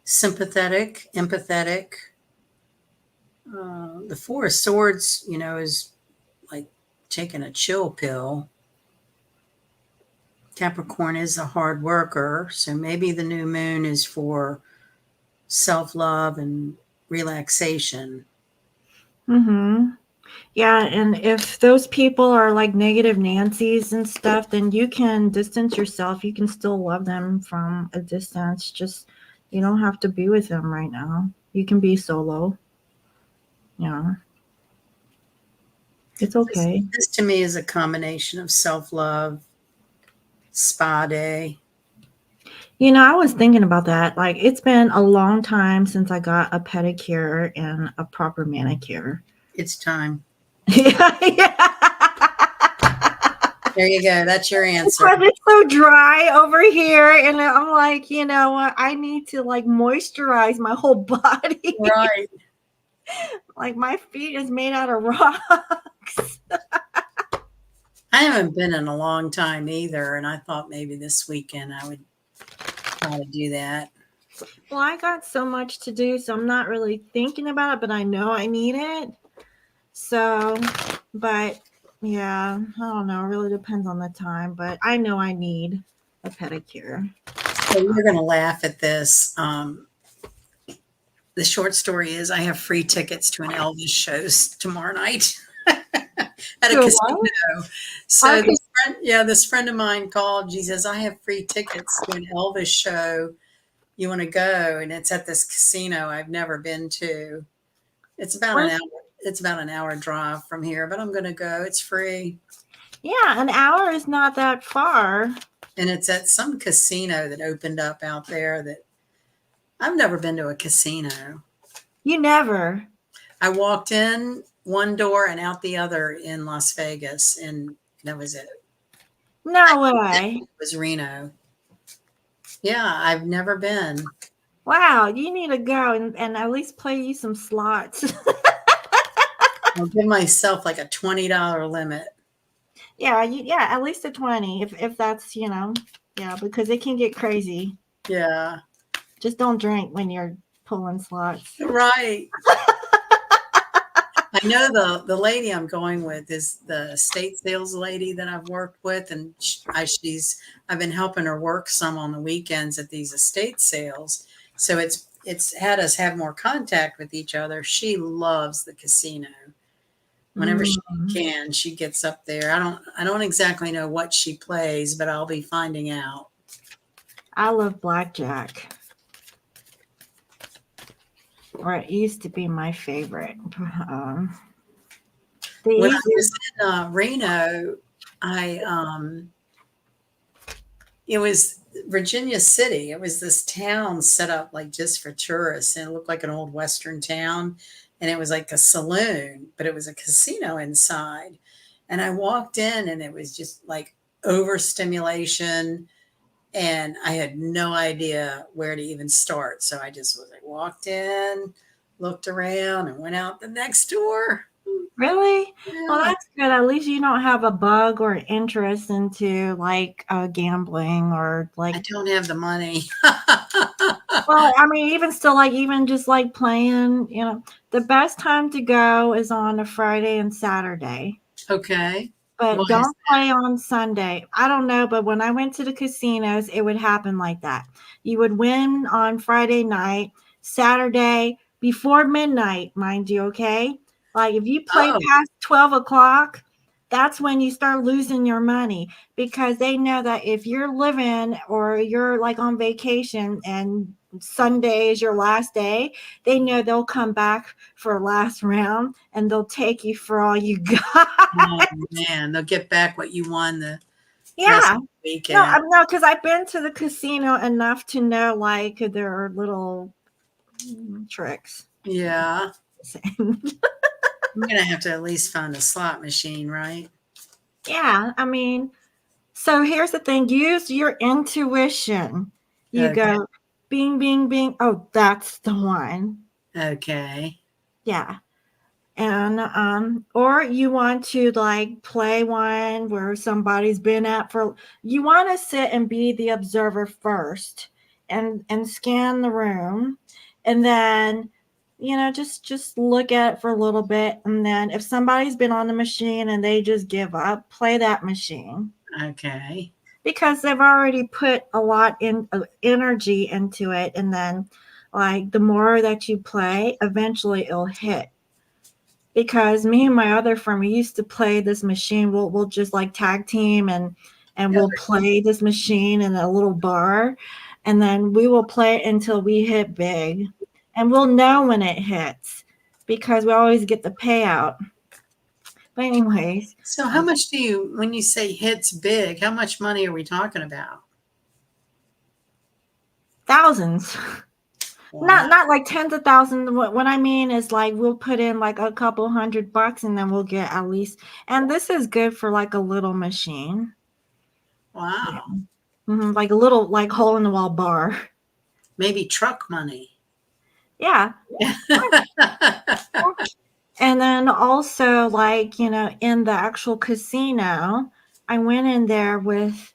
sympathetic, empathetic. The Four of Swords, is like taking a chill pill. Capricorn is a hard worker, so maybe the new moon is for self love and relaxation. Mm-hmm. Yeah, and if those people are like negative Nancy's and stuff, then you can distance yourself. You can still love them from a distance. Just you don't have to be with them right now. You can be solo. Yeah, it's This, okay. this to me is a combination of self love, spa day. I was thinking about that. Like, it's been a long time since I got a pedicure and a proper manicure. It's time. Yeah, yeah. There you go. That's your answer. Because it's so dry over here, and I'm like, you know what? I need to like moisturize my whole body. Right. Like my feet is made out of rocks. I haven't been in a long time either, and I thought maybe this weekend I would try to do that. Well, I got so much to do, so I'm not really thinking about it, but I know I need it. So, but yeah, I don't know. It really depends on the time, but I know I need a pedicure. So you're going to laugh at this. The short story is I have free tickets to an Elvis show tomorrow night at a To a casino. what? So Okay. this friend of mine called. She says, I have free tickets to an Elvis show. You want to go? And it's at this casino I've never been to. It's about an What? hour. It's about an hour drive from here, but I'm going to go. It's free. Yeah, an hour is not that far. And it's at some casino that opened up out there that I've never been to a casino. You never. I walked in one door and out the other in Las Vegas, and that was it. No way. It was Reno. Yeah, I've never been. Wow, you need to go and at least play you some slots. I'll give myself like a $20 limit. Yeah, at least a 20 if that's, yeah, because it can get crazy. Yeah, Just don't drink when you're pulling slots. right. I know the lady I'm going with is the estate sales lady that I've worked with, and I've been helping her work some on the weekends at these estate sales. So it's had us have more contact with each other. She loves the casino. Whenever she Mm. can, she gets up there. I don't exactly know what she plays, but I'll be finding out. I love blackjack. Or it used to be my favorite. Um, the When I easiest. was in Reno, I it was Virginia City. It was this town set up like just for tourists, and it looked like an old Western town. And it was like a saloon, but it was a casino inside. And I walked in, and it was just like overstimulation, and I had no idea where to even start. So I just was like walked in, looked around, and went out the next door. Really? Well, Yeah, that's good. At least you don't have a bug or interest into like gambling or I like. don't have the money. Well, I mean, even still, like, even just like playing, the best time to go is on a Friday and Saturday. Okay. Why But is don't play on Sunday. I don't know, but when I went to the casinos, it would happen like that. You would win on Friday night, Saturday before midnight, mind you, okay? Like if you play oh, past 12 o'clock, that's when you start losing your money because they know that if you're living or you're like on vacation and Sunday is your last day, they know they'll come back for a last round and they'll take you for all you got. oh man, they'll get back what you won the rest Yeah. of the No, weekend. no, because I've been to the casino enough to know like there are little tricks. Yeah. I'm gonna have to at least find a slot machine, right? Yeah, I mean, so here's the thing: use your intuition. You Okay. go, bing, bing, bing. Oh, that's the one. Okay. Yeah. And or you want to like play one where somebody's been at for you want to sit and be the observer first and scan the room and then just look at it for a little bit and then if somebody's been on the machine and they just give up, play that machine Okay. because they've already put a lot in energy into it and then like the more that you play, eventually it'll hit because me and my other friend we used to play this machine. We'll just like tag team and Yeah. we'll play this machine in a little bar and then we will play it until we hit big and we'll know when it hits because we always get the payout. But anyways, So how much do you, when you say hits big, how much money are we talking about? thousands. Wow. Not like tens of thousands. What I mean is like we'll put in like a couple $100 and then we'll get at least and this is good for like a little machine. Yeah. Wow. Like a little like hole in the wall bar. Maybe truck money. Yeah. And then also like, in the actual casino, I went in there with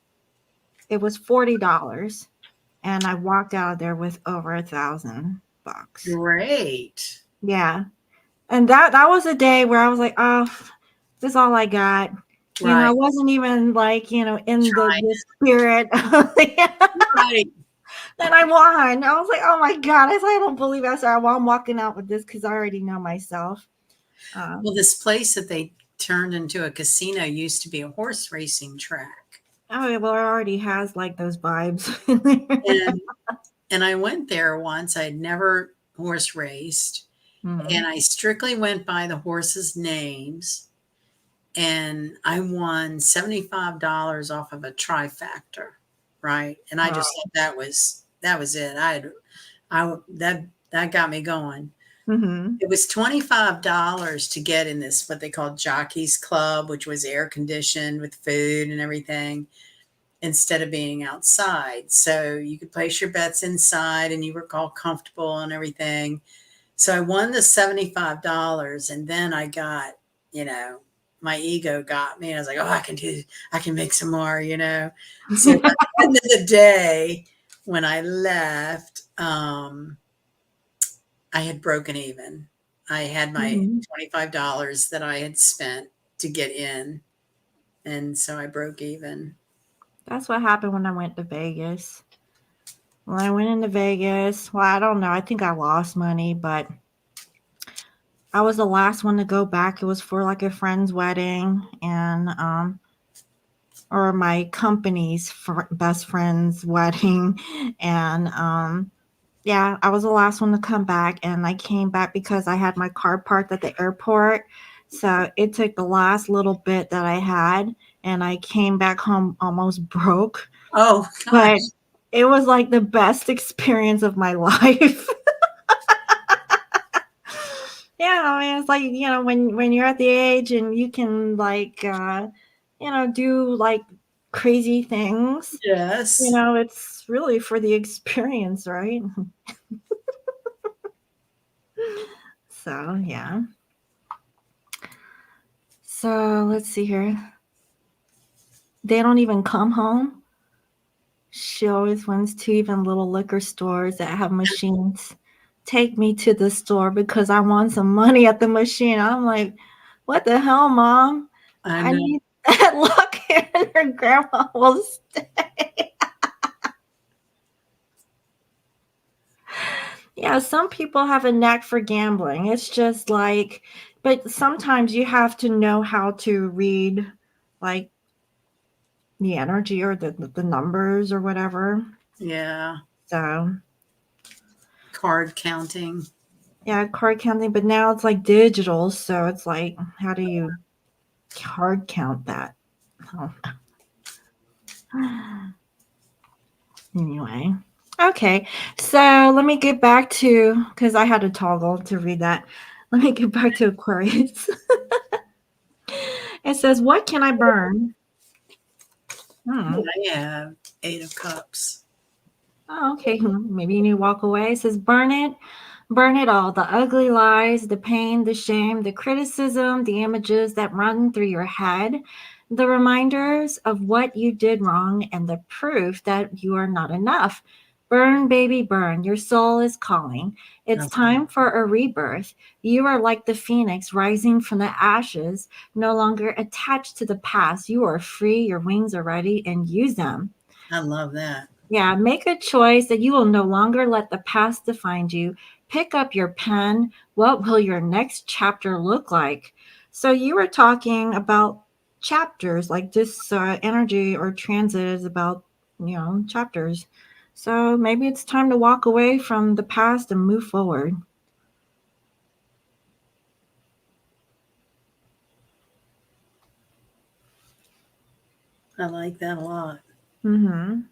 it was $40 and I walked out of there with over $1,000. Great. Yeah. And that was a day where I was like, oh, this is all I got. I Right. wasn't even like, in the, Trying. the spirit. Right. Then I won. I was like, oh my God. I said, I don't believe I said, well, I'm walking out with this because I already know myself. Well, this place that they turned into a casino used to be a horse racing track. Oh, well, it already has like those vibes. And I went there once. I had never horse raced. And Mhm. I strictly went by the horses' names. And I won $75 off of a trifactor. Right. And I just Wow. thought that was it. That got me going. Mhm. It was $25 to get in this, what they called Jockey's Club, which was air conditioned with food and everything, instead of being outside. So you could place your bets inside and you were all comfortable and everything. So I won the $75 and then I got, you know, my ego got me. I was like, oh, I can make some more. So by the end of the day, when I left, I had broken even. I had my Mhm. $25 that I had spent to get in. And so I broke even. That's what happened when I went to Vegas. When I went into Vegas, well, I don't know. I think I lost money, but I was the last one to go back. It was for like a friend's wedding and or my company's best friend's wedding and yeah, I was the last one to come back and I came back because I had my car parked at the airport. So it took the last little bit that I had and I came back home almost broke, Oh, but gosh. it was like the best experience of my life. Yeah, I mean, it's like, when you're at the age and you can like do like crazy things, Yes. it's really for the experience, right? So, yeah. So, let's see here. They don't even come home. She always wants to even little liquor stores that have machines. Take me to the store because I want some money at the machine. I'm like, what the hell, mom? I I know. need that lock here and your grandma will stay. Yeah, some people have a knack for gambling. It's just like, but sometimes you have to know how to read like the energy or the numbers or whatever. Yeah. So Card counting. yeah, card counting, but now it's like digital, so it's like, how do you card count that? Oh. Anyway, okay, so let me get back to because I had to toggle to read that. Let me get back to Aquarius. It says, "What can I burn?" Hmm. I have 8 of Cups. Oh, okay. Maybe you need to walk away. It says, burn it all. The ugly lies, the pain, the shame, the criticism, the images that run through your head, the reminders of what you did wrong, and the proof that you are not enough. Burn, baby, burn. Your soul is calling. It's Oh, time for a rebirth. You are like the phoenix rising from the ashes, no longer attached to the past. You are free, your wings are ready, and use them. I love that. Yeah, make a choice that you will no longer let the past define you. Pick up your pen. What will your next chapter look like? So, you were talking about chapters, like this energy or transit is about, chapters. So, maybe it's time to walk away from the past and move forward. I like that a lot. Mm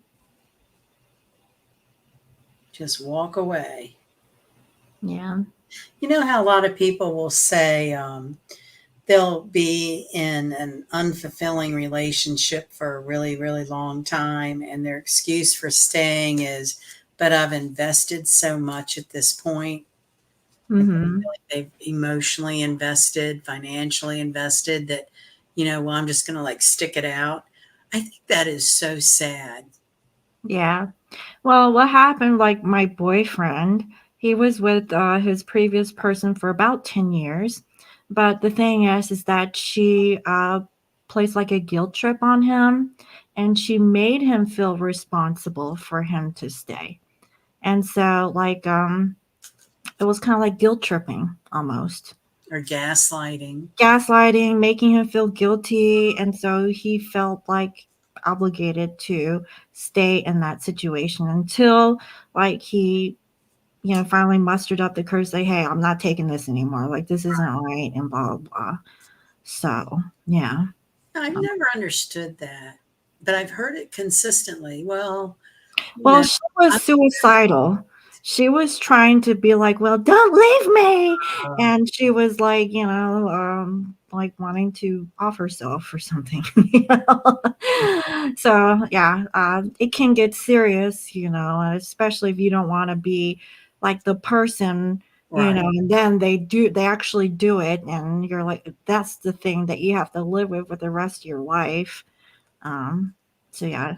Just walk away. hmm. Yeah. You know how a lot of people will say they'll be in an unfulfilling relationship for a really, really long time, and their excuse for staying is, but I've invested so much at this point. Mm Like they hmm. feel like they've emotionally invested, financially invested, that, well, I'm just going to like stick it out. I think that is so sad. Yeah. Well, what happened, like my boyfriend, he was with his previous person for about 10 years. But the thing is that she placed like a guilt trip on him and she made him feel responsible for him to stay. And so, like, it was kind of like guilt tripping almost. Or gaslighting. Gaslighting, making him feel guilty. And so he felt like obligated to stay in that situation until like he finally mustered up the courage to say, hey, I'm not taking this anymore. Like, this isn't right, and blah, blah, blah. So, yeah. I've never understood that, but I've heard it consistently. Well, you Well, know, she was I'm, suicidal. She was trying to be like, well, don't leave me. uh, And she was like, like wanting to off herself or something. So, yeah, it can get serious, especially if you don't want to be like the person, right. and then they actually do it. And you're like, that's the thing that you have to live with the rest of your life. Um, so, yeah,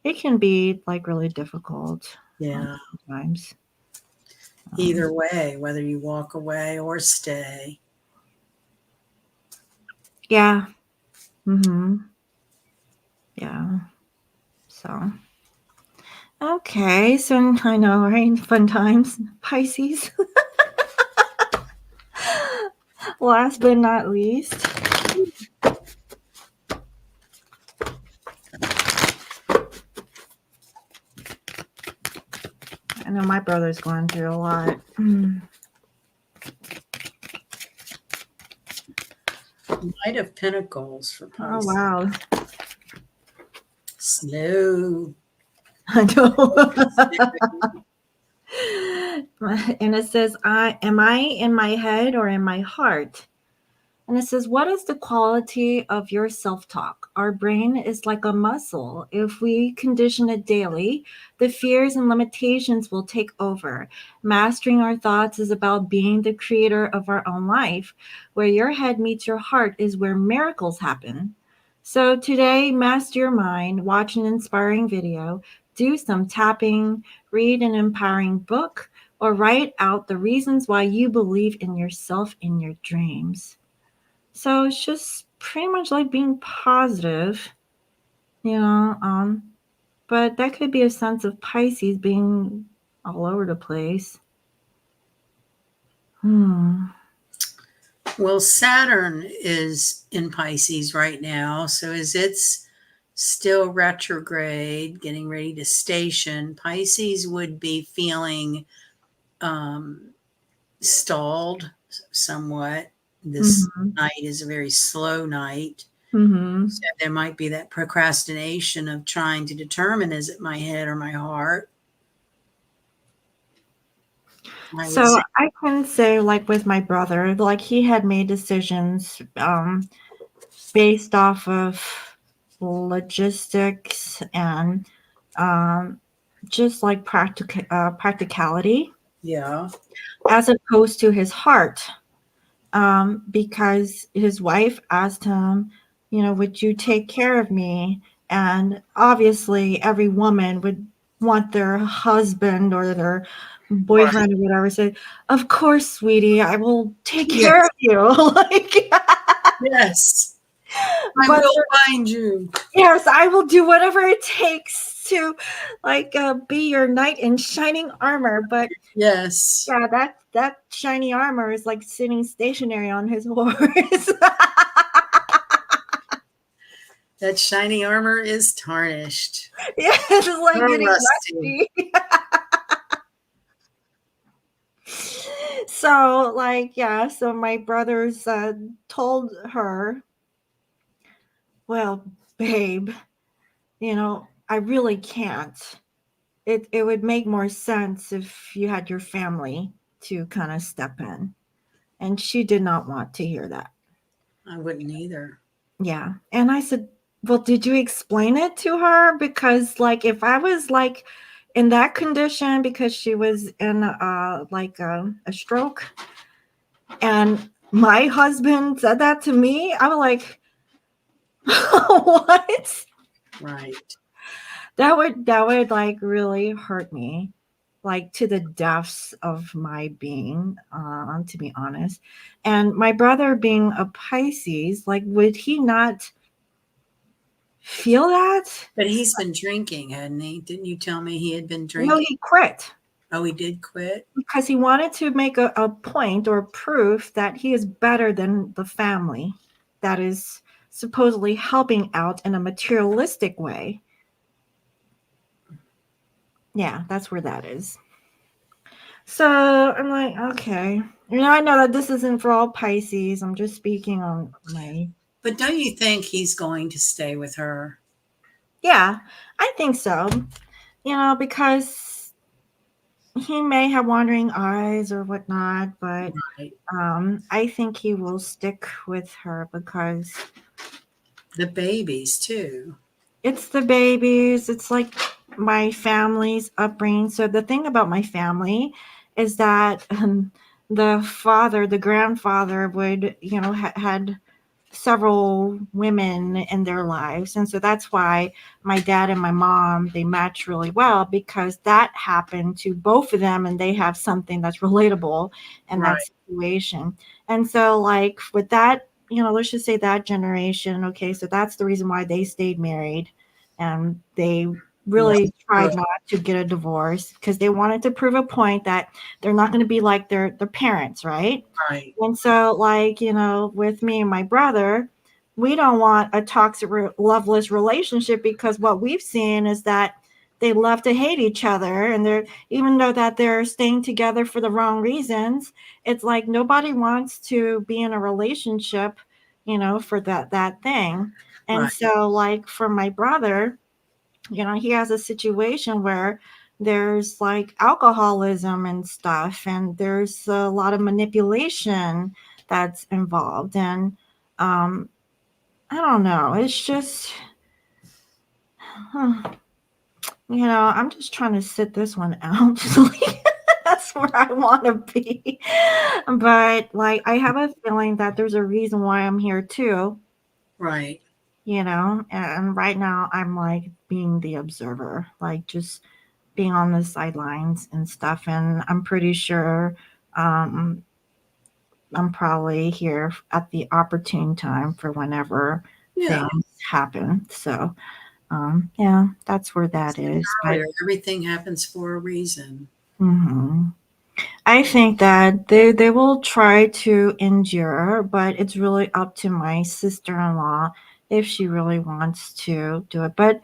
it can be like really difficult Yeah. sometimes. Either way, whether you walk away or stay. Yeah. Mhm. Yeah. So, okay. So I know, right? Fun times. Pisces. Last but not least. I know my brother's going through a lot. Knight of Pentacles for Oh Pisces. wow. Slow. I know. Slow. And it says, am I in my head or in my heart? And it says, what is the quality of your self talk? Our brain is like a muscle. If we condition it daily, the fears and limitations will take over. Mastering our thoughts is about being the creator of our own life. Where your head meets your heart is where miracles happen. So today, master your mind, watch an inspiring video, do some tapping, read an empowering book, or write out the reasons why you believe in yourself in your dreams. So it's just pretty much like being positive, you know, but that could be a sense of Pisces being all over the place. Hmm. Well, Saturn is in Pisces right now. So as it's still retrograde, getting ready to station, Pisces would be feeling um, stalled somewhat. This Mm-hmm. night is a very slow night. Mm-hmm. So there might be that procrastination of trying to determine, is it my head or my heart? I would So say, I can say, like with my brother, like he had made decisions based off of logistics and um, just like practicality, yeah, as opposed to his heart. Because his wife asked him, would you take care of me? And obviously, every woman would want their husband or their right. boyfriend or whatever say, "Of course, sweetie, I will take care of Yes, you." Like, yes. I but will find you. yes, I will do whatever it takes to, like, be your knight in shining armor. But Yes. yeah, that shiny armor is like sitting stationary on his horse. That shiny armor is tarnished Yeah, it's like or getting rusty. rusty. So, like, yeah, so my brothers told her, well, babe, I really can't. It would make more sense if you had your family to kind of step in. And she did not want to hear that. I wouldn't either. Yeah. And I said, well, did you explain it to her? Because, like, if I was like in that condition because she was in like a stroke, and my husband said that to me, I'm like, what? Right. That would like really hurt me, like to the depths of my being, to be honest. And my brother being a Pisces, like, would he not feel that? But he's been drinking, hadn't he? Didn't you tell me he had been No, drinking? he quit Oh, he did quit? because he wanted to make a point or proof that he is better than the family that is supposedly helping out in a materialistic way. Yeah, that's where that is. So I'm like, okay. I know that this isn't for all Pisces. I'm just speaking on my. But don't you think he's going to stay with her? Yeah, I think so. Because he may have wandering eyes or whatnot, but Right. I think he will stick with her because The babies, too. it's the babies. It's like my family's upbringing. So the thing about my family is that the grandfather would, had several women in their lives, and so that's why my dad and my mom, they match really well, because that happened to both of them and they have something that's relatable in that Right. situation. And so, like, with that, let's just say that generation, okay, so that's the reason why they stayed married, and they Well, really good. tried not to get a divorce because they wanted to prove a point that they're not going to be like their parents, right? Right. And so, like, with me and my brother, we don't want a toxic, loveless relationship, because what we've seen is that they love to hate each other, and they're, even though that they're staying together for the wrong reasons, it's like nobody wants to be in a relationship, for that thing. And Right. so, like, for my brother, he has a situation where there's like alcoholism and stuff, and there's a lot of manipulation that's involved. And um, I don't know. It's just, huh, I'm just trying to sit this one out. That's where I want to be. But, like, I have a feeling that there's a reason why I'm here too. Right. And right now I'm like being the observer, like just being on the sidelines and stuff. And I'm pretty sure um, I'm probably here at the opportune time for whenever Yeah. things happen. So, yeah, that's where that Said is. But earlier, everything happens for a reason. mhm. I think that they will try to endure, but it's really up to my sister-in-law if she really wants to do it. But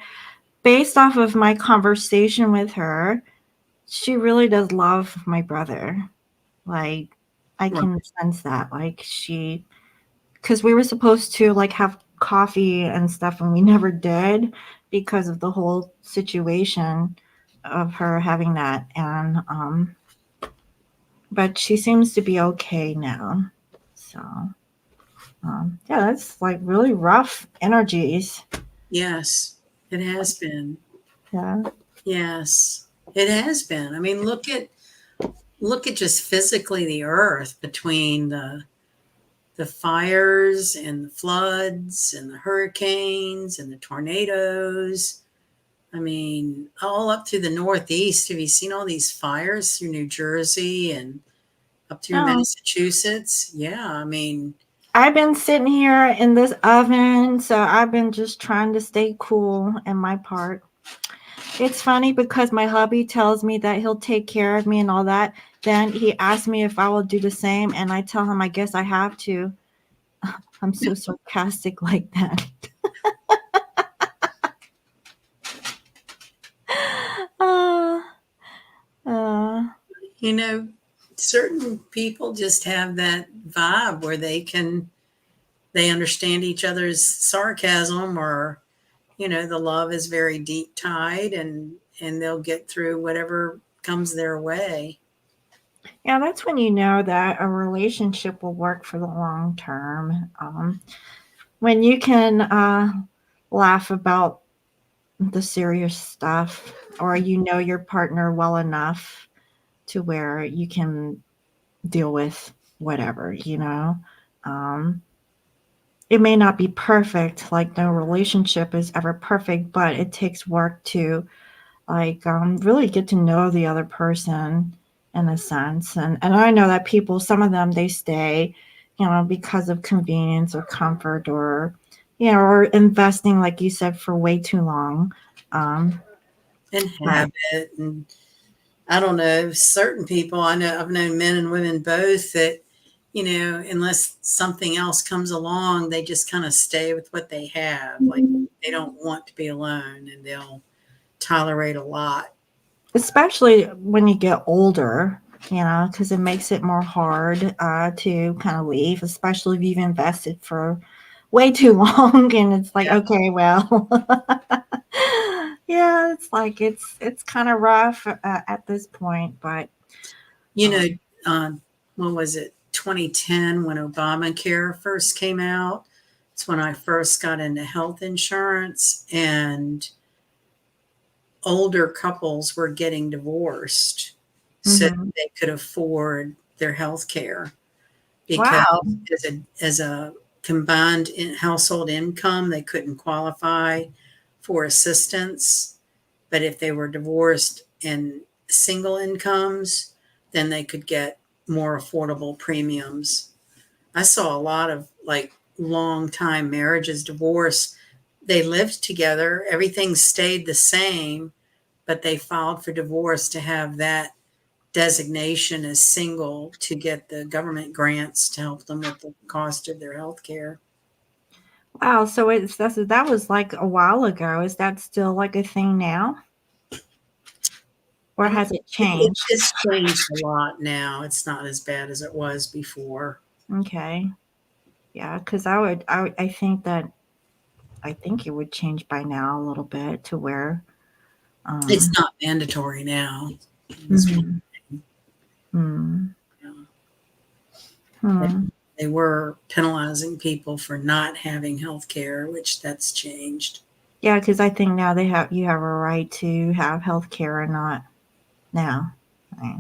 based off of my conversation with her, she really does love my brother. Like I Right. can sense that. Like she, because we were supposed to like have coffee and stuff, and we never did because of the whole situation of her having that. And but she seems to be okay now. So yeah, that's like really rough energies. Yes, it has been. Yeah. Yes, it has been. I mean, look at just physically the earth between the fires and the floods and the hurricanes and the tornadoes. I mean, all up through the Northeast. Have you seen all these fires through New Jersey and up through Oh, Massachusetts? Yeah, I mean, I've been sitting here in this oven, so I've been just trying to stay cool in my part. It's funny because my hubby tells me that he'll take care of me and all that. Then he asks me if I will do the same, and I tell him I guess I have to. I'm so sarcastic like that. Uh, uh, you know, certain people just have that vibe where they understand each other's sarcasm, or the love is very deep tied, and they'll get through whatever comes their way. yeah, that's when you know that a relationship will work for the long term. When you can laugh about the serious stuff, or you know your partner well enough to where you can deal with whatever. Um, it may not be perfect, like no relationship is ever perfect, but it takes work to like really get to know the other person in a sense. And I know that people, some of them, they stay, because of convenience or comfort, or or investing, like you said, for way too long. Um, And but habit, and I don't know, certain people, I know I've known men and women both that, unless something else comes along, they just kind of stay with what they have. Like they don't want to be alone, and they'll tolerate a lot. especially when you get older, because it makes it more hard to kind of leave, especially if you've invested for way too long, and it's like, Yeah. okay, well, yeah, it's like it's kind of rough at this point, but You know, um, um, what was it, 2010, when Obamacare first came out? It's when I first got into health insurance, and older couples were getting divorced so mhm. they could afford their health care, because Wow. as a combined household income, they couldn't qualify for assistance. But if they were divorced and single incomes, then they could get more affordable premiums. I saw a lot of like long time marriages divorce. They lived together, everything stayed the same, but they filed for divorce to have that designation as single to get the government grants to help them with the cost of their health care. Wow, so that was like a while ago. Is that still like a thing now, or has it changed? It's changed a lot now. It's not as bad as it was before. Okay. Yeah, because I think that I think it would change by now a little bit to where It's um not mandatory now. It's one mhm, hmm, thing. hmm. They were penalizing people for not having health care, which that's changed. Yeah, because I think now you have a right to have health care or not now. Yeah.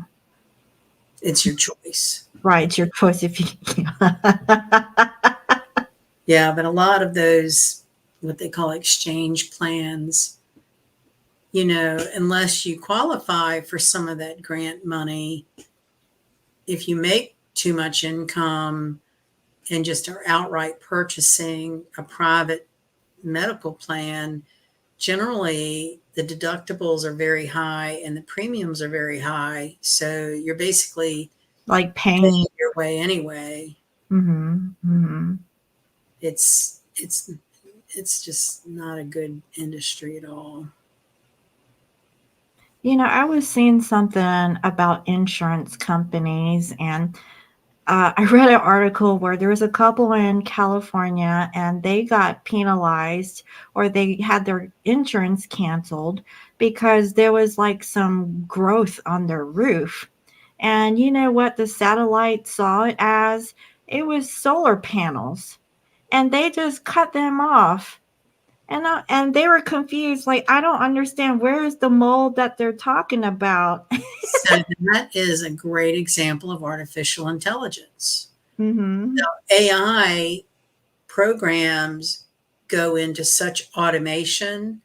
It's your choice. Right, it's your choice if you Yeah, but a lot of those what they call exchange plans, unless you qualify for some of that grant money. If you make too much income and just are outright purchasing a private medical plan, generally the deductibles are very high and the premiums are very high. So you're basically Like paying paying. your way anyway. Mhm. Mhm. It's it's it's just not a good industry at all. I was seeing something about insurance companies, and I read an article where there was a couple in California and they got penalized, or they had their insurance canceled because there was like some growth on their roof. And you know what? The satellite saw it as it was solar panels, and they just cut them off. And they were confused. Like, I don't understand. Where is the mold that they're talking about? So that is a great example of artificial intelligence. Mm-hmm. AI programs go into such automation,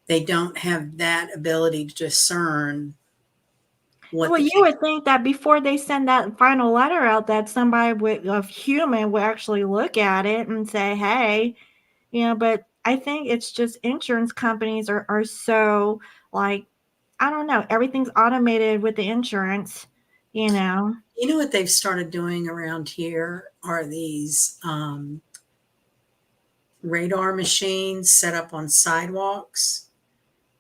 they don't have that ability to discern what Well, the you patient. would think that before they send that final letter out, that somebody with a human would actually look at it and say, "Hey," But I think it's just insurance companies are so like, I don't know, everything's automated with the insurance, you know. You know what they've started doing around here are these radar machines set up on sidewalks.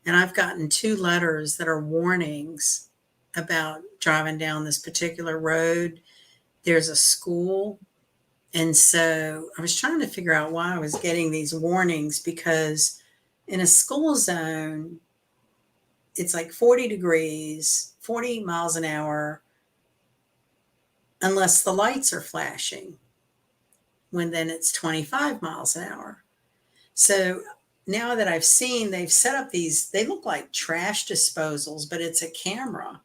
And I've gotten 2 letters that are warnings about driving down this particular road. There's a school. And so I was trying to figure out why I was getting these warnings, because in a school zone, it's like 40 degrees, 40 miles an hour, unless the lights are flashing, when then it's 25 miles an hour. So now that I've seen, they've set up these, they look like trash disposals, but it's a camera.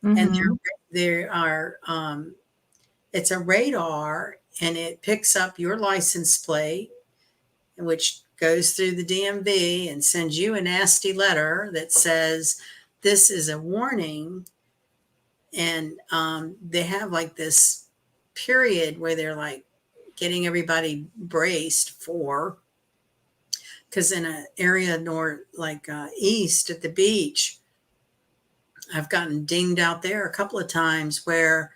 And Mhm. there are, it's a radar, and it picks up your license plate, which goes through the DMV and sends you a nasty letter that says, this is a warning. And they have like this period where they're like getting everybody braced for, because in an area north, like east at the beach, I've gotten dinged out there a couple of times where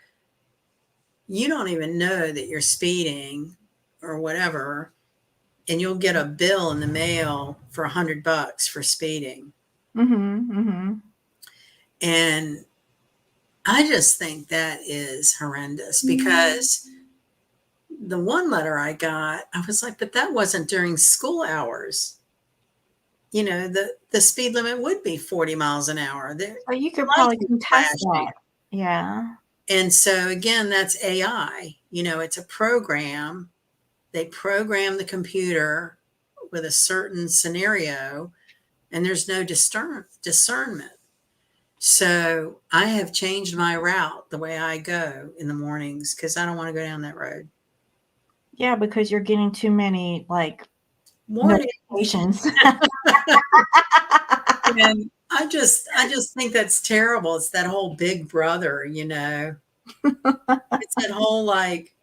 you don't even know that you're speeding or whatever, and you'll get a bill in the mail for $100 for speeding. Mhm. Mhm. And I just think that is horrendous, because the one letter I got, I was like, but that wasn't during school hours. The speed limit would be 40 miles an hour. The So you could lights probably are contest flashing. that. Yeah. And so again, that's AI. It's a program. They program the computer with a certain scenario, and there's no discernment. So I have changed my route, the way I go in the mornings, because I don't want to go down that road. Yeah, because you're getting too many like Morning. notifications. And I just think that's terrible. It's that whole big brother. It's that whole, like,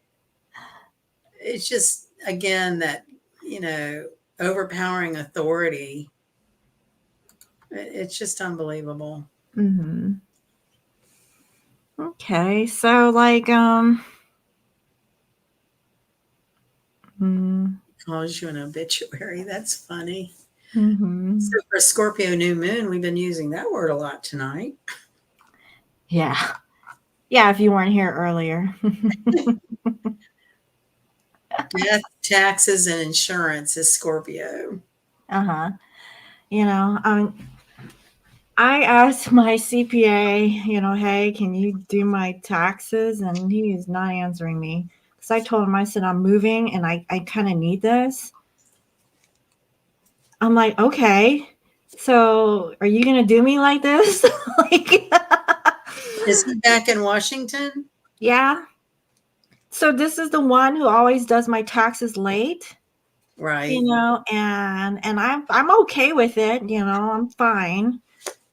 it's just, again, that, you know, overpowering authority. It's just unbelievable. Mhm. Okay. So like mm, Calls you an obituary. That's funny. So mhm. for Scorpio new moon, we've been using that word a lot tonight. Yeah. Yeah, if you weren't here earlier. Death, taxes, and insurance is Scorpio. Uh-huh. You know, I asked my CPA, hey, can you do my taxes? And he is not answering me. Because I told him, I said, I'm moving and I kind of need this. I'm like, okay, so are you going to do me like this? Like, Is he back in Washington? yeah. So this is the one who always does my taxes late. Right. and I'm okay with it, I'm fine.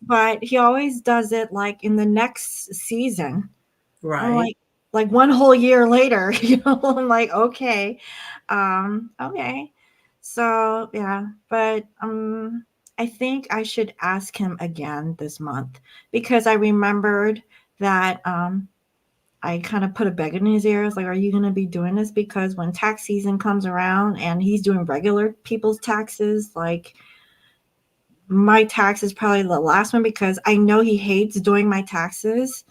But he always does it like in the next season. I'm Right. like 1 whole year later, I'm like, "Okay. Okay." So, yeah, but, I think I should ask him again this month because I remembered that, I kinda put a bug in his ears, like, "Are you gonna be doing this?" Because when tax season comes around and he's doing regular people's taxes, like, my tax is probably the last one because I know he hates doing my taxes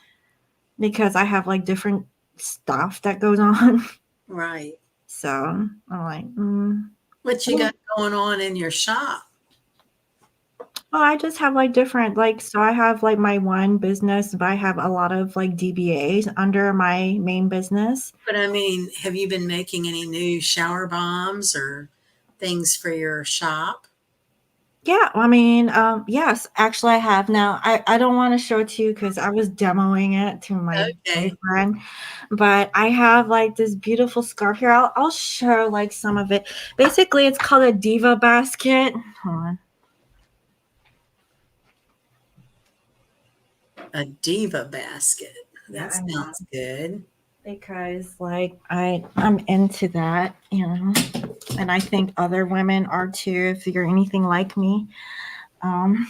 because I have, like, different stuff that goes on. Right. So, I'm like, What you got going on in your shop? well, I just have, like, different so I have, like, my one business, but I have a lot of, like, DBAs under my main business. But I mean, have you been making any new shower bombs or things for your shop? Yeah, I mean, yes, actually, I have. Now, I don't wanna show it to you because I was demoing it to my Okay. boyfriend, but I have, like, this beautiful scarf here. I'll show, like, some of it. Basically, it's called a diva basket. Hold on. A diva basket. Yeah, That I know. sounds good. Because, like, I'm into that, and I think other women are too if you're anything like me. Um,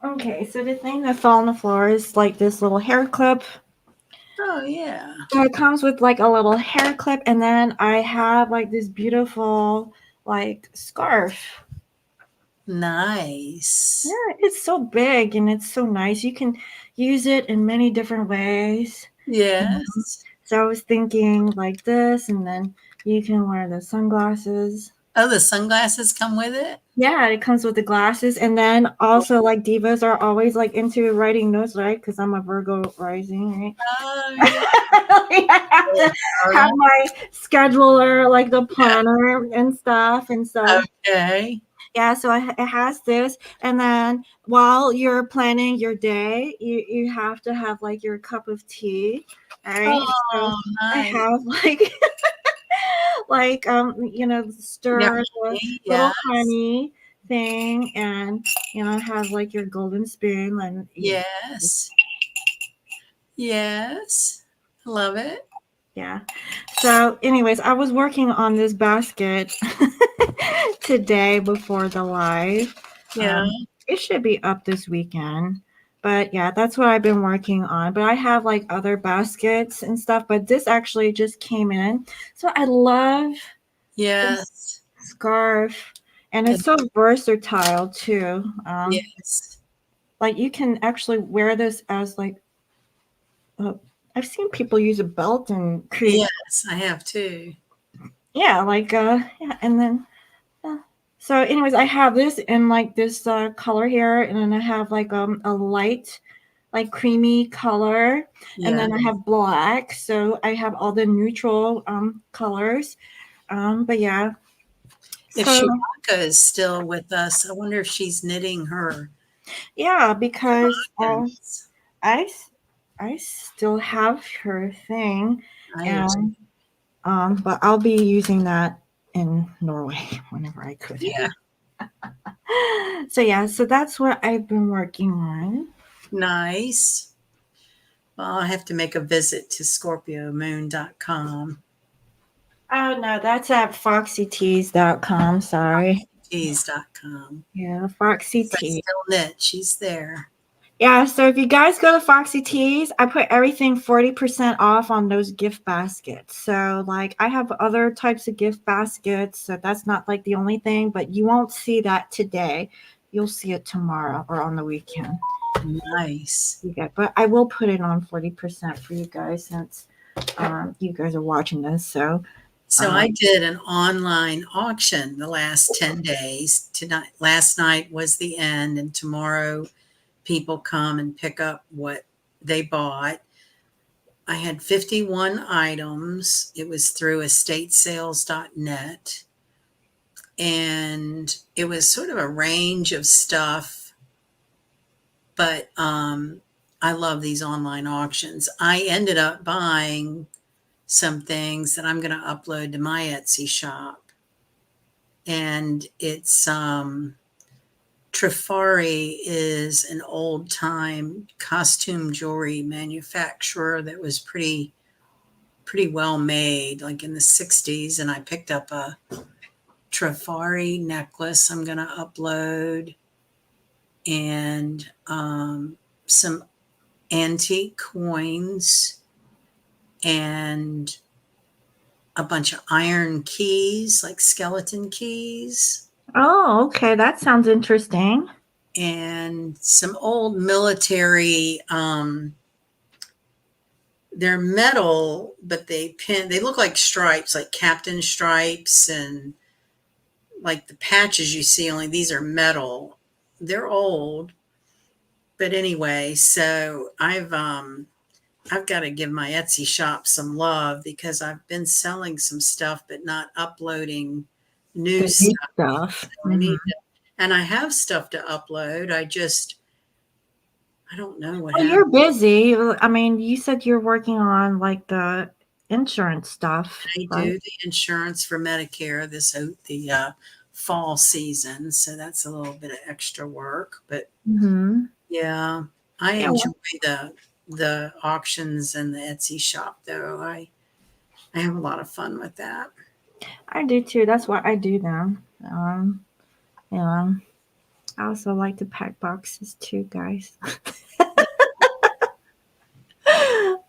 okay, so the thing that fell on the floor is, like, this little hair clip. Oh, yeah. So it comes with, like, a little hair clip, and then I have, like, this beautiful, like, scarf. Nice. Yeah, it's so big and it's so nice. You can use it in many different ways. Mhm. Yes. So I was thinking like this, and then you can wear the sunglasses. Oh, the sunglasses come with it? Yeah, it comes with the glasses, and then also, like, divas are always, like, into writing notes, right? Because 'Cause I'm a Virgo rising, right? Oh, yeah. Like, I have to have Journal. my scheduler, like, the planner and stuff, and so Okay. yeah, so it has this, and then while you're planning your day, you have to have, like, your cup of tea, alright? So Oh, I nice. have, like like, Yeah, stir the honey. little Yes. honey thing and, have, like, your golden spoon and, Yes. Yes. I love it. yeah. So, anyways, I was working on this basket today before the live. Yeah. Um, it should be up this weekend. But yeah, that's what I've been working on. But I have like other baskets and stuff, but this actually just came in. So I love this Yes. scarf and And it's so versatile too. yes. Like you can actually wear this as like uh, I've seen people use a belt and create Yes, I have too. yeah, like yeah, and then so anyways, I have this in like this color here, and then I have like a light, like creamy color, and Yeah. then I have black. So I have all the neutral colors. But yeah, If so Shiraka is still with us, I wonder if she's knitting her yeah, because ends. I s- I still have her thing, I do. and but I'll be using that in Norway whenever I could. Yeah. So yeah, so that's what I've been working on. Nice. Well, I'll have to make a visit to scorpiomoon.com. Oh no, that's at foxytees.com. Sorry. Tees.com. Yeah, Foxy Yes, I Tea. still knit. She's there. Yeah, so if you guys go to Foxy Tees, I put everything 40% off on those gift baskets. So, like, I have other types of gift baskets, so that's not like the only thing, but you won't see that today. You'll see it tomorrow or on the weekend. Nice. But I will put it on 40% for you guys since you guys are watching this. So, So um, I did an online auction the last 10 days. Tonight, last night was the end, and tomorrow people come and pick up what they bought. I had 51 items. It was through estatesales.net, and it was sort of a range of stuff, but I love these online auctions. I ended up buying some things that I'm going to upload to my Etsy shop. And it's Trifari is an old time costume jewelry manufacturer that was pretty well made, like in the 60s. And I picked up a Trifari necklace I'm going to upload, and some antique coins, and a bunch of iron keys, like skeleton keys, Oh, okay. That sounds interesting. and some old military. They're metal, but they look like stripes, like captain stripes, and like the patches you see, only these are metal. They're old, but anyway, so I've got to give my Etsy shop some love because I've been selling some stuff but not uploading new The new stuff. stuff. I Hmm. need to, and I have stuff to upload. I don't know what Well, happened. you're busy. I mean, you said you're working on like the insurance stuff, I right? do the insurance for Medicare the fall season, so that's a little bit of extra work. But Mm-hmm. yeah, I Yeah, enjoy the auctions and the Etsy shop though. I have a lot of fun with that. I do too. That's why I do them. Yeah. I also like to pack boxes too, guys.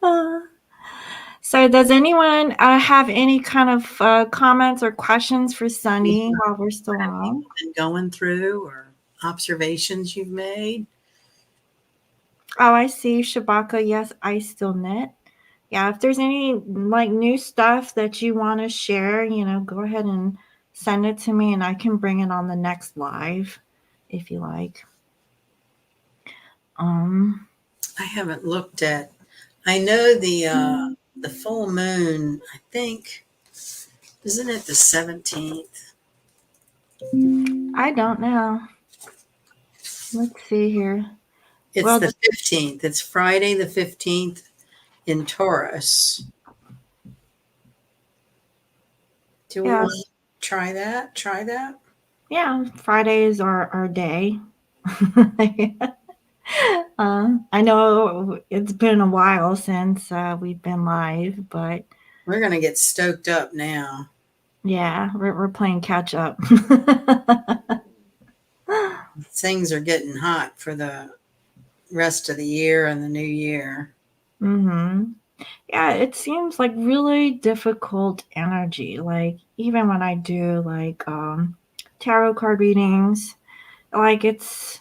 Uh, so, does anyone have any kind of comments or questions for You Sunny while we're still have on? people been going through or observations you've made? Oh, I see. Shabaka, yes, I still knit. Yeah, if there's any like new stuff that you want to share, go ahead and send it to me and I can bring it on the next live if you like. Um, I haven't looked at. I know the full moon. I think isn't it the 17th? I don't know. Let's see here. It's Well, the 15th. It's Friday the 15th in Taurus. Do we want yes, to try that? Try that? yeah, Friday is our day. I know it's been a while since we've been live, but We're going to get stoked up now. yeah, we're playing catch up. Things are getting hot for the rest of the year and the new year. Hmm. Yeah, it seems like really difficult energy. Like even when I do like tarot card readings, like it's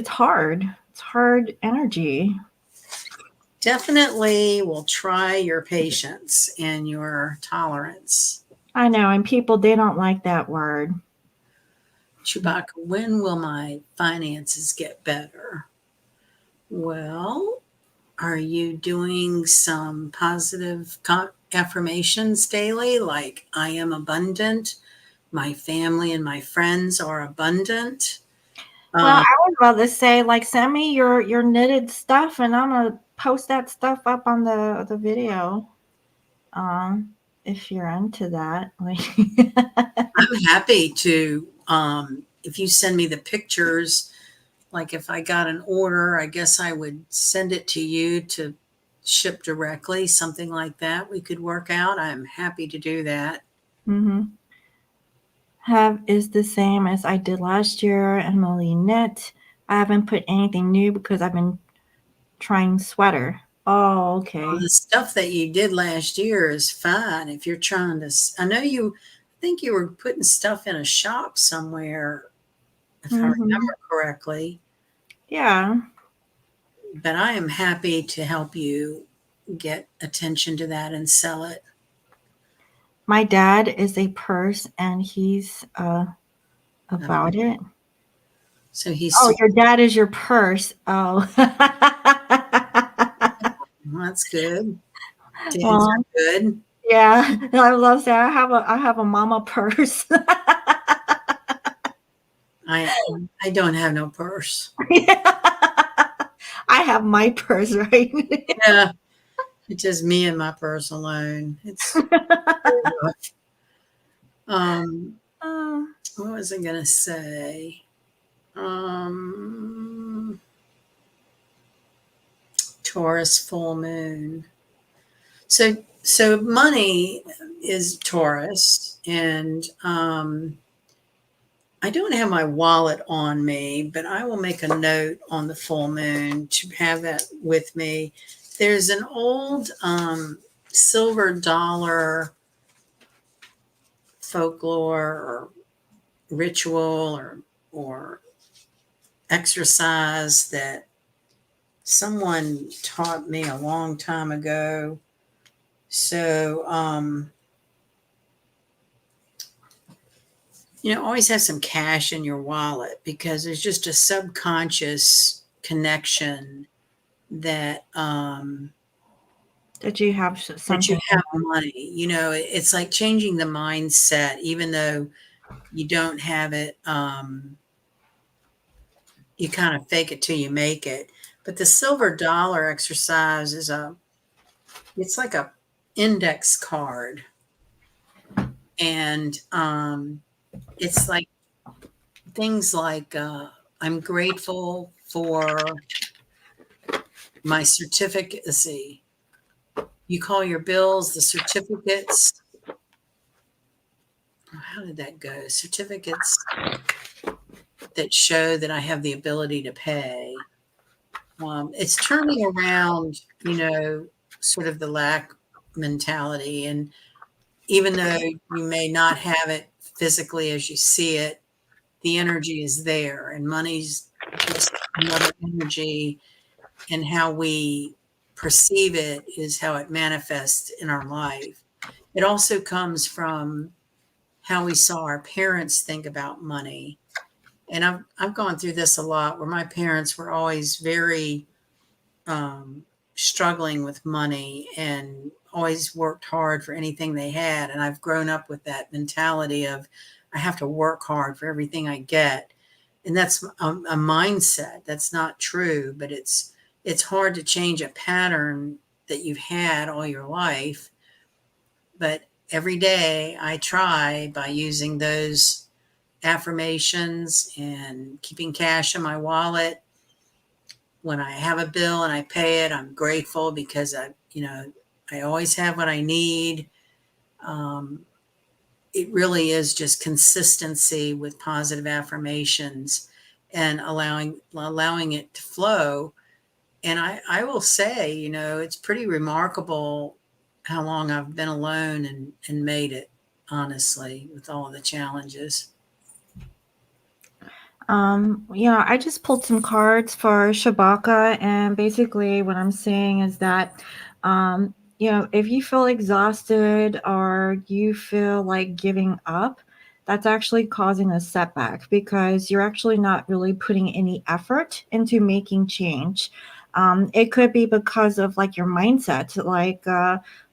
hard. It's hard energy. Definitely will try your patience and your tolerance. I know, and people they don't like that word. Chewbacca, when will my finances get better? Well, are you doing some positive affirmations daily? Like, I am abundant. My family and my friends are abundant. Well, Um, I would rather say like send me your knitted stuff and I'm gonna post that stuff up on the video. If you're into that. Like I'm happy to, if you send me the pictures, like if I got an order, I guess I would send it to you to ship directly, something like that we could work out. I'm happy to do that. hmm have is the same as I did last year. Emily knit. I haven't put anything new because I've been trying sweater. Oh, Well, okay. the stuff that you did last year is fine if you're trying to. I know I think you were putting stuff in a shop somewhere, if I Hmm. remember correctly. Yeah. But I am happy to help you get attention to that and sell it. My dad is a purse and he's Um, about it. so Oh, your dad is your purse. Oh. well, that's good. Dads Well, are good. yeah. I love that. I have a mama purse. I I don't have no purse. Yeah. I I have my purse, right? Yeah, it's just me and my purse alone. It's very rough. Um, Uh, what was I gonna say? Um, Taurus full moon. So money is Taurus, and I don't have my wallet on me, but I will make a note on the full moon to have that with me. There's an old silver dollar folklore or ritual or exercise that someone taught me a long time ago. So, always have some cash in your wallet because there's just a subconscious connection that that you have that you something. have money. It's like changing the mindset, even though you don't have it. You kind of fake it till you make it. But the silver dollar exercise it's like a index card, and it's like things like I'm grateful for my certificate. Let's see, you call your bills the certificates. How did that go? Certificates that show that I have the ability to pay. It's turning around, sort of the lack mentality. And even though you may not have it physically as you see it, the energy is there, and money's just another energy, and how we perceive it is how it manifests in our life. It also comes from how we saw our parents think about money. And I've gone through this a lot where my parents were always very um, struggling with money and always worked hard for anything they had. And I've grown up with that mentality of I have to work hard for everything I get. And that's a mindset. That's not true, but it's hard to change a pattern that you've had all your life. But every day I try by using those affirmations and keeping cash in my wallet. When I have a bill and I pay it, I'm grateful because I always have what I need. Um, it really is just consistency with positive affirmations and allowing it to flow. And I will say, it's pretty remarkable how long I've been alone and made it, honestly, with all of the challenges. I just pulled some cards for Shabaka, and basically what I'm saying is that, if you feel exhausted or you feel like giving up, that's actually causing a setback because you're actually not really putting any effort into making change. It could be because of like your mindset,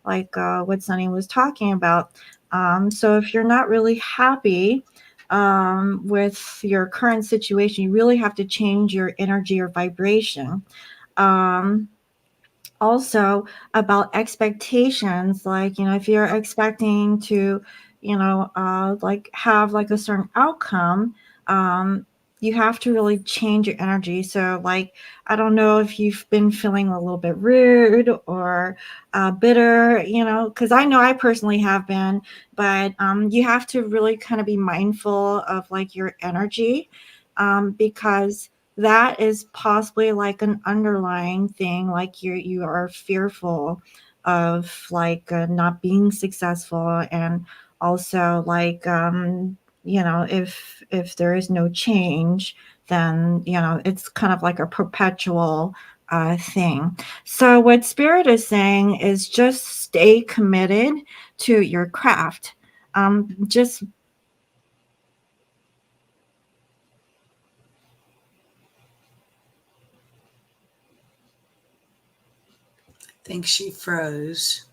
like what Sunny was talking about. So if you're not really happy with your current situation, you really have to change your energy or vibration. Um, Also, about expectations, like, if you're expecting to, like have like a certain outcome, um, you have to really change your energy. So, like, I don't know if you've been feeling a little bit rude or bitter, because I know I personally have been, but you have to really kind of be mindful of like your energy, because that is possibly like an underlying thing, like you are fearful of like not being successful, and also like if there is no change, then it's kind of like a perpetual thing. So what spirit is saying is just stay committed to your craft. Just I think she froze.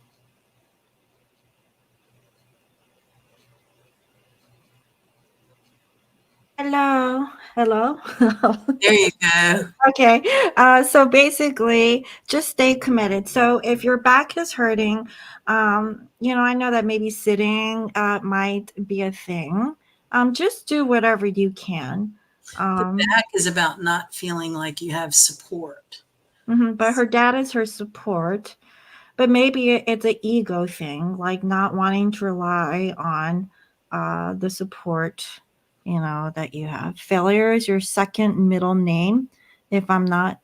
hello. Hello? There you go. Okay. So basically, just stay committed. So if your back is hurting, I know that maybe sitting might be a thing. Just do whatever you can. The Um, back is about not feeling like you have support. but her dad is her support. But maybe it's an ego thing, like not wanting to rely on the support, that you have. Failure is your second middle name. If I'm not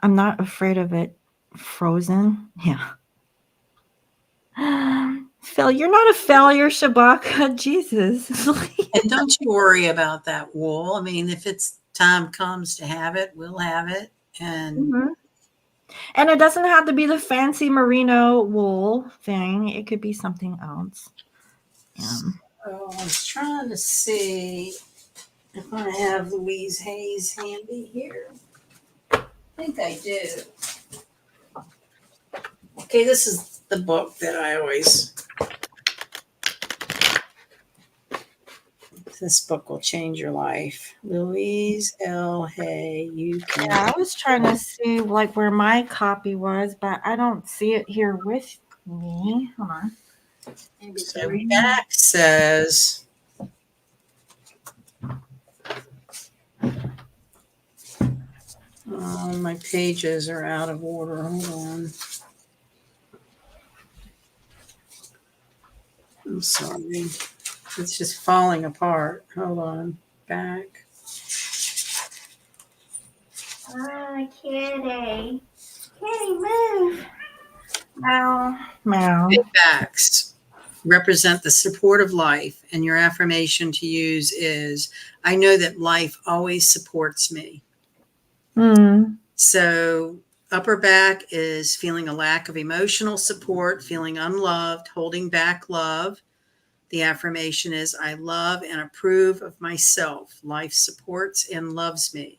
afraid of it frozen. Yeah. Phil, you're not a failure, Shabaka. Jesus. And don't you worry about that wool. I mean, if it's time comes to have it, we'll have it. And Mhm. And it doesn't have to be the fancy merino wool thing. It could be something else. Yeah. oh, I was trying to see if I have Louise Hayes handy here. I think I do. Okay, this is the book that I always. This book will change your life. Louise L. Hay. You can. Yeah, I was trying to see like where my copy was, but I don't see it here with me. Hold on. Maybe it's So over here. back says. Oh, my pages are out of order. Hold on. I'm sorry. It's just falling apart. Hold on. Back. Ah, kitty. Kitty, move. Meow. Meow. Big backs represent the support of life, and your affirmation to use is I know that life always supports me. Hmm. So, upper back is feeling a lack of emotional support, feeling unloved, holding back love. The affirmation is I love and approve of myself. Life supports and loves me.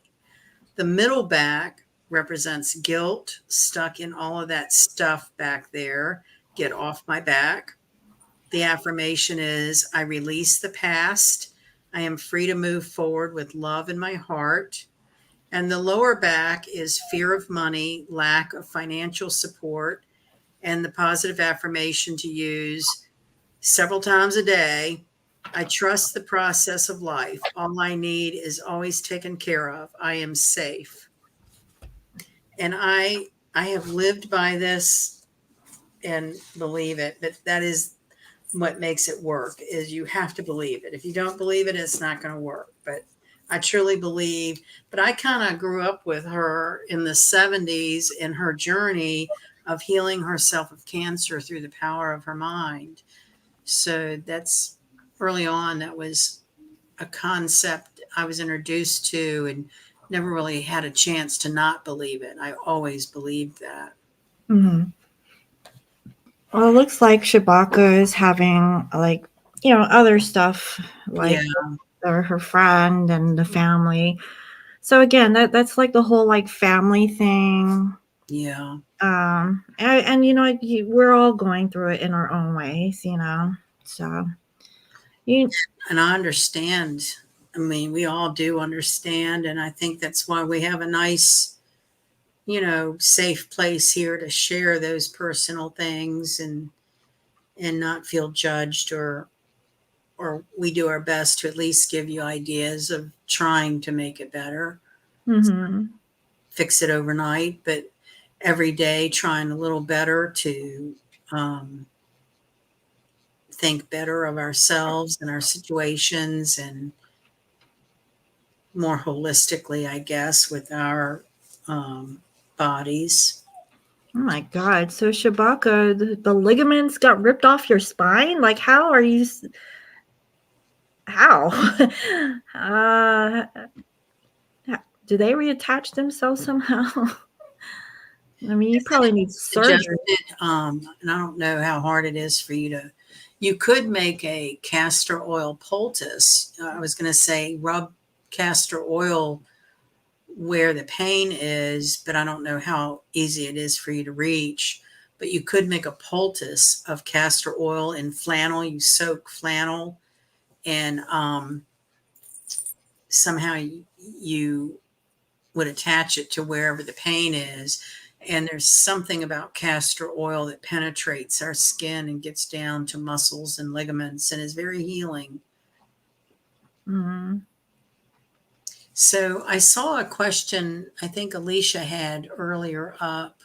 The middle back represents guilt, stuck in all of that stuff back there. Get off my back. The affirmation is I release the past. I am free to move forward with love in my heart. And the lower back is fear of money, lack of financial support, and the positive affirmation to use several times a day. I trust the process of life. All I need is always taken care of. I am safe. And I have lived by this and believe it, but that is what makes it work is you have to believe it. If you don't believe it, it's not going to work. But I truly believe, but I kind of grew up with her in the 70s in her journey of healing herself of cancer through the power of her mind. So that's early on, that was a concept I was introduced to and never really had a chance to not believe it. I always believed that. Hmm. Well, it looks like Shabaka is having like, other stuff Yeah, like her friend and the family. So again, that's like the whole like family thing. yeah. And we're all going through it in our own ways. So you. And I understand. I mean, we all do understand. And I think that's why we have a nice, safe place here to share those personal things and not feel judged or we do our best to at least give you ideas of trying to make it better, Hmm. fix it overnight, but every day trying a little better to um, think better of ourselves and our situations and more holistically, I guess, with our um, bodies. Oh my God! So Shabaka, the ligaments got ripped off your spine. Like, how are you? How? uh, do they reattach themselves somehow? I mean, you probably need surgery. Suggested, and I don't know how hard it is for you to. You could make a castor oil poultice. I was going to say rub castor oil where the pain is, but I don't know how easy it is for you to reach. But you could make a poultice of castor oil in flannel. You soak flannel and somehow you would attach it to wherever the pain is. And there's something about castor oil that penetrates our skin and gets down to muscles and ligaments and is very healing. Mm-hmm. So I saw a question I think Alicia had earlier up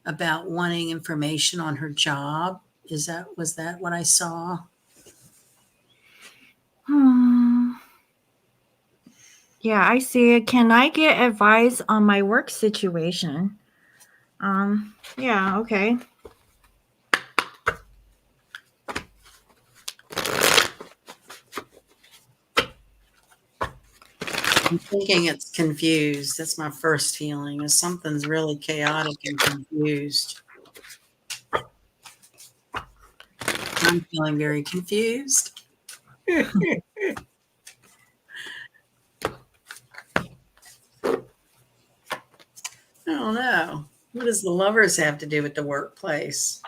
about wanting information on her job. Was that what I saw? Hmm. Yeah, I see it. Can I get advice on my work situation? Yeah, okay. I'm thinking it's confused. That's my first feeling, is something's really chaotic and confused. I'm feeling very confused. I don't know. What does the lovers have to do with the workplace?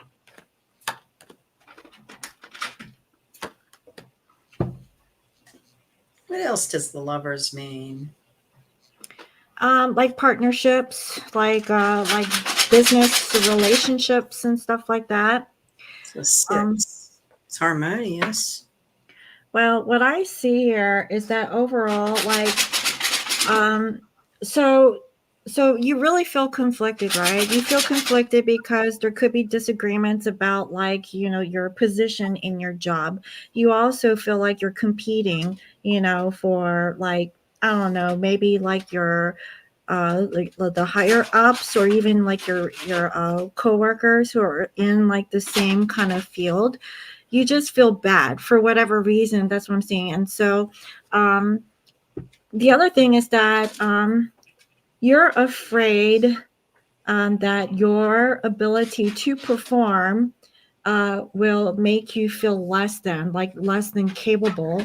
What else does the lovers mean? Like partnerships, like business relationships and stuff like that. So Um, 6. It's harmonious. well, what I see here is that overall, um, so so you really feel conflicted, right? You feel conflicted because there could be disagreements about, like, your position in your job. You also feel like you're competing, for, like, I don't know, maybe like your like the higher ups, or even like your coworkers who are in like the same kind of field. You just feel bad for whatever reason. That's what I'm seeing. And so um the other thing is that you're afraid that your ability to perform will make you feel less than capable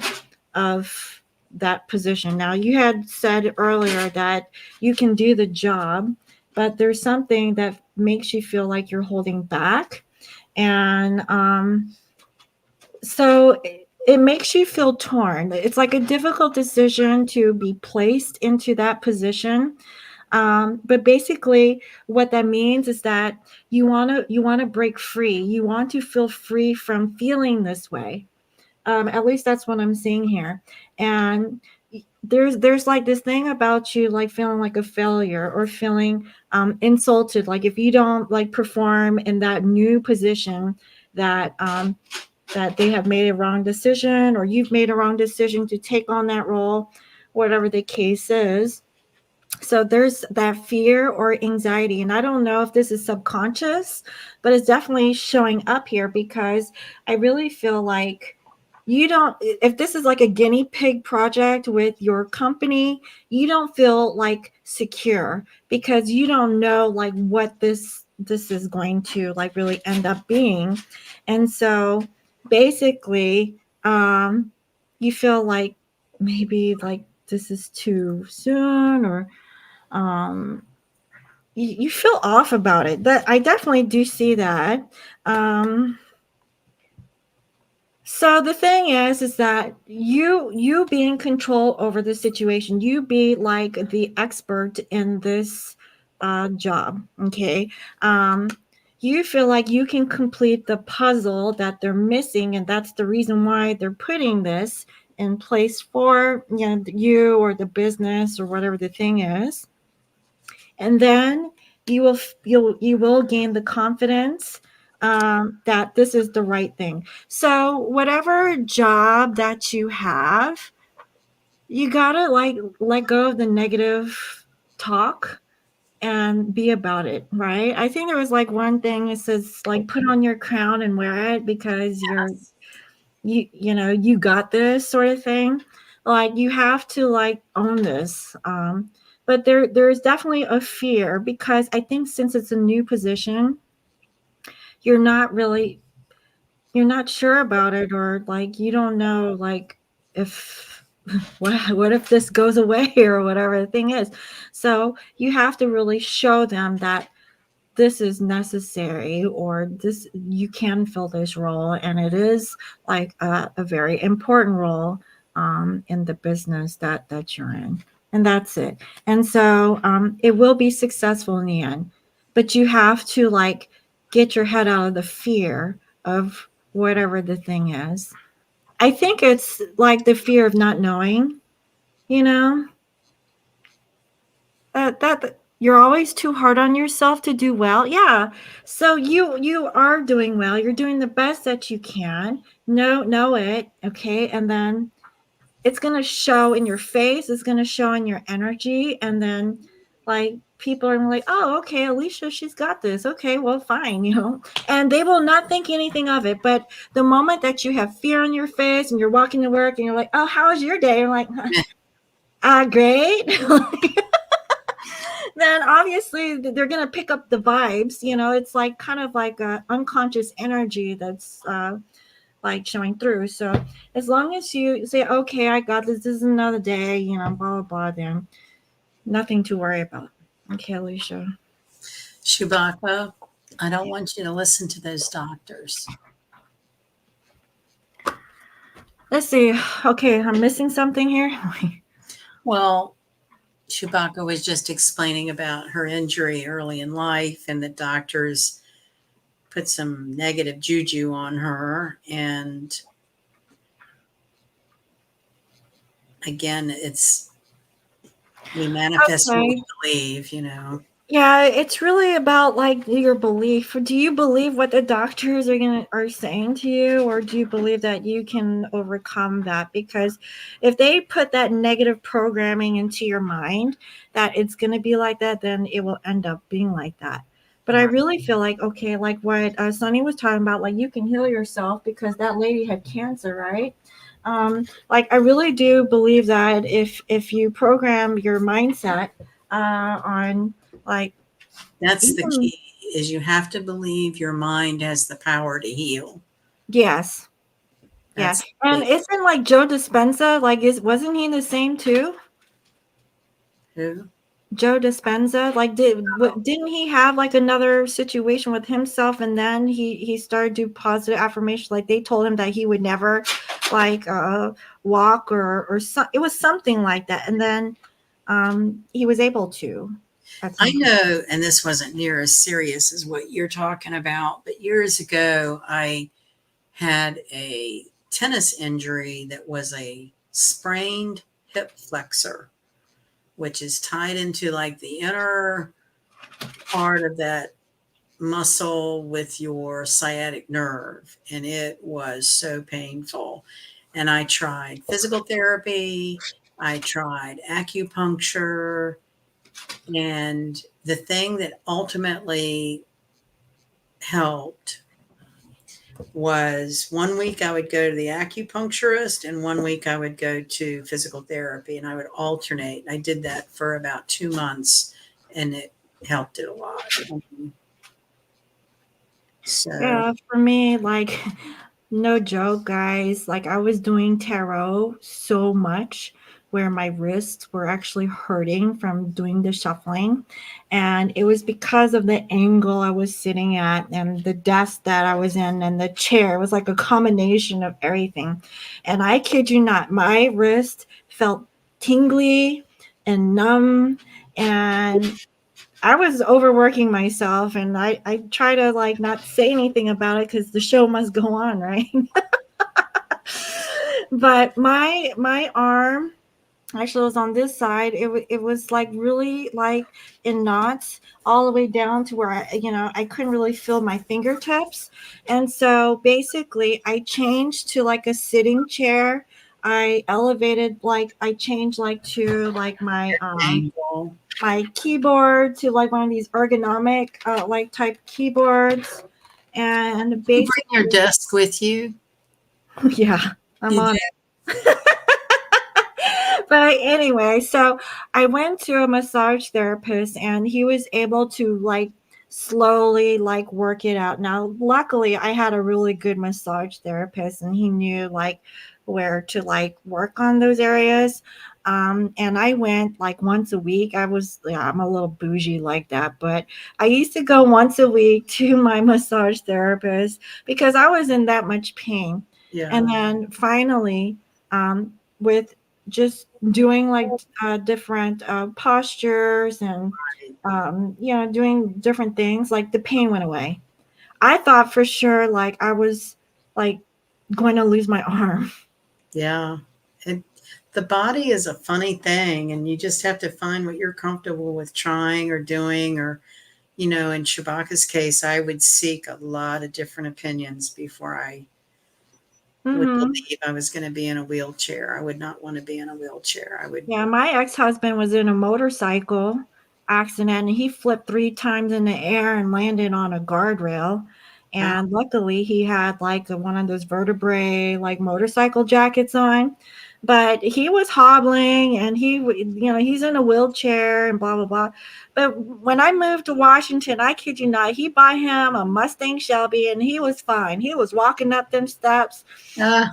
of that position. Now, you had said earlier that you can do the job, but there's something that makes you feel like you're holding back. And so it makes you feel torn. It's like a difficult decision to be placed into that position. But basically, what that means is that you want to break free. You want to feel free from feeling this way. At least that's what I'm seeing here. And there's like this thing about you, like feeling like a failure, or feeling insulted. Like if you don't like perform in that new position, that they have made a wrong decision, or you've made a wrong decision to take on that role, whatever the case is. So there's that fear or anxiety. And I don't know if this is subconscious, but it's definitely showing up here, because I really feel like you don't, if this is like a guinea pig project with your company, you don't feel like secure, because you don't know like what this is going to like really end up being. And so basically, you feel like maybe like this is too soon, or um you feel off about it. That I definitely do see that. So the thing is that you be in control over the situation. You be like the expert in this job. Okay. um you feel like you can complete the puzzle that they're missing, and that's the reason why they're putting this in place for you or the business or whatever the thing is. And then you will gain the confidence that this is the right thing. So whatever job that you have, you gotta like let go of the negative talk and be about it, right? I think there was like one thing that says like put on your crown and wear it, because you got this sort of thing. Like you have to like own this. But there's definitely a fear, because I think since it's a new position, you're not really you're not sure about it, or like you don't know like if what if this goes away or whatever the thing is. So you have to really show them that this is necessary, or this you can fill this role, and it is like a very important role. in the business that you're in, and that's it. And so it will be successful in the end, but you have to like get your head out of the fear of whatever the thing is. I think it's like the fear of not knowing, you know, that you're always too hard on yourself to do well. Yeah. So you are doing well. You're doing the best that you can. Know it, okay? And then it's going to show in your face, it's going to show in your energy, and then like people are like, "Oh, okay, Alicia, she's got this. Okay, well, fine, you know." And they will not think anything of it. But the moment that you have fear on your face and you're walking to work and you're like, "Oh, how was your day?" You're like, Great." Then obviously they're going to pick up the vibes, you know. It's like kind of like a unconscious energy that's like showing through. So as long as you say, "Okay, I got this. This is another day," you know, blah blah blah, then nothing to worry about. Okay, Alicia. Chewbacca, I don't want you to listen to those doctors. Let's see. Okay, I'm missing something here. Well, Chewbacca was just explaining about her injury early in life and the doctors put some negative juju on her. And again, it's we manifest what we Okay. believe, you know. Yeah, it's really about like your belief. Do you believe what the doctors are saying to you, or do you believe that you can overcome that? Because if they put that negative programming into your mind that it's gonna be like that, then it will end up being like that. But I Right. really feel like, okay, like what Sunny was talking about, like you can heal yourself because that lady had cancer, right? Like I really do believe that if you program your mindset on like That's the even key is you have to believe your mind has the power to heal. yes, yeah. That's the And key. isn't like Joe Dispenza, like is wasn't he the same too? Who? Joe Dispenza, like didn't he have like another situation with himself, and then he started to do positive affirmation, like they told him that he would never like walk or it was something like that, and then he was able to at I some point. know, and this wasn't near as serious as what you're talking about, but years ago, I had a tennis injury that was a sprained hip flexor, which is tied into like the inner part of that muscle with your sciatic nerve. And it was so painful. And I tried physical therapy, I tried acupuncture, and the thing that ultimately helped was 1 week I would go to the acupuncturist and 1 week I would go to physical therapy, and I would alternate. I did that for about 2 months and it helped it a lot. So Yeah, for me, like, no joke, guys. Like, I was doing tarot so much where my wrists were actually hurting from doing the shuffling. And it was because of the angle I was sitting at and the desk that I was in and the chair. It was like a combination of everything. And I kid you not, my wrist felt tingly and numb. And I was overworking myself, and I try to like not say anything about it because the show must go on, right? But my arm actually was on this side. It was like really like in knots all the way down to where I couldn't really feel my fingertips. And so basically I changed to like a sitting chair. I elevated, like I changed like to like angle. my keyboard to like one of these ergonomic like type keyboards, and You bring basically your desk with you. yeah, I'm You on did. it. But anyway, so I went to a massage therapist and he was able to like slowly like work it out. Now, luckily, I had a really good massage therapist and he knew like where to like work on those areas. And I went like once a week. Yeah, I'm a little bougie like that, but I used to go once a week to my massage therapist because I was in that much pain. Yeah. And then finally, um, with just doing like different postures and doing different things, like the pain went away. I thought for sure like I was like going to lose my arm. Yeah. It, the body is a funny thing, and you just have to find what you're comfortable with trying or doing. Or, in Shabaka's case, I would seek a lot of different opinions before I would Hmm. believe I was going to be in a wheelchair. I would not want to be in a wheelchair. I would, Yeah, my ex-husband was in a motorcycle accident and he flipped 3 times in the air and landed on a guardrail. uh, And luckily he had like one of those vertebrae like motorcycle jackets on. But he was hobbling and he's in a wheelchair and blah blah blah. But when I moved to Washington, I kid you not, he bought him a Mustang Shelby and he was fine. He was walking up them steps. uh,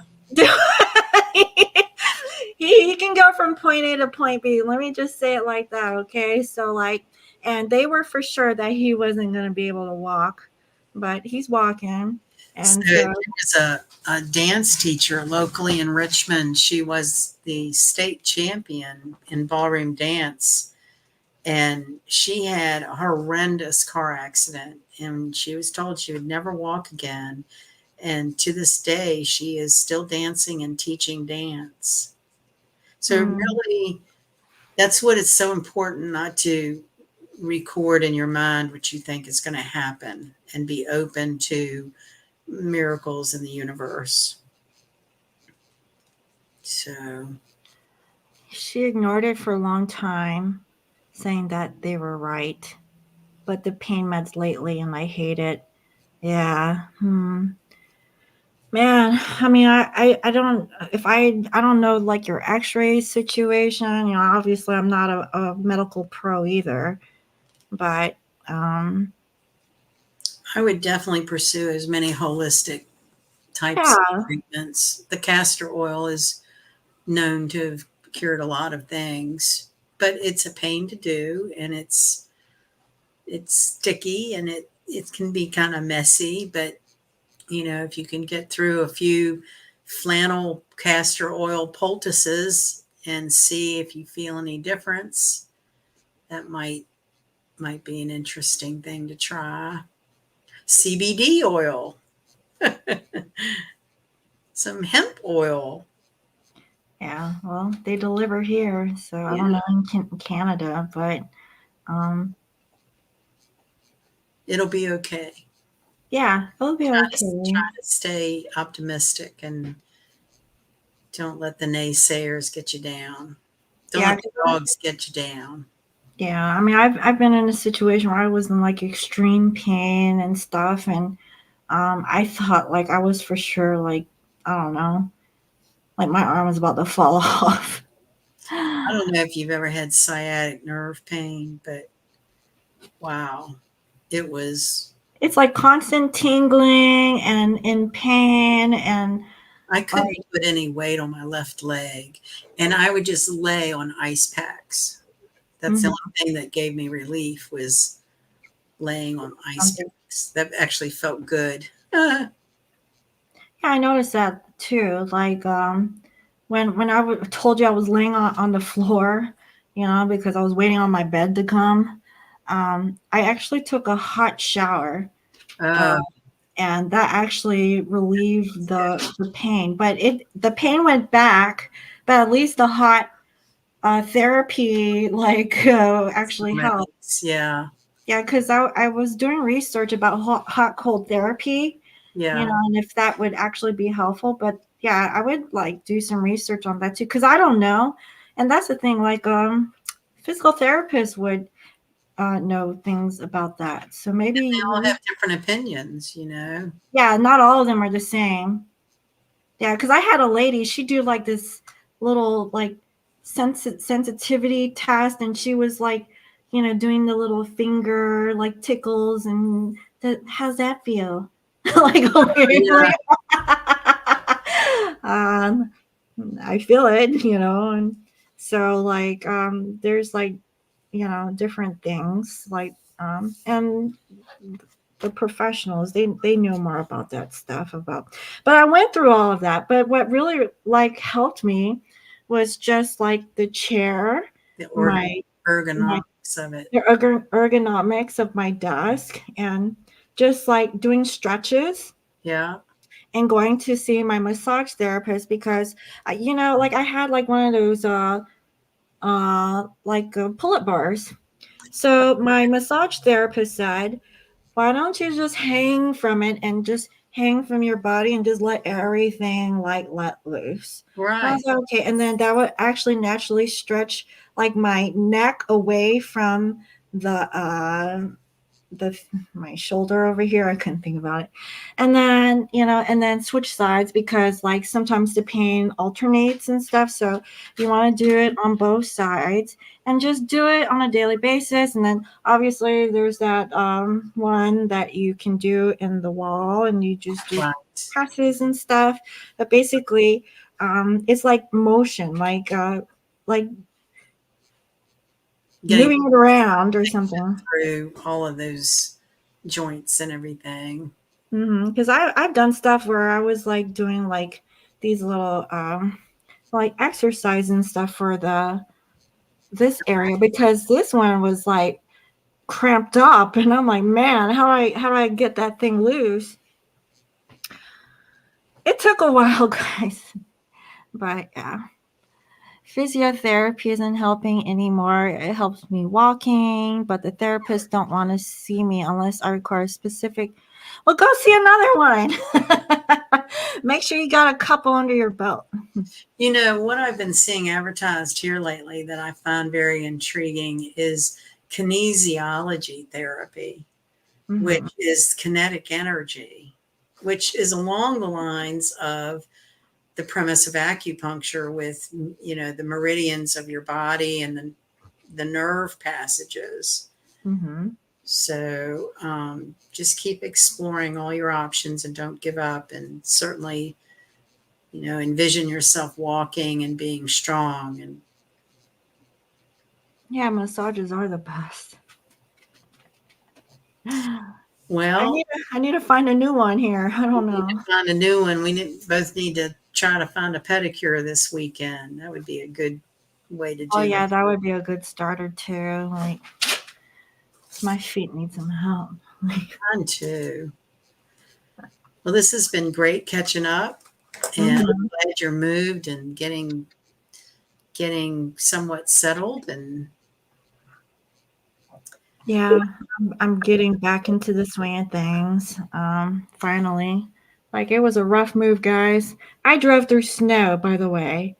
He can go from point A to point B. Let me just say it like that, okay? So like, and they were for sure that he wasn't going to be able to walk, but he's walking, so and there so was a dance teacher locally in Richmond. She was the state champion in ballroom dance, and she had a horrendous car accident, and she was told she would never walk again. And to this day, she is still dancing and teaching dance. So mm, really, that's what it's so important, not to record in your mind what you think is going to happen, and be open to miracles in the universe. So, she ignored it for a long time, saying that they were right. But the pain meds lately, and I hate it. Yeah. Man, I mean, I don't if I don't know like your X-ray situation. Obviously I'm not a medical pro either, but um, I would definitely pursue as many holistic types of yeah, treatments. The castor oil is known to have cured a lot of things, but it's a pain to do, and it's sticky, and it can be kind of messy. But if you can get through a few flannel castor oil poultices and see if you feel any difference, that might be an interesting thing to try. CBD oil, some hemp oil. yeah. Well, they deliver here, so I don't Yeah, know in Canada, but um, it'll be okay. yeah, it'll be Try okay. to stay optimistic, and don't let the naysayers get you down. Don't Yeah, let the dogs get you down. yeah. I mean, I've been in a situation where I was in like extreme pain and stuff, and I thought like I was for sure like I don't know, like my arm was about to fall off. I don't know if you've ever had sciatic nerve pain, but wow, it was. It's like constant tingling and in pain and I couldn't like put any weight on my left leg, and I would just lay on ice packs. That's the mhm, only thing that gave me relief, was laying on ice something. packs. That actually felt good. Yeah, I noticed that too. Like when told you I was laying on the floor, because I was waiting on my bed to come. I actually took a hot shower, uh, Oh, and that actually relieved the pain. But the pain went back, but at least the hot therapy like actually helped. remedies. Yeah, Yeah, because I was doing research about hot cold therapy, yeah. and if that would actually be helpful. But yeah, I would like do some research on that too, because I don't know. And that's the thing, like physical therapists would know things about that. So maybe They all have different opinions. yeah, not all of them are the same. Yeah, because I had a lady, she do like this little like sensitivity test, and she was like, doing the little finger like tickles, and how's that feel? Like, okay, Yeah, like, um, I feel it, and so like, there's like, different things like, and the professionals they know more about that stuff about but I went through all of that. But what really like helped me was just like the chair, The my my ergonomics of it. the ergonomics of my desk, and just like doing stretches Yeah. and going to see my massage therapist because like I had like one of those pull-up bars. So my massage therapist said, why don't you just hang from it and just hang from your body and just let everything like let loose. And I Right. was like, okay. And then that would actually naturally stretch like my neck away from the my shoulder over here. I couldn't think about it. And then, and then switch sides because like sometimes the pain alternates and stuff. So you want to do it on both sides and just do it on a daily basis. And then obviously there's that one that you can do in the wall and you just do Right. passes and stuff. But basically, it's like motion, like Getting moving it around or something. through all of those joints and everything. Because I've done stuff where I was like doing like these little like exercise and stuff for the this area because this one was like cramped up and I'm like, man, how do I get that thing loose? It took a while, guys. But yeah. Physiotherapy isn't helping anymore. It helps me walking, but the therapists don't want to see me unless I require specific. Well, go see another one. Make sure you got a couple under your belt. You know, what I've been seeing advertised here lately that I find very intriguing is kinesiology therapy, Hmm. which is kinetic energy, which is along the lines of the premise of acupuncture with, the meridians of your body and the nerve passages. Hmm. So just keep exploring all your options and don't give up. And certainly, envision yourself walking and being strong. And Yeah, massages are the best. I well, need to, I need to find a new one here. I we don't need to know. find a new one. Both need to try to find a pedicure this weekend. That would be a good way to Oh do yeah, it. that would be a good starter too. Like my feet need some help. Like, Mine too. Well, this has been great catching up, and mhm. I'm glad you're moved and getting somewhat settled. And Yeah, I'm getting back into the swing of things. Finally. Like it was a rough move, guys. I drove through snow, by the way.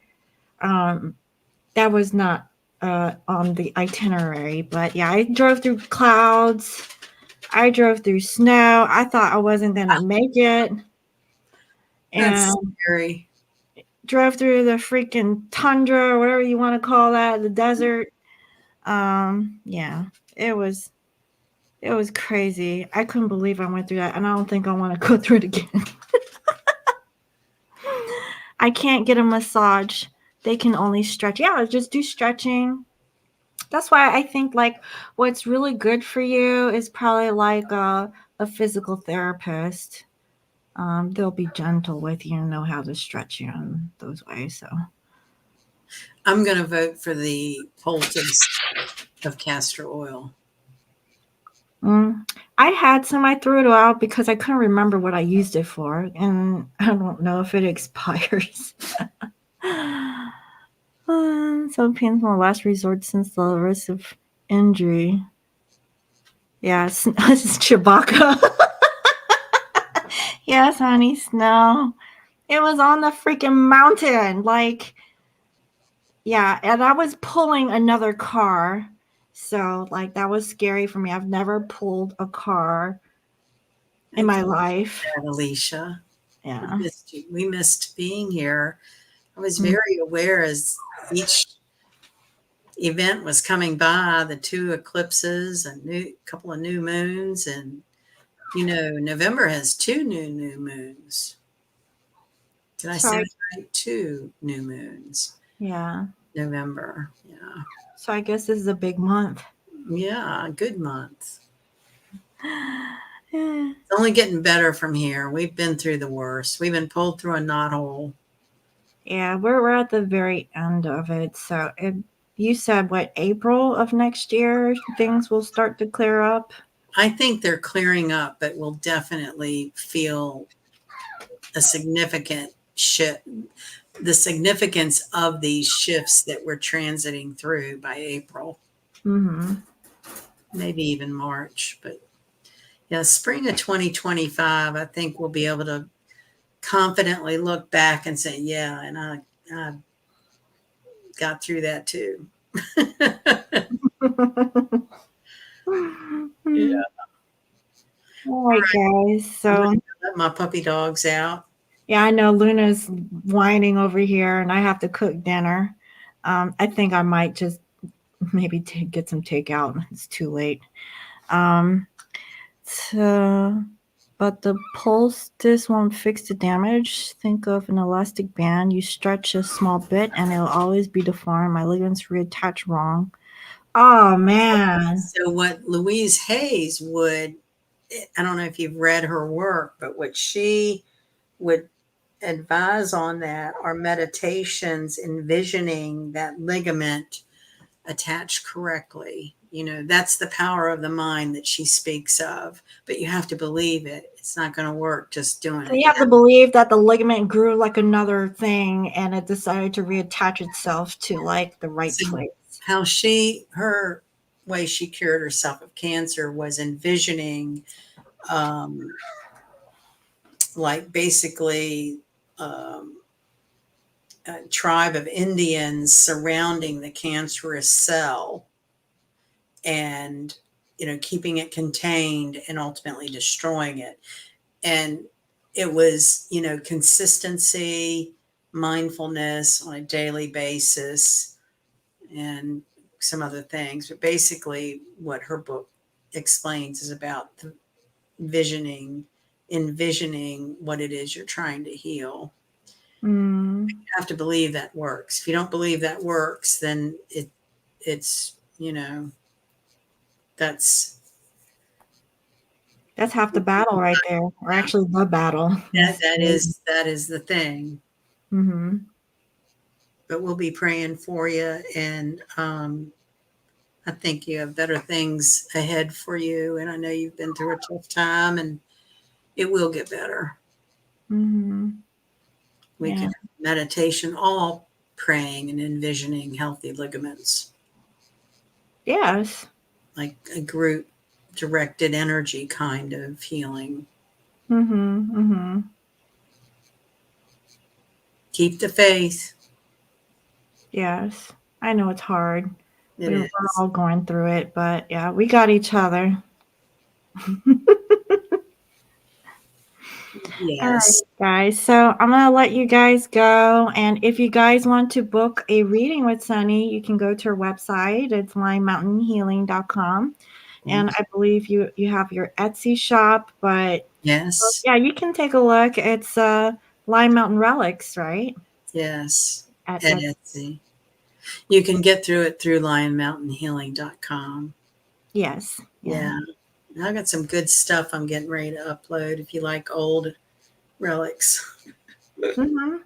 Um, that was not on the itinerary, but yeah, I drove through clouds. I drove through snow. I thought I wasn't gonna make it, that's and scary. drove through the freaking tundra or whatever you want to call that, the desert. Yeah, it was it was crazy. I couldn't believe I went through that, and I don't think I want to go through it again. I can't get a massage. They can only stretch. Yeah, just do stretching. That's why I think like what's really good for you is probably like a physical therapist. They'll be gentle with you and know how to stretch you in those ways. So I'm going to vote for the poultice of castor oil. I had some. I threw it out because I couldn't remember what I used it for, and I don't know if it expires. So painful last resort since the risk of injury. Yeah, it's Chewbacca. Yes, honey, snow. It was on the freaking mountain. Like, yeah, and I was pulling another car. So, like, that was scary for me. I've never pulled a car in I my get life. that, Alicia. We Yeah. missed you. We missed being here. I was Mm. very aware as each event was coming by, the two eclipses, a new couple of new moons, and November has two new moons. Did I So, say I, that right? Two new moons. yeah. November. Yeah. So, I guess this is a big month. Yeah, good month. Yeah. It's only getting better from here. We've been through the worst. We've been pulled through a knothole. Yeah, we're at the very end of it. So you said what, April of next year things will start to clear up? I think they're clearing up, but we'll definitely feel a significant shift, the significance of these shifts that we're transiting through by April, Mm-hmm. maybe even March. But yeah, spring of 2025, I think we'll be able to confidently look back and say, yeah, and I got through that too. Yeah. All right, guys. I'm going So to let my puppy dogs out. yeah, I know Luna's whining over here, and I have to cook dinner. I think I might just maybe get some takeout. It's too late. Um, so, but the poultice won't fix the damage. Think of an elastic band. You stretch a small bit, and it'll always be deformed. My ligaments reattach wrong. Oh man. So, what Louise Hayes would, I don't know if you've read her work, but what she would advise on that are meditations envisioning that ligament attached correctly. You know, that's the power of the mind that she speaks of, but you have to believe it. It's not going to work just doing So it. you have to believe that the ligament grew like another thing, and it decided to reattach itself to like the right So place. how her way she cured herself of cancer was envisioning, um, like basically, um, a tribe of Indians surrounding the cancerous cell and, keeping it contained and ultimately destroying it. And it was, consistency, mindfulness on a daily basis, and some other things. But basically, what her book explains is about the envisioning what it is you're trying to heal. Mm, You have to believe that works. If you don't believe that works, then it's, that's that's half the battle right there, or actually the battle. that that is the thing. Mm-hmm. But we'll be praying for you, and I think you have better things ahead for you. And I know you've been through a tough time, and it will get better. Mm-hmm. We Yeah. can meditation, all praying and envisioning healthy ligaments, Yes. like a group directed energy kind of healing. Mm-hmm. Mm-hmm. Keep the faith. Yes. I know it's hard. It We're is. all going through it, but yeah, we got each other. All right, Yes. guys. So I'm going to let you guys go. And if you guys want to book a reading with Sunny, you can go to her website. It's linemountainhealing.com. And I believe you have your Etsy shop, but Yes. yeah, you can take a look. It's Line Mountain Relics, right? Yes. At At Etsy. Etsy. You can get through it through lionmountainhealing.com. Yes. Yeah. Yeah. I got some good stuff I'm getting ready to upload if you like old relics. Mm-hmm.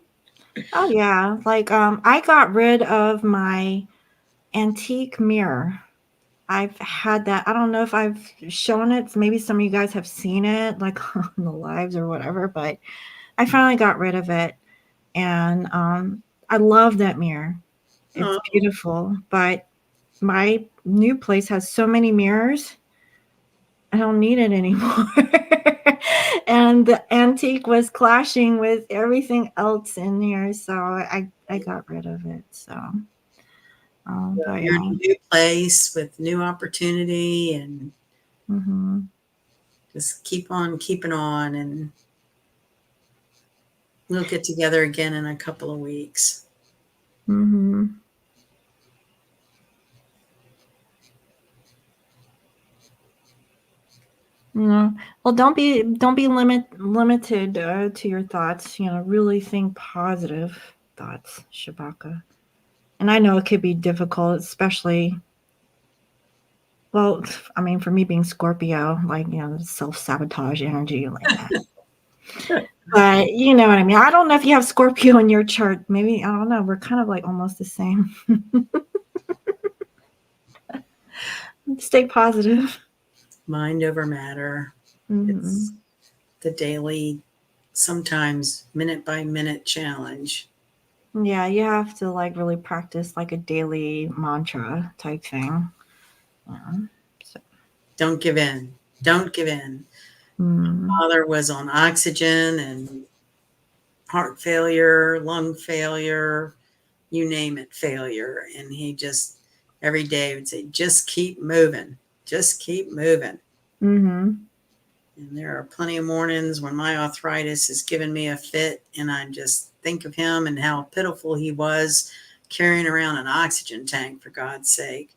Oh yeah. Like I got rid of my antique mirror. I've had that. I don't know if I've shown it. Maybe some of you guys have seen it, like on the lives or whatever. But I finally got rid of it, and I love that mirror. It's Oh, beautiful. But my new place has so many mirrors. I don't need it anymore. And the antique was clashing with everything else in here, so I got rid of it. So, well, but you're in yeah. a new place with new opportunity, and Mm-hmm. just keep on keeping on, and we'll get together again in a couple of weeks. Mm-hmm. No. Well, don't be limited to your thoughts. Really think positive thoughts, Shabaka. And I know it could be difficult, especially well, I mean, for me being Scorpio, like self sabotage energy like that. But you know what I mean. I don't know if you have Scorpio in your chart. Maybe I don't know. We're kind of like almost the same. Stay positive. Mind over matter. It's Hmm. the daily, sometimes minute by minute challenge. Yeah, you have to like really practice like a daily mantra type thing. Yeah. So, Don't give in. Don't give in. mm, Father was on oxygen and heart failure, lung failure, you name it, failure. And he just every day would say, just keep moving, just keep moving. mm-hmm. And there are plenty of mornings when my arthritis is giving me a fit, and I just think of him and how pitiful he was carrying around an oxygen tank, for God's sake.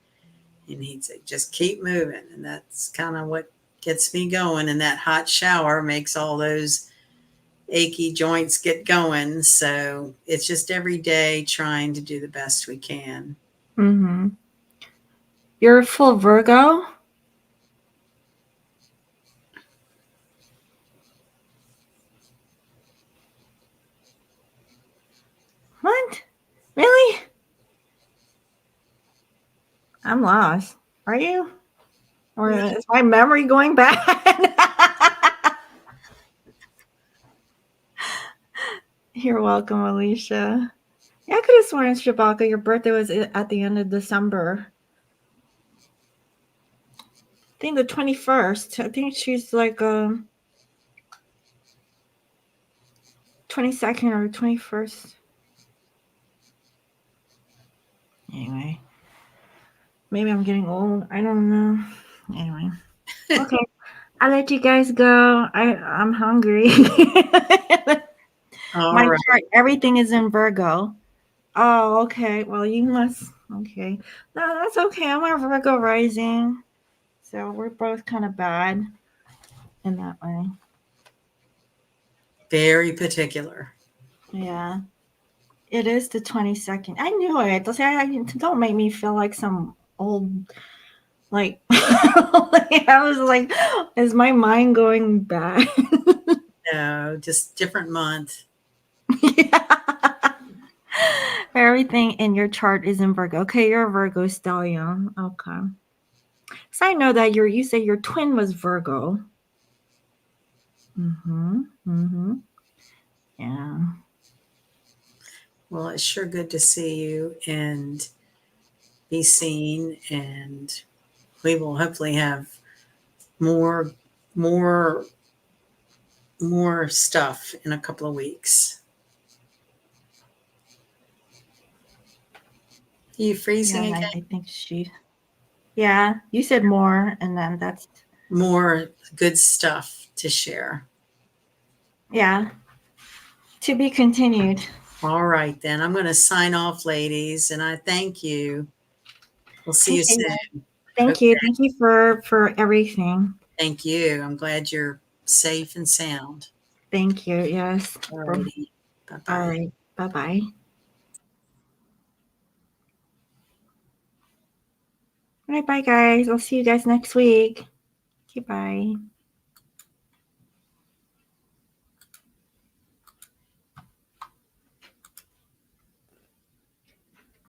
And he'd say, just keep moving. And that's kind of what gets me going. And that hot shower makes all those achy joints get going. So it's just every day trying to do the best we can. Mm-hmm. You're a full Virgo. What? Really? I'm lost. Are you? Or No, is my memory going bad? You're welcome, Alicia. Yeah, I could have sworn, Shabaka, your birthday was at the end of December. I think the 21st. I think she's like 22nd or 21st. Anyway, maybe I'm getting old. I don't know. Anyway, okay. I'll let you guys go. I'm hungry. all My right. chart, everything is in Virgo. Oh, okay. Well, you must. Okay. No, that's okay. I'm a Virgo rising. So we're both kind of bad in that way. Very particular. Yeah. It is the 22nd. I knew it. Don't make me feel like some old, like, I was like, is my mind going back? No, just different month. Yeah. Everything in your chart is in Virgo. Okay, you're a Virgo stallion. Okay. So I know that you say your twin was Virgo. Mm-hmm. Mm-hmm. Yeah. Well, it's sure good to see you and be seen. And we will hopefully have more, more, more stuff in a couple of weeks. Are you freezing Yeah, again? I think she. Yeah, you said more, and then that's. More good stuff to share. Yeah, to be continued. All right, then. I'm going to sign off, ladies, and I thank you. We'll see you Okay. soon. Thank Okay. you. Thank you for everything. Thank you. I'm glad you're safe and sound. Thank you. Yes. All All righty. Bye bye. right. Bye bye. All right. Bye, guys. I'll see you guys next week. Okay. Bye.